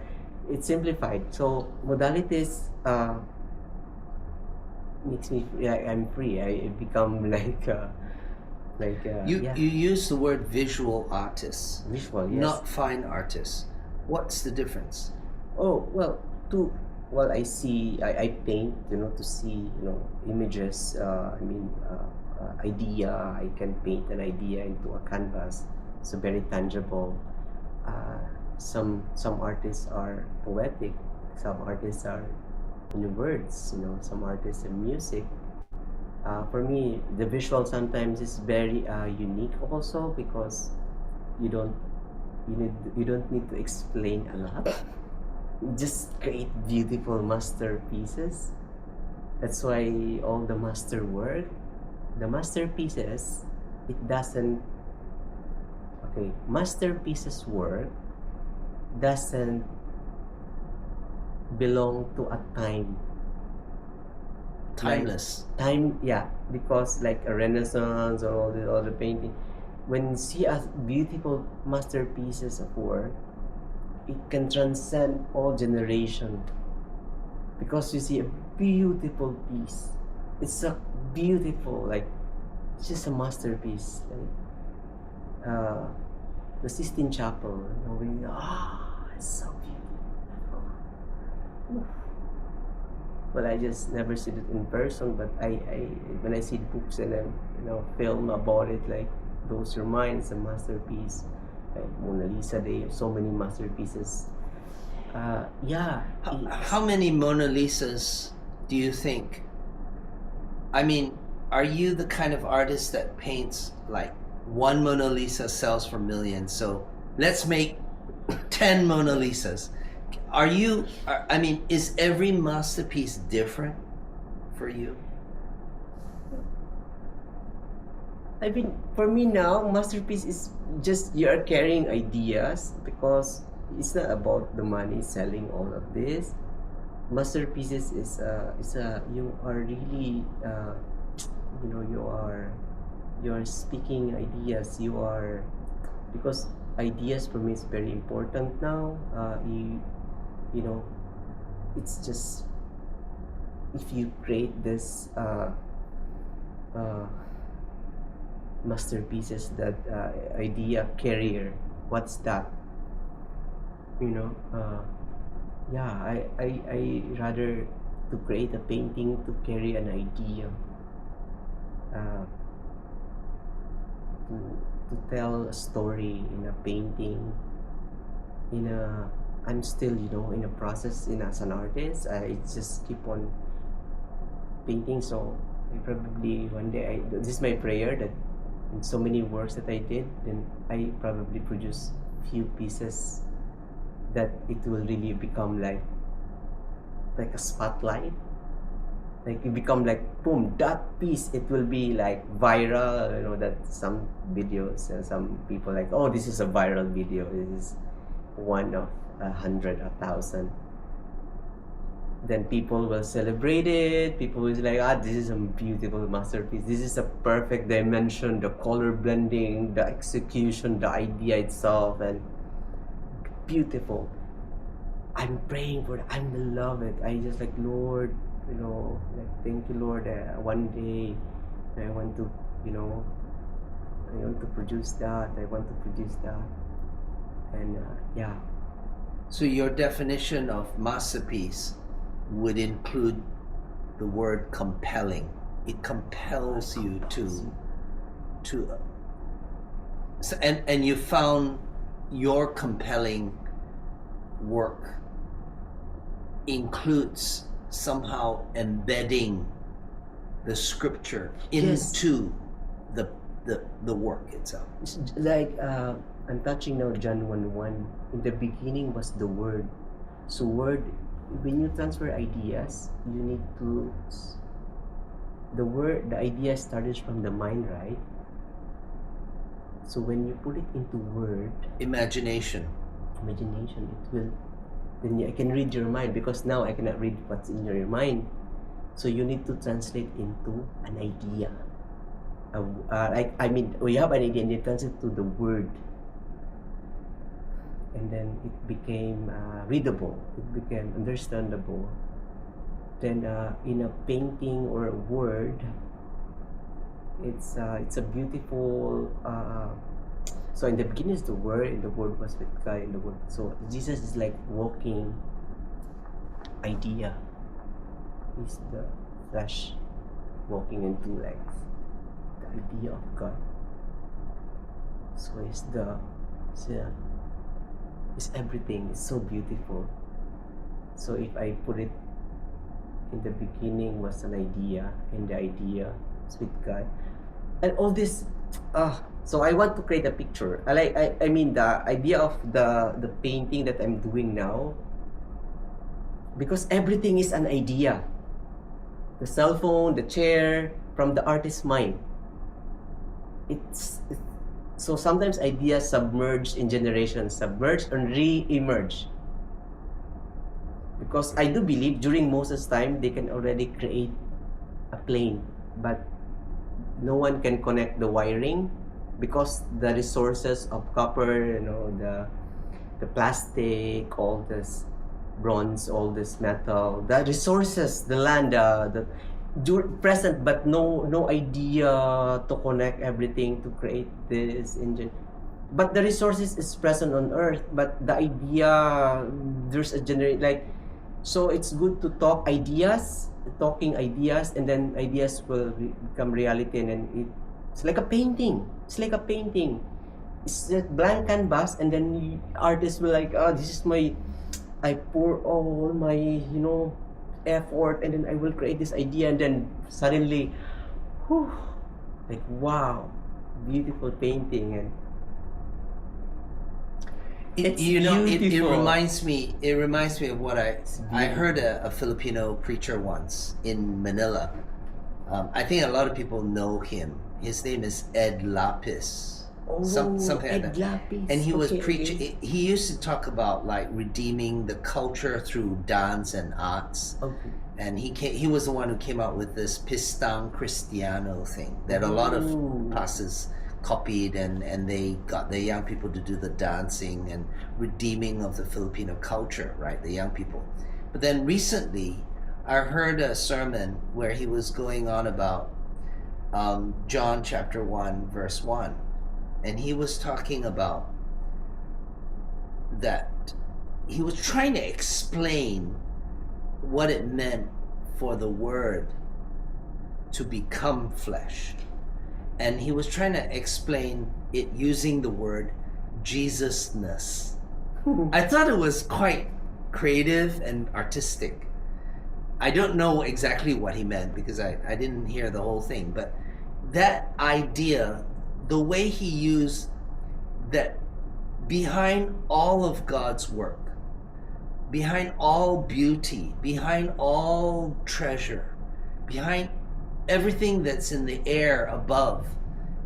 it's simplified. So modalities makes me I'm free. I become like You use the word visual artists, visual, yes. not fine artists. What's the difference? Oh, well, I see, I paint, to see, images, idea. I can paint an idea into a canvas. So very tangible. Some artists are poetic. Some artists are in words, some artists in music. For me, the visual sometimes is very unique also, because you don't need to explain a lot. Just create beautiful masterpieces. That's why all the masterpieces, masterpieces work doesn't belong to a time. Timeless. Yeah, because like a Renaissance or all the other painting, when you see a beautiful masterpieces of work, it can transcend all generation, because you see a beautiful piece. It's a beautiful, like, it's just a masterpiece. Like the Sistine Chapel, it's so beautiful. But I just never see it in person. But I when I see books and then film about it, like blows your mind. It's a masterpiece. Like Mona Lisa, they have so many masterpieces. How many Mona Lisas do you think? I mean, are you the kind of artist that paints like one Mona Lisa sells for millions, so let's make 10 Mona Lisas? Is every masterpiece different for you? I mean, for me now, masterpiece is just you are carrying ideas, because it's not about the money selling all of this. Masterpieces is you are really you are speaking ideas. Because ideas for me is very important now. It's just, if you create this masterpieces, that idea carrier, what's that? I rather to create a painting to carry an idea. to tell a story in a painting, I'm still, in a process as an artist. I just keep on painting. So I probably one day, this is my prayer that in so many works that I did, then I probably produce few pieces that it will really become like a spotlight. Like it become like boom, that piece, it will be like viral. That some videos, some people like, oh, this is a viral video. This is one of 100, 1,000. Then people will celebrate it. People will be like, this is a beautiful masterpiece. This is a perfect dimension, the color blending, the execution, the idea itself, and beautiful. I'm praying for it. I love it. I just like, Lord, thank you, Lord. One day, I want to, I want to produce that. I want to produce that. And yeah. So your definition of masterpiece would include the word compelling. It compels you to and you found your compelling work includes somehow embedding the scripture into the work itself. It's like I'm touching now John 1:1. In the beginning was the Word. So Word, when you transfer ideas, you need to, the idea started from the mind, right? So when you put it into word, Imagination. it will, then I can read your mind, because now I cannot read what's in your mind. So you need to translate into an idea. We have an idea and you translate to the word. And then it became readable, it became understandable. Then in a painting or a word, it's a beautiful. So in the beginning is the Word, and the Word was with God, and the Word. So Jesus is like walking idea. He's the flesh walking in two legs. The idea of God. So it's everything. It's so beautiful. So if I put it in the beginning was an idea, and the idea is with God, and all this. So I want to create a picture. I mean the idea of the painting that I'm doing now, because everything is an idea. The cell phone, the chair, from the artist's mind. So sometimes ideas submerge in generations, submerge and re-emerge. Because I do believe during Moses' time, they can already create a plane, but no one can connect the wiring, because the resources of copper, the plastic, all this bronze, all this metal, the resources, the land, the present, but no idea to connect everything to create this engine. But the resources is present on earth, but the idea, there's a so it's good to talking ideas, and then ideas will become reality, and then it's like a painting. It's a blank canvas, and then artists will like, this is I pour all my, effort, and then I will create this idea, and then suddenly, like, wow, beautiful painting. And It reminds me of what I heard a Filipino preacher once in Manila. I think a lot of people know him. His name is Ed Lapis. Something Ed like that. Lapis. And he was Okay, preaching. okay. He used to talk about like redeeming the culture through dance and arts. Okay. And he was the one who came out with this Pistang Cristiano thing that a lot of pastors copied, and they got the young people to do the dancing and redeeming of the Filipino culture, right? The young people. But then recently, I heard a sermon where he was going on about John chapter 1, verse 1. And he was talking about that he was trying to explain what it meant for the Word to become flesh. and he was trying to explain it using the word Jesusness. I thought it was quite creative and artistic. I don't know exactly what he meant because I didn't hear the whole thing, but that idea, the way he used that behind all of God's work, behind all beauty, behind all treasure, behind everything that's in the air above,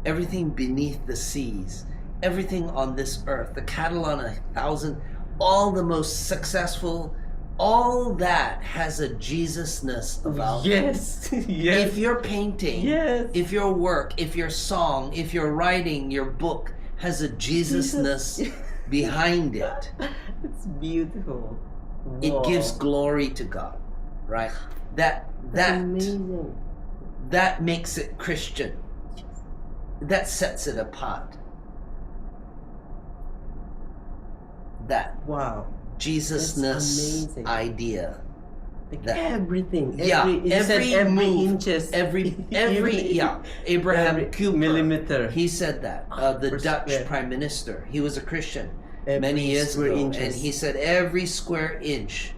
everything beneath the seas, everything on this earth, the cattle on 1,000, all the most successful, all that has a Jesusness about it. Yes. Yes. If your painting, Yes. if your work, if your song, if your writing, your book has a Jesusness behind it, It's beautiful. it Wow. gives glory to God, right? That's That amazing. that makes it Christian. That sets it apart. That Wow. Jesusness amazing. idea. Like That- everything. Yeah, every every move, inches. every Abraham every Cooper, millimeter. he said that. The Dutch Yeah. Prime Minister, he was a Christian Every many years square ago, inches. and he said every square inch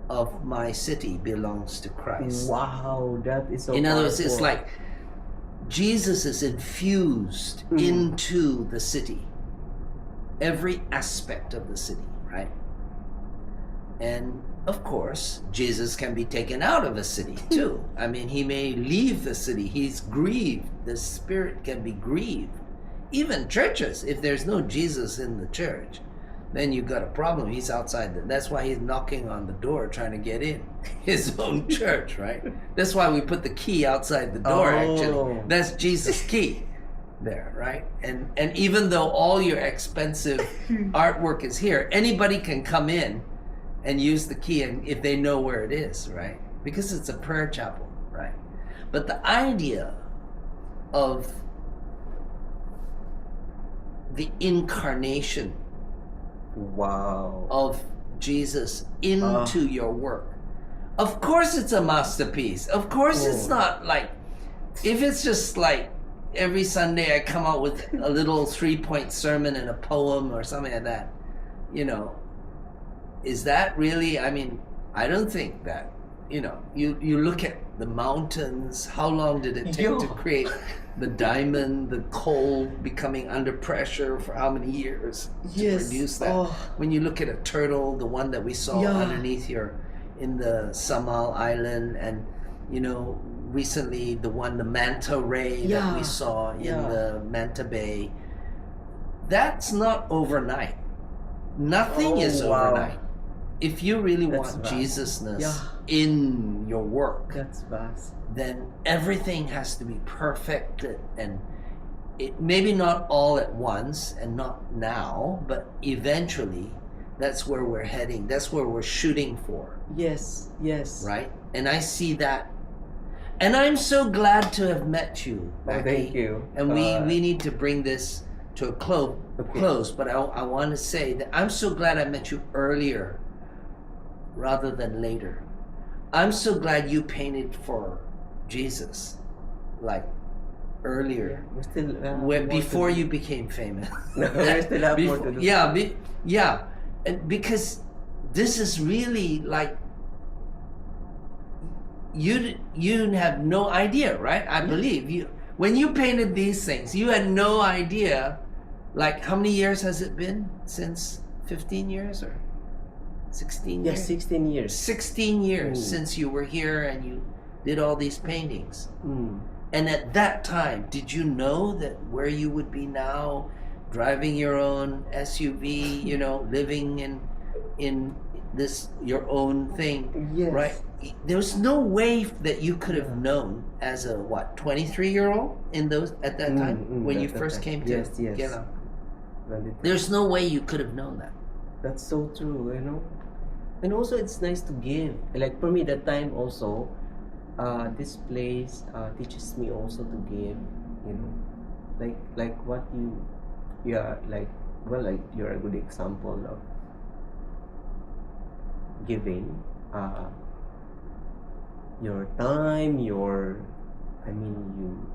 of my city belongs to Christ. Wow, that is so In other words, it's powerful. like Jesus is infused into the city, every aspect of the city, right? And of course, Jesus can be taken out of a city too. I mean, he may leave the city. He's grieved. The spirit can be grieved. Even churches, if there's no Jesus in the church, then you've got a problem. He's outside. That's why he's knocking on the door trying to get in his own church, right? That's why we put the key outside the door, actually. Oh. That's Jesus' key there, right? And even though all your expensive artwork is here, anybody can come in and use the key, and if they know where it is, right? Because it's a prayer chapel, right? But the idea of the incarnation Wow. of Jesus into your work, of course it's a masterpiece. Of course it's not like, if it's just like every Sunday I come out with a little 3-point sermon and a poem or something like that, you know, is that really, I mean, I don't think that, you know, you look at the mountains, how long did it take Yo. to create the diamond, the coal becoming under pressure for how many years to Yes. produce that? Oh. When you look at a turtle, the one that we saw Yeah. underneath in the Samal Island, and, you know, recently the manta ray that Yeah. we saw in Yeah. the Manta Bay, that's not overnight. Nothing is wow. overnight. If you really That's want vast. Jesusness Yeah. in your work, That's vast. then everything has to be perfected, and it maybe not all at once and not now, but eventually that's where we're heading. That's where we're shooting for, Yes. Yes. right? And I see that. And I'm so glad to have met you, Oh, Macky. thank you. And we need to bring this to a close, but I want to say that I'm so glad I met you earlier rather than later. I'm so glad you painted for Jesus, like earlier, We still before you became famous. No, we still have more to do. Yeah, and because this is really like, you have no idea, right? I believe you, when you painted these things, you had no idea. Like, how many years has it been since? 15 years or 16 Yeah, years? 16 years. 16 years Mm. since you were here and you did all these paintings. Mm. And at that time, did you know that where you would be now, driving your own SUV, you know, living in this your own thing, Yes. right? There was no way that you could have known as a 23-year-old at that time when you at that first time. came to Yes, yes. Geylang. And There's no way you could have known that. That's so true, you know. And also, it's nice to give. Like for me, that time also, this place teaches me also to give. You know, like what like you're a good example of giving. Your time, I mean,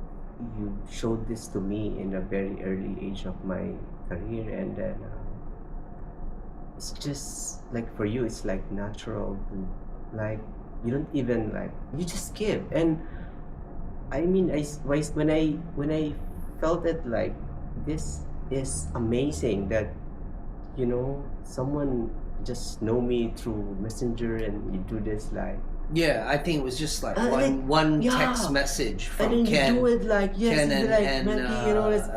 you showed this to me in a very early age of my career, and then it's just like for you, it's like natural to like you don't even like you just give. And I mean, when I felt it like this is amazing that someone just know me through messenger and you do this like Yeah, I think it was just like like, one yeah. text message and from then Ken. you do it like yes Ken and, like Macky, it's,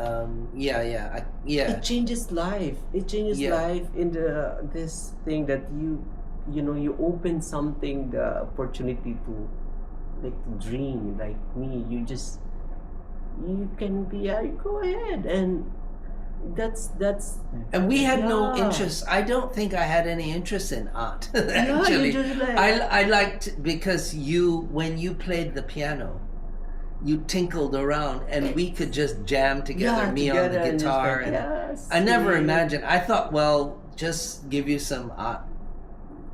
yeah. it changes life. It changes Yeah. life in this thing that you open something, the opportunity to like to dream like me. You can be you go ahead, and that's And we had no Yeah. interest. I don't think I had any interest in art. yeah, Actually, you just like I liked because when you played the piano, you tinkled around, and we could just jam together. Me on the and just guitar, like, and yes, I never yeah. imagined. I thought, well, just give you some art,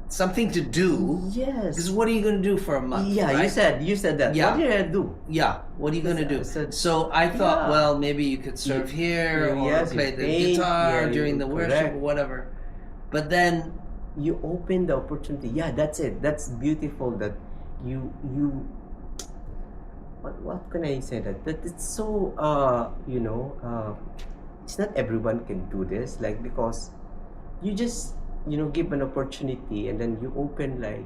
something to do. Yes. Because what are you going to do for a month? Yeah, right? you said that. Yeah. What did I do? Yeah, what are you going to do? I said- So I thought, Yeah. well, maybe you could serve here or yes, you play the paint, guitar yeah, during the worship correct. or whatever. But then, You open the opportunity. Yeah, that's it. That's beautiful that you what can I say that it's so it's not everyone can do this like because you just give an opportunity and then you open like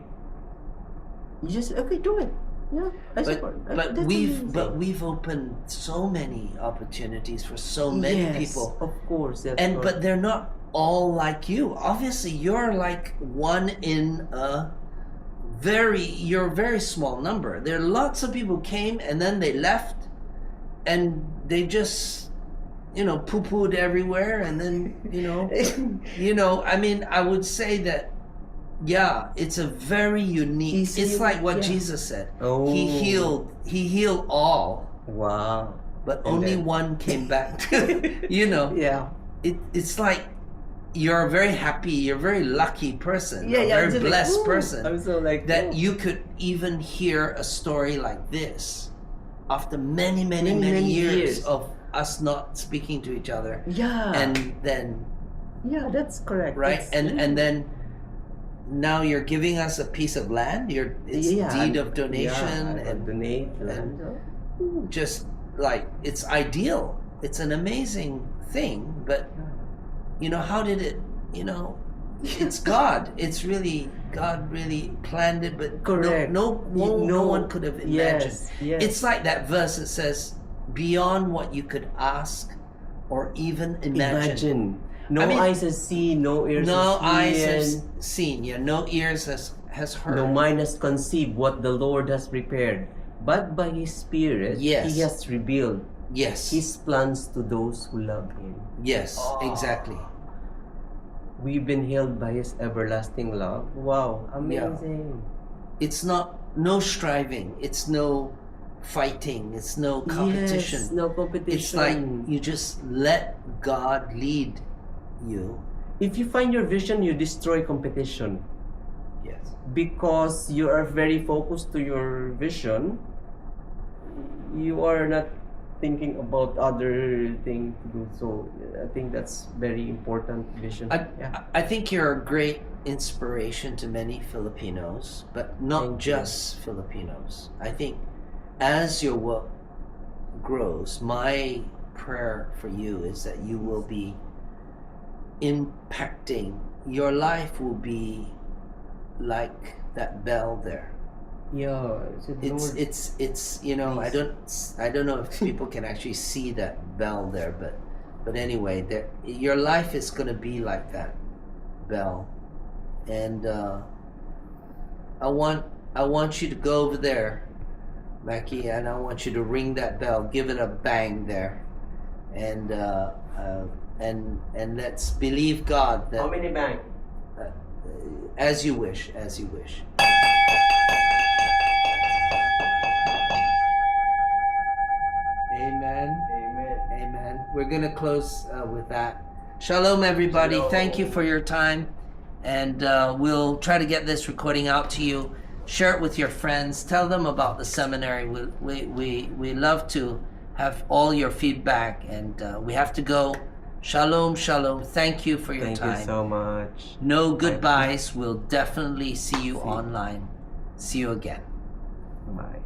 you just okay do it. Yeah, I support. but That's amazing. we've opened so many opportunities for so many Yes, people, of course. That's and correct. but they're not all like you. Obviously, you're like one in a you're a very small number. There are lots of people came and then they left, and they just poo-pooed everywhere, and then I mean, I would say that yeah, it's a very unique. It's like what yeah. Jesus said. Oh. He healed all, Wow. but And only then- one came back. Yeah. It's like you're a very happy, you're a very lucky person, Yeah, a yeah. very I'm just blessed like, ooh. person I'm so like that ooh. you could even hear a story like this after many Many years years. of us not speaking to each other, Yeah. and then yeah, that's correct. right, That's- and then now you're giving us a piece of land. It's deed of donation, yeah, and donate land. Ooh. just like it's ideal. It's an amazing thing, but how did it? It's God. It's really God really planned it, but Correct. no one could have imagined. Yes. It's like that verse that says, "Beyond what you could ask or even imagine." No I mean, eyes has seen, no ears No eyes has has seen. Yeah, no ears has heard. no mind has conceived what the Lord has prepared. But by His Spirit, Yes. He has revealed Yes. His plans to those who love Him. Yes. Oh. Exactly. We've been held by His everlasting love. Wow, amazing. It's no striving. It's no fighting. It's no competition. Yes, no competition. It's like you just let God lead you. If you find your vision, you destroy competition. Yes. Because you are very focused to your vision, you are not thinking about other thing to do. So I think that's very important vision. I think you're a great inspiration to many Filipinos, but not Thank you. just Filipinos. I think as your work grows, my prayer for you is that you will be impacting. Your life will be like that bell there. Yeah, It's I don't know if people can actually see that bell there, but anyway, your life is going to be like that bell, and I want you to go over there, Macky, and I want you to ring that bell, give it a bang there, and let's believe God that how many bank? as you wish. Amen. We're going to close with that. Shalom, everybody. Shalom. Thank you for your time. And we'll try to get this recording out to you. Share it with your friends. Tell them about the seminary. We love to have all your feedback, and we have to go. Shalom, shalom. Thank you for your Thank time. you so much. No goodbyes. We'll definitely see you online. See you again. Bye.